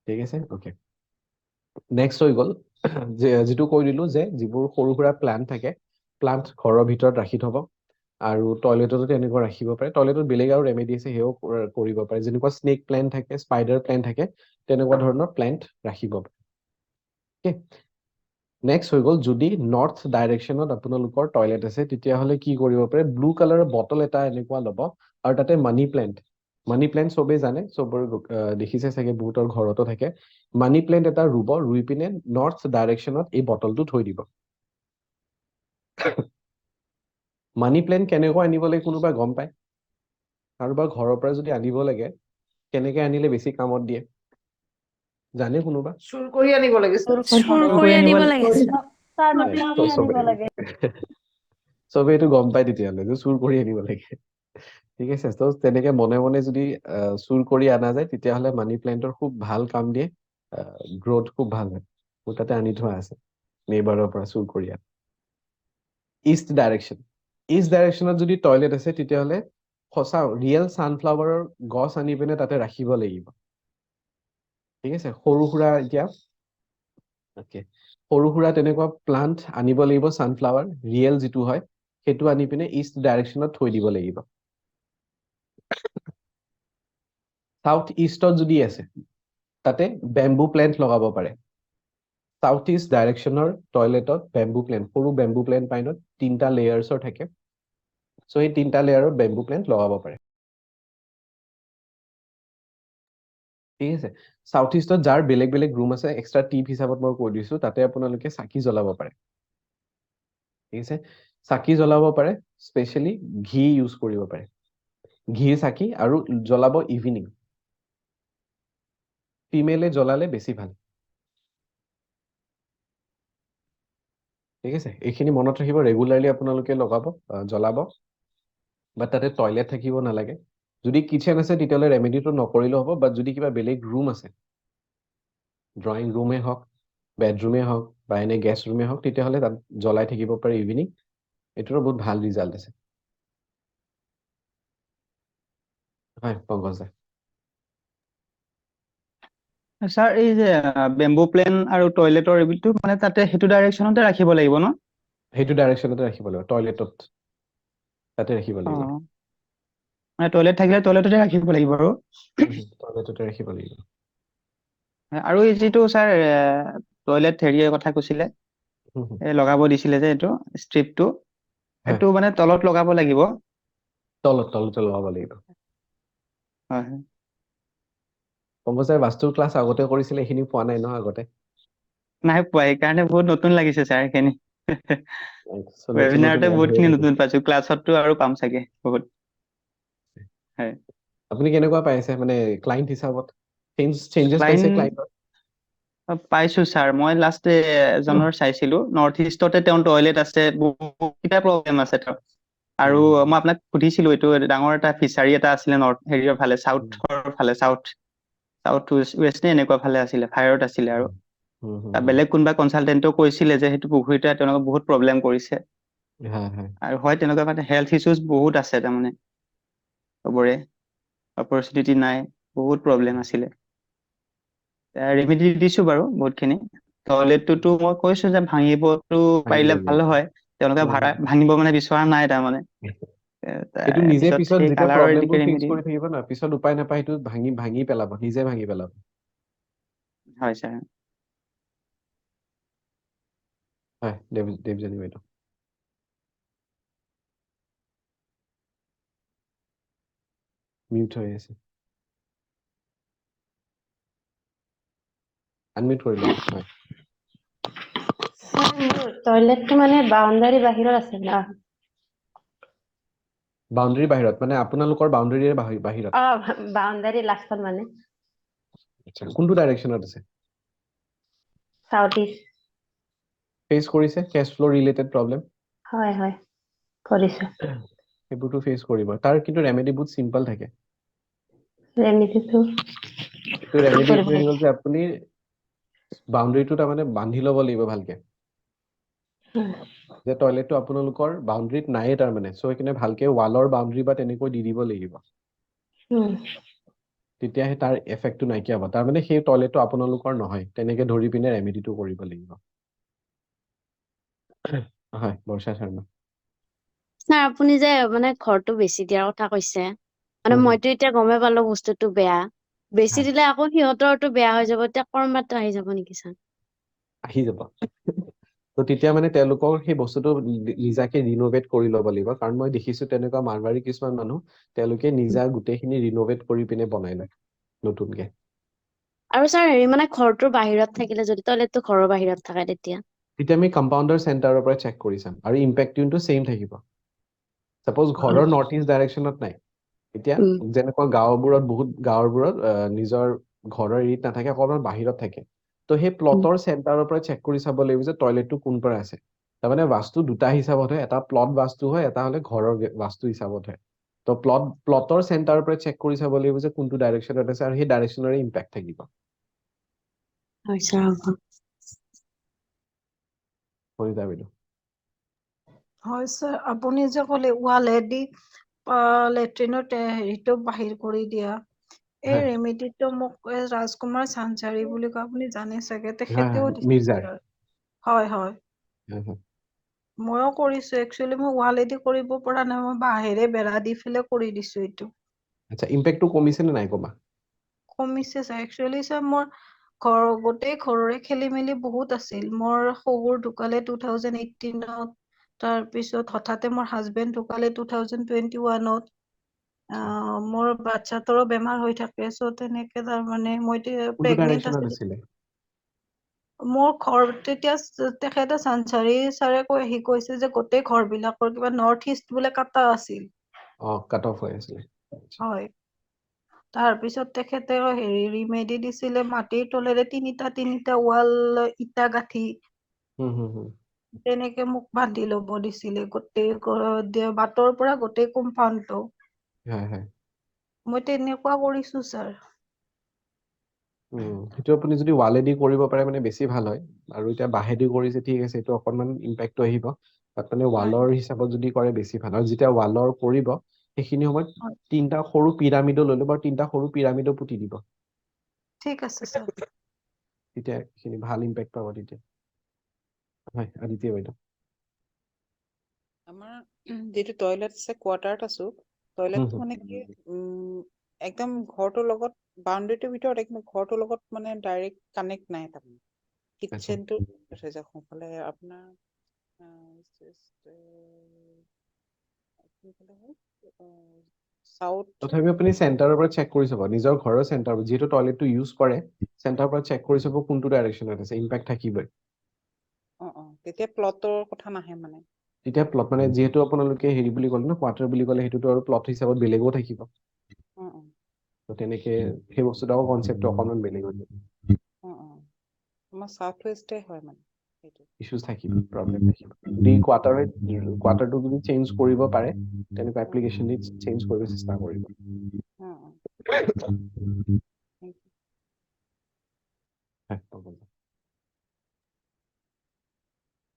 ঠিক আছে অ'কে নেক্সট হৈ গ'ল যিটো কৈ দিলো যে যিবোৰ সৰু সুৰা প্লান্ট থাকে প্লান্ট ঘৰৰ ভিতৰত ৰাখি থব আৰু টয়লেটতো তেনেকুৱা ৰাখিব পাৰে টয়লেটত বেলেগ আৰু ৰেমেডি আছে সেয়াও কৰিব পাৰে যেনেকুৱা স্নেক প্লেন্ট থাকে স্পাইডাৰ প্লেন্ট থাকে তেনেকুৱা ধৰণৰ প্লেন্ট ৰাখিব পাৰে নেক্সট হৈ গ'ল যদি নৰ্থ ডাইৰেকশ্যনত আপোনালোকৰ টয়লেট আছে তেতিয়াহ'লে কি কৰিব পাৰে ব্লু কালাৰৰ বটল এটা এনেকুৱা ল'ব আৰু তাতে মানি প্লেন্ট চবেই জানে চবৰে দেখিছে চাগে বহুতৰ ঘৰতো থাকে মানি প্লেন্ট এটা ৰুই পিনে নৰ্থ ডাইৰেকশ্যনত এই বটলটো থৈ দিব মানি প্লেন্ট কেনেকৈ আনিব লাগে কোনোবা গম পায় কাৰোবাৰ ঘৰৰ পৰা যদি আনিব লাগে কেনেকে আনিলে বেছি কামত দিয়ে জানে কোনোবা চুৰ কৰি আনিব লাগে চুৰ কৰি আনিব লাগে ছাৰ নকলি আনিব লাগে চবে এইটো গম পায় তেতিয়াহ'লে যে চুৰ কৰি আনিব লাগে ঠিক আছে তো তেনেকে মনে মনে যদি চুৰ কৰি অনা যায় তেতিয়াহ'লে মানি প্লেন্টৰ খুব ভাল কাম দিয়ে গ্ৰোথ খুব ভাল হয় মোৰ তাতে আনি থোৱা আছে নেইবাৰৰ পৰা চুৰ কৰি আনা ইষ্ট ডাইৰেকশ্যনত যদি টয়লেট আছে তেতিয়াহ'লে সঁচা ৰিয়েল ছানফ্লাৱাৰৰ গছ আনি পিনে তাতে ৰাখিব লাগিব ঠিক আছে সৰু সুৰা এতিয়া সৰু সুৰা তেনেকুৱা প্লান্ট আনিব লাগিব ছানফ্লাৱাৰ ৰিয়েল যিটো হয় সেইটো আনি পিনে ইষ্ট ডাইৰেকশ্যনত থৈ দিব লাগিব সাউথ ইষ্টত যদি আছে তাতে বেম্বু প্লেন্ট লগাব পাৰে সাউথ ইষ্ট ডাইৰেকশ্যনৰ টয়লেটত বেম্বু প্লেন্ট সৰু বেম্বু প্লেন্ট পাই ন 3টা লেয়াৰ্ছৰ থাকে চ' এই 3টা লেয়াৰৰ বেম্বু প্লেন্ট লগাব পাৰে ঠিক আছে সাউথ ইষ্টত যাৰ বেলেগ বেলেগ ৰুম আছে এক্সট্ৰা টিপ হিচাপত মই কৈ দিছো তাতে আপোনালোকে চাকি জ্বলাব পাৰে ঠিক আছে চাকি জ্বলাব পাৰে স্পেচিয়েলি ঘি ইউজ কৰিব পাৰে ঘিৰ চাকি আৰু জ্বলাব ইভিনিং ফিমেলে জ্বলালে বেছি ভাল ঠিক আছে এইখিনি মনত ৰাখিব ৰেগুলাৰলি আপোনালোকে লগাব জ্বলাব বাট তাতে টয়লেট থাকিব নালাগে যদি কিচেন আছে তেতিয়াহ'লে ৰেমেডিটো নকৰিলেও হ'ব বাট যদি কিবা বেলেগ ৰুম আছে ড্ৰয়িং ৰুমেই হওক বেডৰুমেই হওক বা এনে গেষ্ট ৰুমেই হওক তেতিয়াহ'লে তাত জ্বলাই থাকিব পাৰে ইভিনিং এইটোৰো বহুত ভাল ৰিজাল্ট আছে হয় পংকজ দা ছাৰ এই যে বেম্বু প্লেন আৰু টয়লেটৰ এইটো মানে তাতে সেইটো ডাইৰেকশ্যনতে ৰাখিব লাগিব ন সেইটো ডাইৰেকশ্যনতে ৰাখিব লাগিব টয়লেটত তাতে ৰাখিব লাগিব মানে টয়লেট থাকিলে টয়লেটতে ৰাখিব লাগিব আৰু টয়লেটতে ৰাখিব লাগিব আৰু এই যিটো ছাৰ টয়লেট হেৰিৰ কথা কৈছিলে লগাব দিছিলে যে এইটো ষ্ট্ৰিপটো সেইটো মানে তলত লগাব লাগিব তলতে লগাব লাগিব হয় পংকজ ছাৰ বাস্তুৰ ক্লাছ আগতে কৰিছিলে এইখিনি পোৱা নাই ন আগতে নাই পোৱা সেইকাৰণে বহুত নতুন লাগিছে ছাৰ সেইখিনি ৱেবিনাৰতে বহুতখিনি নতুন পাইছো ক্লাছতটো আৰু পাম চাগে বহুত হয় আপুনি কেনেকুৱা পাইছে মানে ক্লাইণ্ট হিচাপত চেঞ্জেছ পাইছে ক্লাইণ্ট ক্লাইণ্টত? পাইছো ছাৰ, মই লাষ্ট এজনৰ চাইছিলো, নৰ্থ ইষ্টতে তেওঁৰ টয়লেট আছে, বহুতকেইটা প্ৰব্লেম আছে তেওঁৰ। আৰু মই আপোনাক সুধিছিলো, এইটো ডাঙৰ এটা ফিচাৰী এটা আছিলে হেৰিয়ৰ ফালে, চাউথৰ ফালে, চাউথ ৱেষ্ট এনেকুৱা ফালে আছিলে, ফায়াৰত আছিলে। আৰু তাত বেলেগ কোনোবা কনচালটেণ্টেও কৈছিলে যে সেইটো পুখুৰীটোৱে তেওঁলোকক বহুত প্ৰব্লেম কৰিছে। আৰু হয় তেনেকুৱা মানে হেল্থ ইছ্যুজ বহুত আছে তাৰমানে চবৰে, অপৰচুনিটি নাই, বহুত প্ৰব্লেম আছিলে। ৰেমেডি দিছো বাৰু বহুতখিনি। টয়লেটটোতো মই কৈছো যে ভাঙিবতো পাৰিলে ভাল হয়, তেওঁলোকে ভাঙিব মানে বিচৰা নাই তাৰমানে। সেইটো নিজে পিছত সেই যেতিয়া কালাৰৰ প্ৰব্লেমবোৰ ফিক্স ৰেমেডি। কৰি থাকিব না, পিছত উপায় নাপায় সেইটো ভাঙি পেলাব, নিজে ভাঙি পেলাব। হয় ছাৰ। হয় দেৱজানী বাইদেউ। মিউট হৈ আছে, আনমিউট কৰি ল'ব। হয়, টয়লেটটো মানে বাউণ্ডাৰী বাহিৰত আছে না? বাউণ্ডাৰী বাহিৰত মানে আপোনালোকৰ বাউণ্ডাৰীৰ বাহিৰত? বাউণ্ডাৰী লাষ্টত মানে আচ্ছা, কোনটো ডাইৰেকশ্যনত আছে? South east. ফেচ কৰিছে কেছ ফ্ল' ৰিলেটেড প্ৰব্লেম? হয় হয় কৰিছো। সেইবোৰতো ফেচ কৰিব, তাৰ কিন্তু ৰেমেডি বহুত চিম্পল থাকে। ৰেমেডিটো এইটো ৰেমেডি এইটো হৈ গ'ল যে আপুনি বাউণ্ডাৰীটো তাৰমানে বান্ধি ল'ব লাগিব ভালকে, যে টয়লেটটো আপোনালোকৰ বাউণ্ডাৰীত নাইয়ে তাৰমানে, চ' সেইকাৰণে ভালকে ৱালৰ বাউণ্ডাৰী বা তেনেকৈ দি দিব লাগিব, তেতিয়াহে তাৰ এফেক্টটো নাইকিয়া হ'ব। তাৰমানে সেই টয়লেটটো আপোনালোকৰ নহয়, তেনেকে ধৰি পিনে ৰেমেডিটো কৰিব লাগিব। হয়, বৰ্ষা শৰ্মা। ছাৰ আপুনি যে মানে ঘৰটো বেচি দিয়াৰ কথা কৈছে, মানে মইতো এতিয়া গমেই পালো বস্তুটো বেয়া, বেচি দিলে আকৌ সিহঁতৰটো বেয়া হৈ যাব, এতিয়া কৰ্মাটো আহি যাব নেকি ছাৰ? আহি যাব। তো তেতিয়া মানে তেওঁলোকৰ সেই বস্তুটো নিজাকে ৰিনোভেট কৰি ল'ব লাগিব, কাৰণ মই দেখিছো তেনেকুৱা মাৰৱাৰী কিছুমান মানুহ, তেওঁলোকে নিজা গোটেইখিনি ৰিনোভেট কৰি পিনে বনাই লয় নতুনকে। আৰু ছাৰ হেৰি মানে ঘৰটোৰ বাহিৰত থাকিলে, যদি টয়লেটটো ঘৰৰ বাহিৰত থাকে তেতিয়া আমি কম্পাউণ্ডাৰ চেণ্টাৰৰ পৰা চেক কৰি চাম, আৰু ইম্পেক্ট কিন্তু ছেইম থাকিব। চাপ'জ ঘৰৰ নৰ্থ ইষ্ট ডাইৰেকশ্যনত নাই, এতিয়া যেনেকুৱা গাঁৱবোৰত নিজৰ ঘৰৰ এৰিত নাথাকে, অকণমান বাহিৰত থাকে, তো সেই প্লটৰ চেণ্টাৰৰ পৰা চেক কৰি চাব লাগিব যে টয়লেটটো কোন পৰা আছে। তাৰমানে বাস্তু দুটা হিচাপত হয়, এটা প্লট বাস্তু হয়, এটা হ'লে ঘৰৰ বাস্তু হিচাপত হয়। তো প্লটৰ চেণ্টাৰৰ পৰা চেক কৰি চাব লাগিব যে কোনটো ডাইৰেকশ্যনত আছে, আৰু সেই ডাইৰেকশ্যনৰে ইম্পেক্ট থাকিব। হয় ছাৰ, আপুনি যে ক'লে ৱালেদি লেট্ৰিনৰ হেৰিটো বাহিৰ কৰি দিয়া, এই ৰেমেডিটো মোক ৰাজকুমাৰ চানচাৰী বুলি কয়, আপুনি জানে চাগে, তেখেতেও দিছিল। হয় হয়, ময়ো কৰিছো। একচুৱেলি মই ৱালেদি কৰিব পৰা নাই, মই বাঁহেৰে বেৰা দি পেলাই কৰি দিছো এইটো। আচ্ছা, ইম্পেক্টটো কমিছে নে নাই কমা? কমিছে ছাৰ। একচুৱেলি ছাৰ মোৰ গোটেই ঘৰৰে খেলি মেলি বহুত আছিল। মোৰ শহুৰ ঢুকালে 2018-ত, তাৰপিছত হঠাতে মোৰ হাজবেণ্ড ঢুকালে 2021-ত। মোৰ বাচ্ছাটোৰো বেমাৰ হৈ থাকে, চ' তেনেকে তাৰমানে মই কোনটো প্ৰেগনেন্ট ডাইৰেকশ্যনত আছিলো। আছিলে? মোৰ ঘৰ তেতিয়া তেখেতে চানচাৰী ছাৰে কৈছে যে গোটেই ঘৰ বিলাকৰ কিবা নৰ্থ ইষ্ট বোলে কাটা আছিল। কাট অফ হৈ আছিলে। হয়, তাৰপিছত তেখেতে ৰিমেডি দিছিলে, মাটিৰ তলেৰে তিনিটা ৱাল ইটা গাঁঠি তেনেকে মোক বান্ধি ল'ব দিছিলে, গোটেই বাটৰ পৰা গোটেই কম্পাউণ্ডটো। মই তেনেকুৱা কৰিছো ছাৰ। সেইটো আপুনি যদি ৱালেদি কৰিব পাৰে মানে বেছি ভাল হয়, আৰু এতিয়া বাঁহেদি কৰিছে ঠিক আছে, এইটো অকনমান ইম্পেক্টটো আহিব, বাট মানে ৱালৰ হিচাপত যদি কৰে বেছি ভাল। আৰু যেতিয়া ৱালৰ কৰিব সেইখিনি সময়ত 3টা সৰু পিৰামিডো লৈ ল'ব, আৰু 3টা সৰু পিৰামিডো পুতি দিব। ঠিক আছে ছাৰ। তেতিয়া সেইখিনি ভাল ইম্পেক্ট পাব তেতিয়া। হয়, আদিত্য বাইদেউ। আমাৰ যিটো টয়লেট আছে, কোৱাৰ্টাৰত আছো, টয়লেটটো মানে কি একদম ঘৰটোৰ লগত, বাউণ্ডেৰীটোৰ ভিতৰত একদম ঘৰটোৰ লগত মানে ডাইৰেক্ট কানেক্ট নাই তাৰমানে। কিটচেনটো থৈ যাওক সোঁফালে আপোনাৰ চাউথ। তথাপিও আপুনি চেণ্টাৰৰ পৰা চেক কৰি চাব, নিজৰ ঘৰৰ চেণ্টাৰ, যিহেতু টয়লেটটো ইউজ কৰে, চেণ্টাৰৰ পৰা চেক কৰি চাব কোনটো ডাইৰেকশ্যনত আছে, ইম্পেক্ট থাকিবই। তেতিয়া প্লটৰ কথা নাহে মানে। তেতিয়া প্লট মানে যিহেতু আপোনালোকে হেৰি বুলি ক'লে ন, কোৱাৰ্টাৰ বুলি ক'লে, সেইটোতো আৰু প্লট হিচাপত বেলেগো থাকিব। তেনেকে সেই বস্তুটাও কনচেপ্টটো অকণমান বেলেগ হৈ যায় আমাৰ সাউথ ৱেষ্টে হয় মানে সেইটো ইছ্যুজ থাকিব প্ৰব্লেম থাকিব যদি কোৱাৰ্টাৰটো যদি চেঞ্জ কৰিব পাৰে তেনেকুৱা এপ্লিকেশ্যন দি চেঞ্জ কৰিব চেষ্টা কৰিব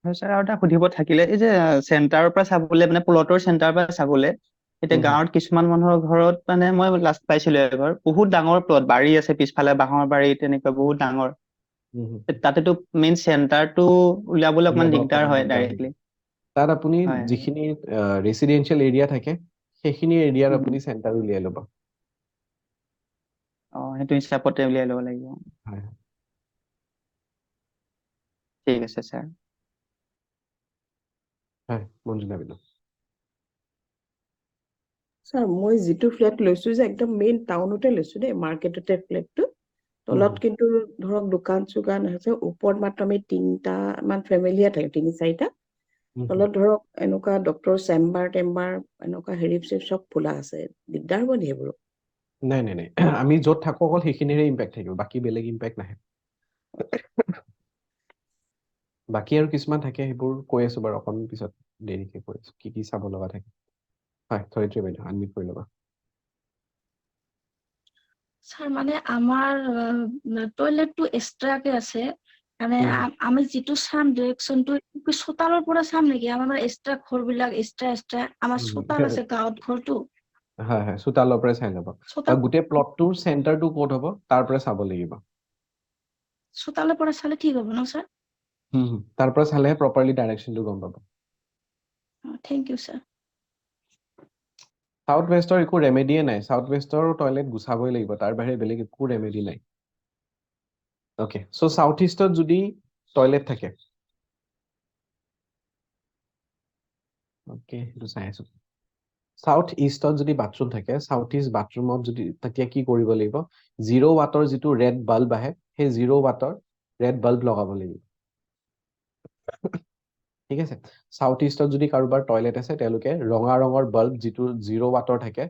ছাৰ আৰু এটা সুধিব থাকিলে এই যে চেণ্টাৰৰ পৰা চাবলে মানে প্লটৰ চেণ্টাৰৰ পৰা চাবলে এতিয়া গাঁৱত কিছুমান মানুহৰ ঘৰত মানে মই লাষ্ট পাইছিলো এঘৰ বহুত ডাঙৰ প্লট বাৰী আছে পিছফালে বাঁহৰ বাৰী তেনেকুৱা বহুত ডাঙৰ তাতেতো মেইন চেণ্টাৰটো উলিয়াবলৈ অকমান দিগদাৰ হয় ডাইৰেক্টলি তাত আপুনি হয় যিখিনি ৰেচিডেন্সিয়েল এৰিয়া থাকে সেইখিনি এৰিয়াৰ আপুনি চেণ্টাৰ উলিয়াই ল'ব সেইটো হিচাপতে উলিয়াই ল'ব লাগিব হয় ঠিক আছে ছাৰ হয় মঞ্জুলা বাইদেউ ছাৰ মই যিটো ফ্লেট লৈছো যে একদম মেইন টাউনতে লৈছো দেই মাৰ্কেটতে ফ্লেটটো তলত কিন্তু ধৰক দোকান চোকান আছে ওপৰত মাত্ৰ আমি 3টা মান ফেমিলিয়ে থাকে 3-4টা তলত ধৰক এনেকুৱা ডক্টৰ চেম্বাৰ টেম্বাৰ এনেকুৱা হেৰি চব খোলা আছে দিগদাৰ হ'ব নি সেইবোৰ নাই নাই নাই আমি য'ত থাকো অকল সেইখিনিৰে ইম্পেক্ট থাকিব বাকী বেলেগ ইম্পেক্ট নাহে বাকী আৰু কিছুমান থাকে সেইবোৰ কৈ আছো বাৰু অকণমান পিছত দেৰিকে কৈ আছো কি চাব লগা থাকে হয় ধৰিত্ৰী বাইদেউ আনমিউট কৰি ল'বা স্যাৰ মানে আমাৰ টয়লেটটো এক্সট্ৰাকে আছে মানে আমি যেটো চাম ডিৰেকশনটো চোতালৰ পৰা চাম নেকি আমাৰ এক্সট্ৰা ঘৰবিলাক এক্সট্ৰা আমাৰ চোতাল আছে গাঁৱত ঘৰটো হয় হয় চোতালৰ পৰাই চাই ল'ব চোতাল গোটেই প্লটটোৰ চেণ্টাৰটো ক'ত হ'ব তাৰ পৰা চাব লাগিব চোতালৰ পৰা চালে ঠিক হ'ব ন স্যাৰ তাৰ পৰা চালেহে প্ৰপাৰলি ডাইৰেকশ্যনটো গম পাব থ্যাংক ইউ স্যাৰ সাউথ ৱেষ্টৰ একো ৰেমেডিয়ে নাই সাউথ ৱেষ্টৰ টয়লেট গুচাবই লাগিব তাৰ বাহিৰে বেলেগ একো ৰেমেডি নাই অ'কে চ' সাউথ ইষ্টত যদি টয়লেট থাকে অ'কে সেইটো চাই আছো সাউথ ইষ্টত যদি বাথৰুম থাকে সাউথ ইষ্ট বাথৰুমত যদি তেতিয়া কি কৰিব লাগিব 0 ৱাটৰ যিটো ৰেড বাল্ব আহে সেই 0 ৱাটৰ ৰেড বাল্ব লগাব লাগিব ঠিক আছে সাউথ ইষ্টত যদি কাৰোবাৰ টয়লেট আছে তেওঁলোকে ৰঙা ৰঙৰ বাল্ব যিটো 0 ৱাটৰ থাকে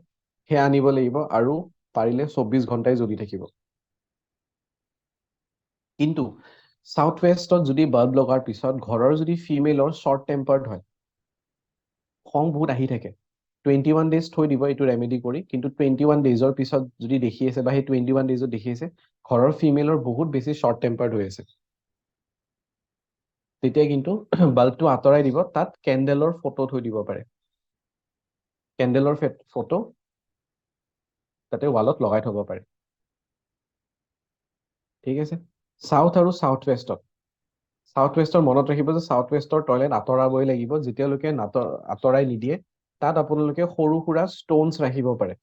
সেয়া আনিব লাগিব আৰু পাৰিলে 24 ঘণ্টাই জ্বলি থাকিব কিন্তু সাউথ ৱেষ্টত যদি বাল্ব লগাৰ পিছত ঘৰৰ যদি ফিমেলৰ শ্বৰ্ট টেম্পাৰ্ড হয় খং বহুত আহি থাকে 21 ডেজ থৈ দিব এইটো ৰেমেডি কৰি কিন্তু 21 ডেজৰ পিছত যদি দেখি আছে বা সেই 21 ডেজত দেখি আছে ঘৰৰ ফিমেলৰ বহুত বেছি শ্বৰ্ট টেম্পাৰ্ড হৈ আছে তেতিয়া কিন্তু বাল্বটো আঁতৰাই দিব তাত কেণ্ডেলৰ ফটো থৈ দিব পাৰে কেণ্ডেলৰ ফটো তাতে ৱালত লগাই থব পাৰে ঠিক আছে সাউথ আৰু সাউথ ৱেষ্টৰ মনত ৰাখিব যে সাউথ ৱেষ্টৰ টয়লেট আঁতৰাবই লাগিব যেতিয়ালৈকে আঁতৰাই নিদিয়ে তাত আপোনালোকে সৰু সুৰা ষ্ট'নছ ৰাখিব পাৰে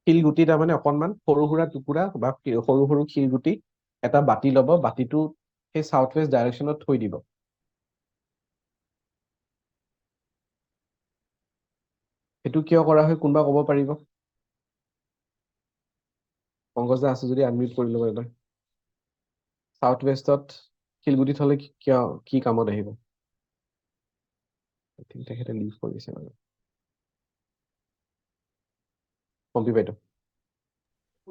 শিলগুটি তাৰমানে অকণমান সৰু সুৰা টুকুৰা বা সৰু সৰু শিলগুটি এটা বাতি ল'ব বাতিটো সেই সাউথ ৱেষ্ট ডাইৰেকশ্যনত থৈ দিব সেইটো কিয় কৰা হয় কোনোবা ক'ব পাৰিব পংকজ দা আছে যদি আনমিউট কৰি ল'ব এবাৰ সাউথ ৱেষ্টত শিলগুটি থলে কিয় কি কামত আহিব তেখেতে লিভ কৰিছে বাৰু পম্পী বাইদেউ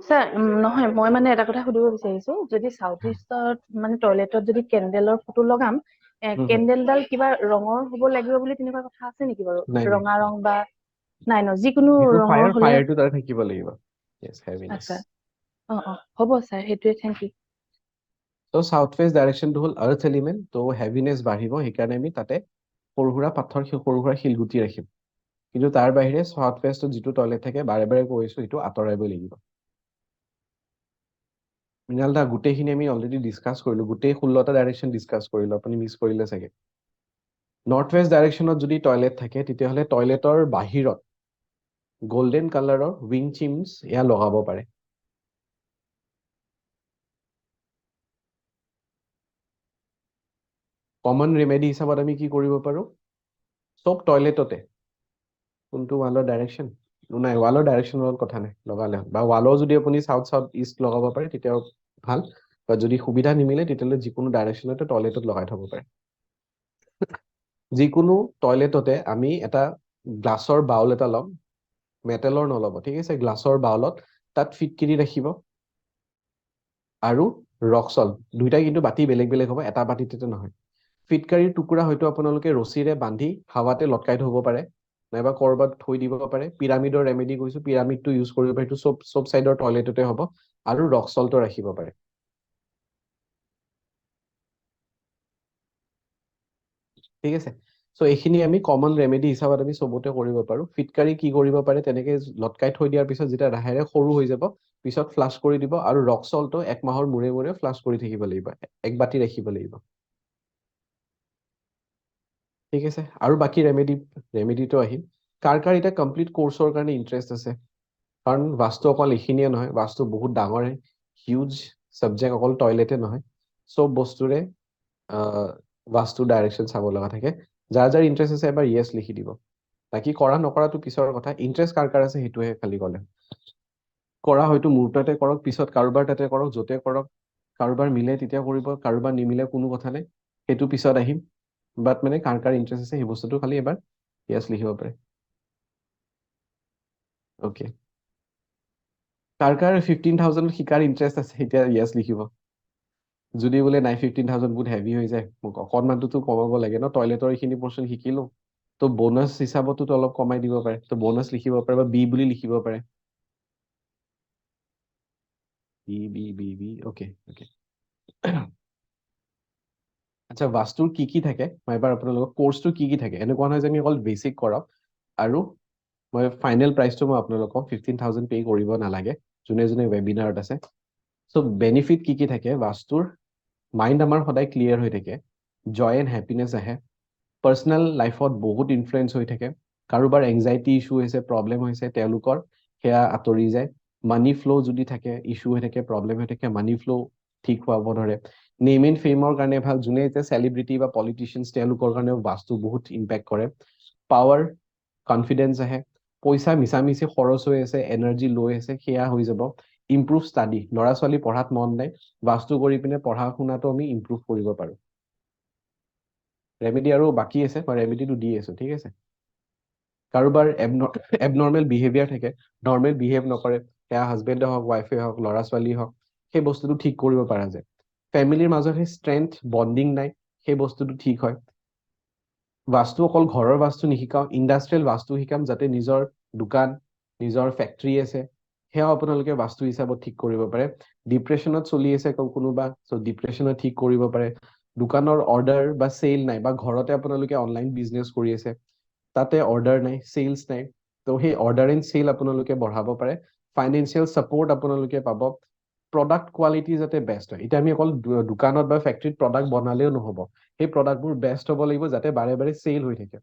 স্যাৰ নহয় মই মানে এটা কথা সুধিব বিচাৰিছো যদি সাউথ ইষ্টত মানে টয়লেটত যদি কেণ্ডেলৰ ফটো লগাম কেণ্ডেলডাল কিবা ৰঙৰ হ'ব লাগিব বুলি তেনেকুৱা কথা আছে নেকি বাৰু ৰঙা ৰং বা নাই ন যিকোনো ৰঙৰ হ'লে ফায়াৰটো তাৰ থাকিব লাগিব yes heaviness আচ্ছা হ'ব স্যাৰ সেইটোৱে থ্যাংক ইউ তো সাউথ ৱেষ্ট ডাইৰেকশ্যনটো হ'ল আৰ্থ এলিমেণ্ট তো হেভিনেছ বাঢ়িব সেইকাৰণে আমি তাতে সৰু সুৰা পাথৰ সৰু সুৰা শিলগুটি ৰাখিম কিন্তু তাৰ বাহিৰে সাউথ ৱেষ্টত যিটো টয়লেট থাকে বাৰে বাৰে কৈছো সেইটো আঁতৰাবই লাগিব মৃণাল দা গোটেইখিনি আমি অলৰেডি ডিছকাছ কৰিলো গোটেই 16টা ডাইৰেকশ্যন ডিছকাছ কৰিলো আপুনি মিছ কৰিলে চাগে নৰ্থ ৱেষ্ট ডাইৰেকশ্যনত যদি টয়লেট থাকে তেতিয়াহ'লে টয়লেটৰ বাহিৰত গোল্ডেন কালাৰৰ উইং চিমছ এয়া লগাব পাৰে কমন ৰেমেডি হিচাপত আমি কি কৰিব পাৰো সব টয়লেটতে কোনটো ৱালৰ ডাইৰেকশ্যন নাই ৱালৰ ডাইৰেকশ্যনৰ লগত কথা নাই লগালে বা ৱালৰ যদি আপুনি সাউথ ইষ্ট লগাব পাৰে তেতিয়াও ভাল বা যদি সুবিধা নিমিলে তেতিয়াহ'লে যিকোনো ডাইৰেকশ্যনতে টয়লেটত লগাই থব পাৰে যিকোনো টয়লেটতে আমি এটা গ্লাছৰ বাউল এটা ল'ম মেটেলৰ নল'ব, ঠিক আছে, গ্লাছৰ বাউলত তাত ফিটকিৰি ৰাখিব আৰু ৰক সল্ট, দুইটাই কিন্তু বাতি বেলেগ বেলেগ হ'ব, এটা বাতিতে নহয়। ফিটকাৰীৰ টুকুৰা হয়তো আপোনালোকে ৰছীৰে বান্ধি হাৱাতে লটকাই থ'ব পাৰে, নাইবা কৰবাত থৈ দিব পাৰে। পিৰামিডৰ ৰেমেডি কৈছো, পিৰামিডটো ইউজ কৰিব পাৰে, সেইটো চব চাইডৰ টয়লেটতে হ'ব, আৰু ৰক সল্টও ৰাখিব পাৰে। ঠিক আছে, সো এইখিনি আমি কমন ৰেমেডি হিচাপত আমি চবতে কৰিব পাৰো। ফিটকাৰী কি কৰিব পাৰে, তেনেকে লটকাই থৈ দিয়াৰ পিছত যেতিয়া লাহেৰে সৰু হৈ যাব, পিছত ফ্লাছ কৰি দিব, আৰু ৰক সল্টটো 1 মাহৰ মূৰে মূৰে ফ্লাছ কৰি থাকিব লাগিব, এক বাতি ৰাখিব লাগিব। ঠিক আছে, আৰু বাকী ৰেমেডিটো আহিম। কাৰ এতিয়া কমপ্লিট কোৰ্চৰ কাৰণে ইণ্টাৰেষ্ট আছে, কাৰণ বাস্তু অকল এইখিনিয়ে নহয়, বাস্তু বহুত ডাঙৰ হিউজ সাবজেক্ট, অকল টয়লেটে নহয়, চব বস্তুৰে বাস্তু ডাইৰেকশ্যন চাব লগা থাকে। যাৰ যাৰ ইণ্টাৰেষ্ট আছে এবাৰ ইয়েছ লিখি দিব। বাকী কৰা নকৰাটো পিছৰ কথা, ইণ্টাৰেষ্ট কাৰ আছে সেইটোহে খালি ক'লে। কৰা হয়তো মোৰ তাতে কৰক, পিছত কাৰোবাৰ তাতে কৰক, য'তে কৰক, কাৰোবাৰ মিলে তেতিয়া কৰিব, কাৰোবাৰ নিমিলে কোনো কথা নাই, সেইটো পিছত আহিম। বাট মানে কাৰ ইণ্টাৰেষ্ট আছে সেই বস্তুটো খালি এবাৰ ইয়েছ লিখিব পাৰে। অ'কে, কাৰ 15,000 শিকাৰ ইণ্টাৰেষ্ট আছে এতিয়া ইয়েছ লিখিব। যদি বোলে নাই 15,000 বহুত হেভি হৈ যায়, মোক অকণমানটোতো কমাব লাগে ন, টয়লেটৰ এইখিনি পোৰ্চন শিকিলো, তো বোনাছ হিচাপতো অলপ কমাই দিব পাৰে, তো বোনাছ লিখিব পাৰে, বা বি বুলি লিখিব পাৰে। B okay okay. আচ্ছা, বাস্তুৰ কি থাকে, মই এবাৰ আপোনালোকক কোৰ্চটো কি থাকে, এনেকুৱা নহয় যে আমি অকল বেছিক কৰাম, আৰু মই ফাইনেল প্ৰাইচটো মই আপোনালোকক 15,000 পে' কৰিব নালাগে, যোনে যোনে ৱেবিনাৰত আছে। চ' বেনিফিট কি থাকে বাস্তুৰ, মাইণ্ড আমাৰ সদায় ক্লিয়াৰ হৈ থাকে, জয় এণ্ড হেপিনেছ আহে, পাৰ্চনেল লাইফত বহুত ইনফ্লুৱেঞ্চ হৈ থাকে, কাৰোবাৰ এংজাইটি ইছ্যু হৈছে, প্ৰব্লেম হৈছে, তেওঁলোকৰ সেয়া আঁতৰি যায়। মানি ফ্ল' যদি থাকে, ইছ্যু হৈ থাকে, প্ৰব্লেম হৈ থাকে, মানি ফ্ল' ঠিক হোৱাব ধৰে। নেম এণ্ড ফেমৰ কাৰণে ভাল, যোনে এতিয়া চেলিব্ৰিটি বা পলিটিচিয়ানছ, তেওঁলোকৰ কাৰণেও বাস্তু বহুত ইম্পেক্ট কৰে। পাৱাৰ, কনফিডেন্স আহে, পইচা মিছামিছি খৰচ হৈ আছে, এনাৰ্জি লৈ আছে, সেয়া হৈ যাব। ইম্প্ৰুভ ষ্টাডি, ল'ৰা ছোৱালী পঢ়াত মন নাই, বাস্তু কৰি পিনে পঢ়া শুনাটো আমি ইম্প্ৰুভ কৰিব পাৰোঁ। ৰেমেডি আৰু বাকী আছে, মই ৰেমেডিটো দি আছো, ঠিক আছে। কাৰোবাৰ এবনৰ্মেল বিহেভিয়াৰ থাকে, নৰ্মেল বিহেভ নকৰে, সেয়া হাজবেণ্ডে হওক, ৱাইফে হওক, ল'ৰা ছোৱালী হওক, সেই বস্তুটো ঠিক কৰিব পৰা যায়। ফেমিলিৰ মাজত সেই ষ্ট্ৰেংথ বণ্ডিং নাই, সেই বস্তুটো ঠিক হয়। বাস্তু অকল ঘৰৰ বাস্তু নিশিকাওঁ, ইণ্ডাষ্ট্ৰিয়েল বাস্তু শিকাম, যাতে নিজৰ দোকান, নিজৰ ফেক্টৰী আছে, সেয়াও আপোনালোকে বাস্তু হিচাপত ঠিক কৰিব পাৰে। ডিপ্ৰেশ্যনত চলি আছে কোনোবা, চ' ডিপ্ৰেশ্যনত ঠিক কৰিব পাৰে। দোকানৰ অৰ্ডাৰ বা চেল নাই, বা ঘৰতে আপোনালোকে অনলাইন বিজনেছ কৰি আছে, তাতে অৰ্ডাৰ নাই, চেলছ নাই, তো সেই অৰ্ডাৰ এণ্ড চেল আপোনালোকে বঢ়াব পাৰে। ফাইনেন্সিয়েল ছাপোৰ্ট আপোনালোকে পাব। প্ৰডাক্ট কোৱালিটি যাতে বেষ্ট হয়, এতিয়া আমি অকল দোকানত বা ফেক্টৰীত প্ৰডাক্ট বনালেও নহ'ব, সেই প্ৰডাক্টবোৰ বেষ্ট হ'ব লাগিব, যাতে বাৰে বাৰে চেল হৈ থাকে,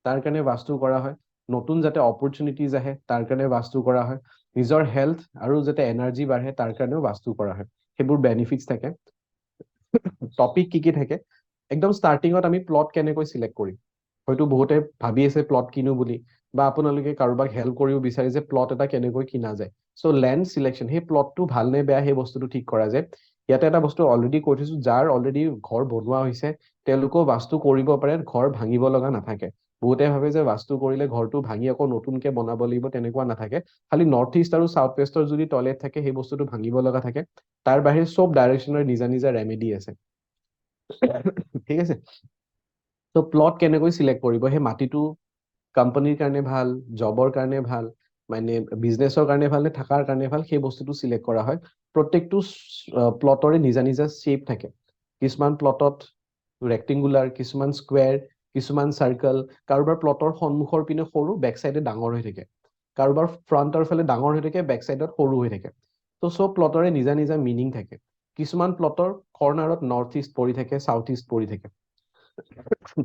তাৰ কাৰণে বাস্তু কৰা হয়। নতুন যাতে অপৰচুনিটিজ আহে, তাৰ কাৰণে বাস্তু কৰা হয়। নিজৰ হেল্থ আৰু যাতে এনাৰ্জি বাঢ়ে, তাৰ কাৰণেও বাস্তু কৰা হয়। সেইবোৰ বেনিফিটছ থাকে। টপিক কি থাকে, একদম ষ্টাৰ্টিঙত আমি প্লট কেনেকৈ চিলেক্ট কৰিম, হয়তো বহুতে ভাবি আছে প্লট কিনো বুলি, বা আপোনালোকে কাৰোবাক হেল্প কৰিব বিচাৰে যে প্লট এটা কেনেকৈ কিনা যায়। চ' লেণ্ড চিলেকশ্যন, সেই প্লটটো ভাল নে বেয়া সেই বস্তুটো ঠিক কৰা যায়। ইয়াতে এটা বস্তু অলৰেডি কৈ থৈছো, যাৰ অলৰেডি ঘৰ বনোৱা হৈছে তেওঁলোকেও বাস্তু কৰিব পাৰে, ঘৰ ভাঙিব লগা নাথাকে। বহুতে ভাবে যে বাস্তু কৰিলে ঘৰটো ভাঙি আকৌ নতুনকে বনাব লাগিব, তেনেকুৱা নাথাকে। খালি নৰ্থ ইষ্ট আৰু চাউথ ৱেষ্টৰ যদি টয়লেট থাকে, সেই বস্তুটো ভাঙিব লগা থাকে। তাৰ বাহিৰে চব ডাইৰেকশ্যনৰ নিজা নিজা ৰেমেডি আছে। ঠিক আছে, ত' প্লট কেনেকৈ চিলেক্ট কৰিব, সেই মাটিটো কোম্পানীৰ কাৰণে ভাল, জবৰ কাৰণে ভাল, মানে বিজনেছৰ কাৰণে ভাল নে থকাৰ কাৰণে ভাল, সেই বস্তুটো চিলেক্ট কৰা হয়। প্ৰত্যেকটো প্লটৰে নিজা নিজা শ্বেপ থাকে, কিছুমান প্লটত ৰেক্টেংগুলাৰ, কিছুমান স্কুৱেৰ, কিছুমান চাৰ্কল, কাৰোবাৰ প্লটৰ সন্মুখৰ পিনে সৰু, বেক চাইডে ডাঙৰ হৈ থাকে, কাৰোবাৰ ফ্ৰণ্টৰ ফালে ডাঙৰ হৈ থাকে, বেক চাইডত সৰু হৈ থাকে। তো চব প্লটৰে নিজা নিজা মিনিং থাকে। কিছুমান প্লটৰ কৰ্নাৰত নৰ্থ ইষ্ট পৰি থাকে, চাউথ ইষ্ট পৰি থাকে।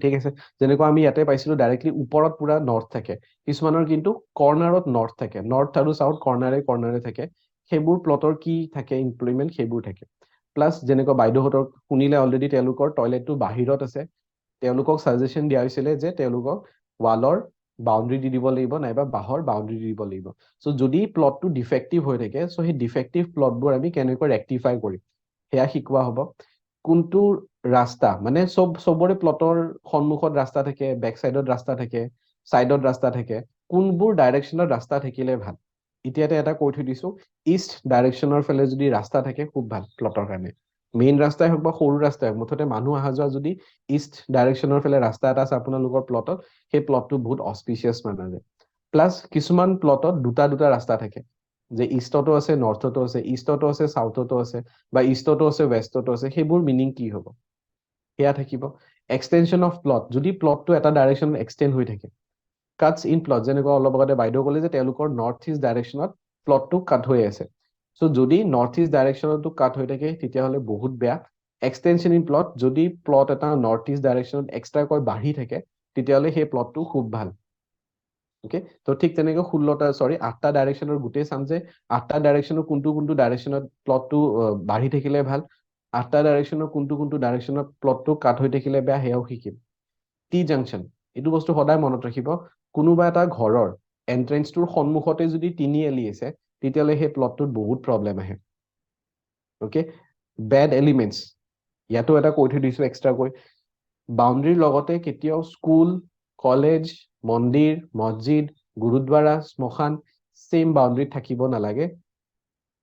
ঠিক আছে, যেনেকুৱা আমি ইয়াতে পাইছিলো ডাইৰেক্টলি ওপৰত পুৰা নৰ্থ থাকে, কিছুমানৰ কিন্তু কৰ্নাৰত নৰ্থ থাকে, নৰ্থ আৰু চাউথ কৰ্নাৰে কৰ্নাৰে থাকে। সেইবোৰ প্লটৰ কি থাকে ইমপ্লিমেণ্ট, সেইবোৰ থাকে। প্লাছ যেনেকুৱা বাইদেউহঁতৰ শুনিলে অলৰেডি, তেওঁলোকৰ টয়লেটটো বাহিৰত আছে, তেওঁলোকক ছাজেশ্যন দিয়া হৈছিলে যে তেওঁলোকক ৱালৰ বাউণ্ডেৰী দি দিব লাগিব, নাইবা বাঁহৰ বাউণ্ডেৰী দি দিব লাগিব। চ' যদি প্লটটো ডিফেক্টিভ হৈ থাকে, চ' সেই ডিফেক্টিভ প্লটবোৰ আমি কেনেকৈ ৰেক্টিফাই কৰিম সেয়া শিকোৱা হ'ব। কোনটো ৰাস্তা, মানে চবৰে প্লটৰ সন্মুখত ৰাস্তা থাকে, বেক চাইডত ৰাস্তা থাকে, চাইডত ৰাস্তা থাকে, কোনবোৰ ডাইৰেকশ্যনত ৰাস্তা থাকিলে ভাল এতিয়াতে এটা কৈ থৈ দিছো ইষ্ট ডাইৰেকশ্যনৰ ফালে যদি ৰাস্তা থাকে খুব ভাল প্লটৰ কাৰণে মেইন ৰাস্তাই হওক বা সৰু ৰাস্তাই হওক মুঠতে মানুহ অহা যোৱা যদি ইষ্ট ডাইৰেকশ্যনৰ ফালে ৰাস্তা এটা আছে আপোনালোকৰ প্লটত সেই প্লটটো বহুত অস্পিচিয়াছ মানা যায় প্লাছ কিছুমান প্লটত দুটা ৰাস্তা থাকে যে ইষ্টতো আছে নৰ্থতো আছে ইষ্টতো আছে সাউথতো আছে বা ইষ্টতো আছে ৱেষ্টতো আছে সেইবোৰ মিনিং কি হ'ব সেয়া থাকিব এক্সটেনশন অফ প্লট যদি প্লটটো এটা ডাইৰেকশ্যনত এক্সটেন্ড হৈ থাকে কাটছ ইন প্লট যেনেকুৱা অলপ আগতে বাইদেউ ক'লে যে তেওঁলোকৰ নৰ্থ ইষ্ট ডাইৰেকশ্যনত প্লটটো কাট হৈ আছে সো যদি নৰ্থ ইষ্ট ডাইৰেকশ্যনতো কাট হৈ থাকে তেতিয়াহ'লে বহুত বেয়া এক্সটেনশন ইন প্লট যদি প্লট এটা নৰ্থ ইষ্ট ডাইৰেকশ্যনত এক্সট্ৰাকৈ বাঢ়ি থাকে তেতিয়াহ'লে সেই প্লটটো খুব ভাল ওকে তো ঠিক তেনেকৈ 8টা ডাইৰেকশ্যনৰ গোটেই চাম যে 8টা ডাইৰেকশ্যনৰ কোনটো ডাইৰেকশ্যনত প্লটটো বাঢ়ি থাকিলে ভাল 8টা ডাইৰেকশ্যনৰ কোনটো ডাইৰেকশ্যনত প্লটটো কাট হৈ থাকিলে বেয়া হেয়াও শিকিম টি জাংচন এইটো বস্তু সদায় মনত ৰাখিব কোনোবা এটা ঘৰৰ এন্ট্ৰেন্সটোৰ সন্মুখতে যদি তিনিআলি আছে তেতিয়াহ'লে সেই প্লটটোত বহুত প্ৰব্লেম আহে ওকে বেড এলিমেন্টছ ইয়াতো এটা কৈ থৈ দিছো এক্সট্ৰাকৈ বাউণ্ডাৰীৰ লগতে কেতিয়াও স্কুল কলেজ মন্দিৰ মছজিদ গুৰুদ্বাৰা শ্মশান সেম বাউণ্ডাৰীত থাকিব নালাগে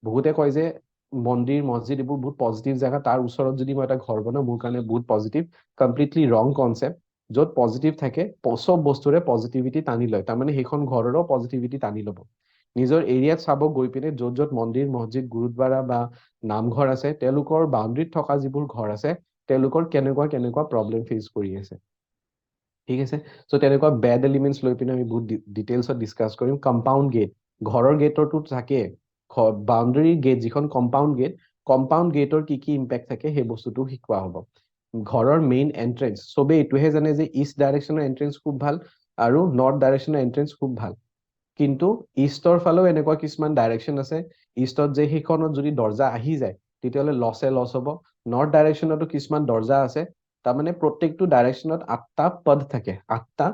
বহুতে কয় যে মন্দিৰ মছজিদ এইবোৰ বহুত পজিটিভ জায়গা তাৰ ওচৰত যদি মই এটা ঘৰ বনাও মোৰ কাৰণে বহুত পজিটিভ কমপ্লিটলি ৰং কনসেপ্ট য'ত পজিটিভ থাকে সব বস্তুৰে পজিটিভিটি টানি লয় তাৰমানে সেইখন ঘৰৰো পজিটিভিটি টানি ল'ব নিজৰ এৰিয়াত চাব গৈ পিনে য'ত মন্দিৰ মছজিদ গুৰুদ্বাৰা বা নামঘৰ আছে তেওঁলোকৰ বাউণ্ডাৰীত থকা যিবোৰ ঘৰ আছে তেওঁলোকৰ কেনেকুৱা প্ৰব্লেম ফেচ কৰি আছে ঠিক আছে সো তেনেকুৱা বেড এলিমেন্টছ লৈ পিনে আমি বহুত ডিটেইলছত ডিসকাস কৰিম কম্পাউণ্ড গেট ঘৰৰ গেটৰটো থাকে বাউণ্ডাৰী গেট যিখন কম্পাউণ্ড গেটৰ কি ইম্পেক্ট থাকে সেই বস্তুটো শিকোৱা হ'ব ঘৰৰ মেইন এন্ট্ৰেন্স সবে এটোহে জানে যে ইষ্ট ডাইৰেকশ্যনৰ এন্ট্ৰেন্স খুব ভাল আৰু নৰ্থ ডাইৰেকশ্যনৰ এন্ট্ৰেন্স খুব ভাল কিন্তু ইষ্টৰ ফালেও এনেকুৱা কিছুমান ডাইৰেকশ্যন আছে ইষ্টত যে সেইখনত যদি দৰ্জা আহি যায় তেতিয়াহ'লে লছ হ'ব নৰ্থ ডাইৰেকশ্যনতো কিছুমান দৰ্জা আছে তাৰমানে প্ৰত্যেকটো ডাইৰেকশ্যনত 8টা পদ থাকে 8টা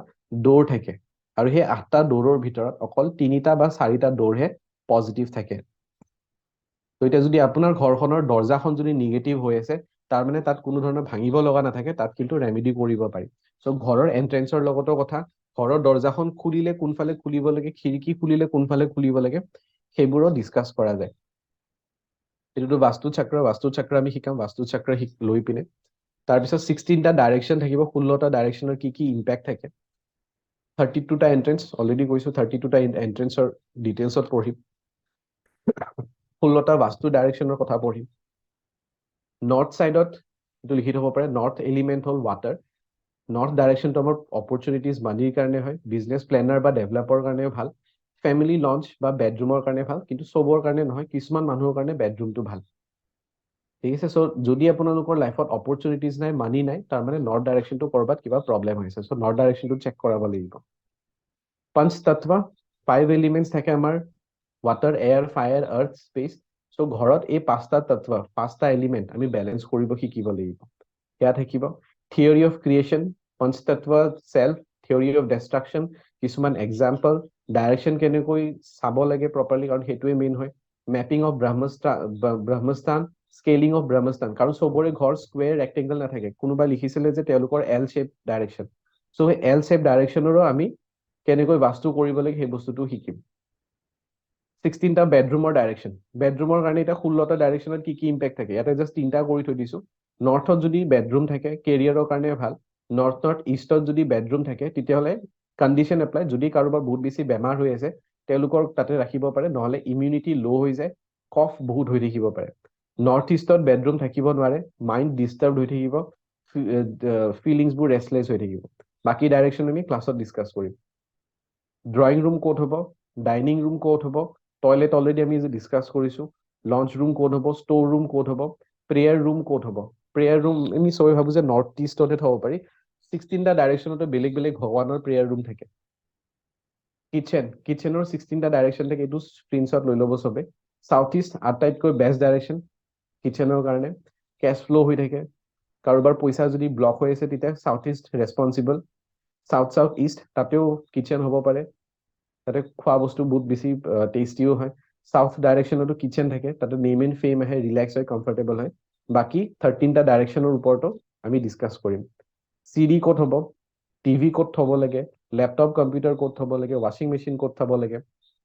ডোৰ থাকে আৰু সেই 8টা ডোৰৰ ভিতৰত অকল 3টা বা 4টা ডোৰহে পজিটিভ থাকে তো এটা যদি আপোনাৰ ঘৰখনৰ দৰ্জাখন যদি নিগেটিভ হৈ আছে তাৰ মানে তাত কোনো ধৰণৰ ভাঙিব লগা নাথাকে তাত কিন্তু ৰেমেডি কৰিব পাৰি সো ঘৰৰ এন্ট্ৰেন্সৰ লগতো কথা ঘৰৰ দৰ্জাখন খুলিলে কোনফালে খুলিব লাগে খিৰিকী খুলিলে কোনফালে খুলিব লাগে সেইবোৰো ডিসকাস কৰা যায় এটোটো বাস্তু চক্ৰ আমি শিকাম বাস্তু চক্ৰ লৈ পিনে তাৰ পিছত 16টা ডাইৰেকশ্যন থাকিব 16টা ডাইৰেকশ্যনৰ কি ইম্পেক্ট থাকে 32টা এন্ট্ৰেন্স অলৰেডি কৈছো 32টা এন্ট্ৰেন্সৰ ডিটেইলছত পঢ়িম 16টা বাস্তু ডাইৰেকশ্যনৰ কথা পঢ়িম নৰ্থ সাইডত এটো লিখি থব পাৰে নৰ্থ এলিমেন্ট হল ওয়াটাৰ নৰ্থ ডাইৰেকশ্যনটো আমাৰ অপৰচুনিটিজ মানিৰ কাৰণে হয় বিজনেস প্লেনাৰ বা ডেভেলপাৰ কাৰণেও ভাল ফ্যামিলি লঞ্চ বা বেডৰুমৰ কাৰণে ভাল কিন্তু সবৰ কাৰণে নহয় কিছুমান মানুহৰ কাৰণে বেডৰুমটো ভাল ঠিক আছে সো যদি আপোনালোকৰ লাইফত অপৰচুনিটিজ নাই মানি নাই তাৰ মানে নৰ্থ ডাইৰেকশ্যনটো কৰবাত কিবা প্ৰবলেম হৈছে সো নৰ্থ ডাইৰেকশ্যনটো চেক কৰাব লাগিব পঞ্চ তত্ত্ব 5 এলিমেন্টস থাকে আমাৰ ওয়াটাৰ এয়াৰ ফায়াৰ আৰ্থ স্পেস সো ঘৰত এই 5টা তত্ত্ব 5টা এলিমেন্ট আমি ব্যালেন্স কৰিব শিকিব লাগিব সেয়া থাকিব থিওৰি অফ ক্ৰিয়েচন পঞ্চতত্ত্ব সেলফ থিওৰি অফ ডিস্ট্ৰাকশন কিছুমান এক্সাম্পল ডাইৰেকশ্যন কেনেকৈ চাব লাগে প্ৰপাৰলি কাৰণ হেতুৱে মেইন হয় mapping of Brahmasthan scaling of Brahmasthan কাৰণ সবৰে ঘৰ স্কয়াৰ ৰেক্টেংগল নাথাকে কোনোবা লিখিছিলে যে তেওঁলোকৰ L shape direction so L shape ডাইৰেকশ্যনৰো আমি কেনেকৈ বাস্তু কৰিব লাগে সেই বস্তুটো শিকিম 16টা বেডৰুমৰ ডাইৰেকশ্যন বেডৰুমৰ কাৰণে এটা 16টা ডাইৰেকশ্যনত কি ইম্পেক্ট থাকে ইয়াতে জাস্ট 3টা কৰি থৈ দিছো নৰ্থত যদি বেডৰুম থাকে কেৰিয়াৰৰ কাৰণে ভাল নৰ্থ ইষ্টত যদি বেডৰুম থাকে তেতিয়াহলে কন্ডিশন এপ্লাই যদি কাৰোবাৰ বহুত বেছি বেমাৰ হৈ আছে তেওঁলোকৰ তাতে ৰাখিব পাৰে নহলে ইমিউনিটি লো হৈ যায় কফ বহুত হৈ থাকিব পাৰে নৰ্থ ইষ্টত বেডৰুম থাকিব নোৱাৰে মাইন্ড ডিস্টাৰ্ব হৈ থাকিব ফিলিংছবোৰ ৰেষ্টলেছ হৈ থাকিব বাকি ডাইৰেকশ্যন আমি ক্লাছত ডিসকাস কৰিম ড্ৰয়িং ৰুম কোড হ'ব ডাইনিং ৰুম কোড হ'ব টয়লেট অলৰেডি আমি ডিসকাস কৰিছো লঞ্চ ৰুম কোড হ'ব ষ্ট'ৰ ৰুম কোড হ'ব প্ৰেয়াৰ ৰুম কোড হ'ব প্ৰেয়াৰ ৰুম আমি সবে ভাবো যে নৰ্থ ইষ্টতে থব পাৰি 16টা ডাইৰেকশ্যনতে বেলেগ ভগৱানৰ প্ৰেয়াৰ ৰুম থাকে কিচেনৰ 16টা ডাইৰেকশ্যন থাকে এটো স্ক্ৰিনশ্বট লৈ ল'ব সবে সাউথ ইষ্ট আটাইতকৈ বেষ্ট ডাইৰেকশ্যন কিচেনৰ কাৰণে কেশ ফ্লো হৈ থাকে কাৰোবাৰ পইচা যদি ব্লক হৈ আছে তেতিয়া সাউথ ইষ্ট ৰেসপন্সিবল সাউথ ইষ্ট তাতেও কিচেন হ'ব পাৰে তাতে খোৱা বস্তু বহুত বেছি টেষ্টিও হয় সাউথ ডাইৰেকশ্যনতো কিচেন থাকে তাতে নেম এণ্ড ফেম আহে ৰিলেক্স হয় কমফৰ্টেবল হয় বাকি 13টা ডাইৰেকশ্যনৰ ওপৰতো আমি ডিসকাস কৰিম সিডি কোড হ'ব টিভি কোড থব লাগে লেপটপ কম্পিউটাৰ ক'ত থব লাগে, ৱাশ্বিং মেচিন ক'ত থব লাগে।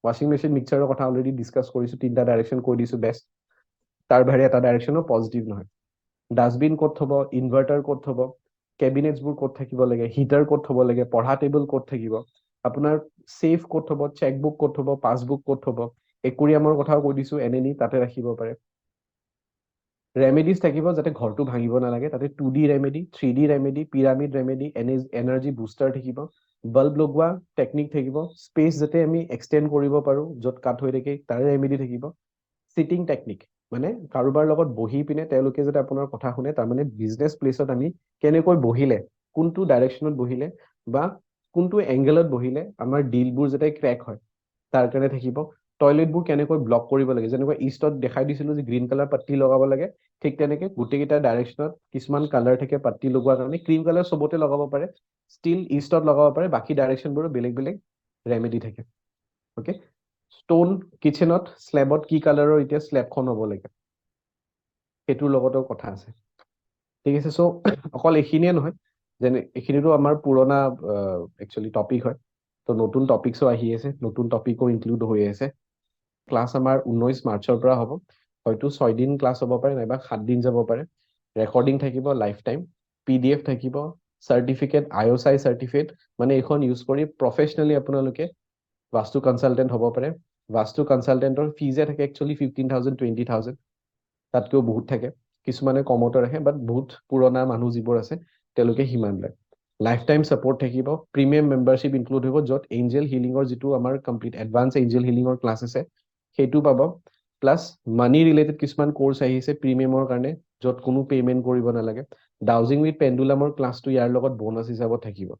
ৱাশ্বিং মেচিন মিক্সাৰৰ কথা অলৰেডি ডিছকাছ কৰিছো, 3টা ডাইৰেকশ্যন কৈ দিছো বেষ্ট। তাৰ বাহিৰে এটা ডাইৰেকশ্যনো পজিটিভ নহয়। ডাষ্টবিন ক'ত থব, ইনভাৰ্টাৰ ক'ত থব, কেবিনেটছবোৰ ক'ত থাকিব লাগে, হিটাৰ ক'ত থব লাগে, পঢ়া টেবুল ক'ত থাকিব, আপোনাৰ চেফ ক'ত থব, চেকবুক ক'ত থব, পাছবুক ক'ত থব, একুৰিয়ামৰ কথাও কৈ দিছো, এনেনি তাতে ৰাখিব পাৰে। ৰেমেডিজ থাকিব যাতে ঘৰটো ভাঙিব নালাগে, তাতে 2D remedy, 3D remedy, pyramid remedy, energy booster থাকিব, বাল্ব লগোৱা টেকনিক থাকিব, স্পেচ যাতে আমি এক্সটেণ্ড কৰিব পাৰো য'ত কাট হৈ থাকে তাৰে ৰেমেডি থাকিব, চিটিং টেকনিক মানে কাৰোবাৰ লগত বহি পিনে তেওঁলোকে যাতে আপোনাৰ কথা শুনে, তাৰমানে বিজনেছ প্লেচত আমি কেনেকৈ বহিলে, কোনটো ডাইৰেকশ্যনত বহিলে বা কোনটো এংগেলত বহিলে আমাৰ ডিলবোৰ যাতে ক্ৰেক হয় তাৰ কাৰণে থাকিব। টয়লেটবোৰ কেনেকৈ ব্লক কৰিব লাগে, যেনেকৈ ইষ্টত দেখাই দিছিলো যে গ্ৰীণ কালাৰ পাট্টি লগাব লাগে, ঠিক তেনেকে গোটেইকেইটা ডাইৰেকশ্যনত কিছুমান কালাৰ থাকে পাট্টি লগোৱাৰ কাৰণে, ক্ৰীম কালাৰ চবতে লগাব পাৰে, ষ্টিল ইষ্টত লগাব পাৰে, বাকী ডাইৰেকশ্যনবোৰো বেলেগ বেলেগ ৰেমেডি থাকে। অ'কে, ষ্টোন কিচেনত স্লেবত কি কালাৰৰ এতিয়া স্লেবখন হ'ব লাগে সেইটোৰ লগতো কথা আছে। ঠিক আছে, চ' অকল এইখিনিয়ে নহয়, যেনে এইখিনিতো আমাৰ পুৰণা একচুৱেলি টপিক হয়, তো নতুন টপিকছো আহি আছে, নতুন টপিকো ইনক্লুড হৈ আছে। ক্লাছ আমাৰ 19 মাৰ্চৰ পৰা হ'ব, হয়তো 6 দিন ক্লাছ হ'ব পাৰে নাইবা 7 দিন যাব পাৰে। ৰেকৰ্ডিং থাকিব লাইফ টাইম, PDF থাকিব, চাৰ্টিফিকেট IOSI চাৰ্টিফিকেট, মানে এইখন ইউজ কৰি প্ৰফেচনেলি আপোনালোকে বাস্তু কনচালটেণ্ট হ'ব পাৰে। বাস্তু কনচালটেণ্টৰ ফিজে থাকে একচুৱেলি 15,000 20,000, তাতকৈও বহুত থাকে, কিছুমানে কমতো ৰাখে, বাট বহুত পুৰণা মানুহ যিবোৰ আছে তেওঁলোকে সিমান লয়। লাইফ টাইম ছাপোৰ্ট থাকিব, প্ৰিমিয়াম মেম্বাৰশ্বিপ ইনক্লুড হ'ব, য'ত এঞ্জেল হিলিঙৰ যিটো আমাৰ কমপ্লিট এডভান্স এঞ্জেল হিলিঙৰ ক্লাছ আছে সেইটো পাব, প্লাছ মানি ৰিলেটেড কিছুমান কোৰ্চ আহিছে প্ৰিমিয়ামৰ কাৰণে য'ত কোনো পে'মেণ্ট কৰিব নালাগে। ডাউজিং উইথ পেণ্ডুলামৰ ক্লাছটো ইয়াৰ লগত বোনাছ হিচাপত থাকিব।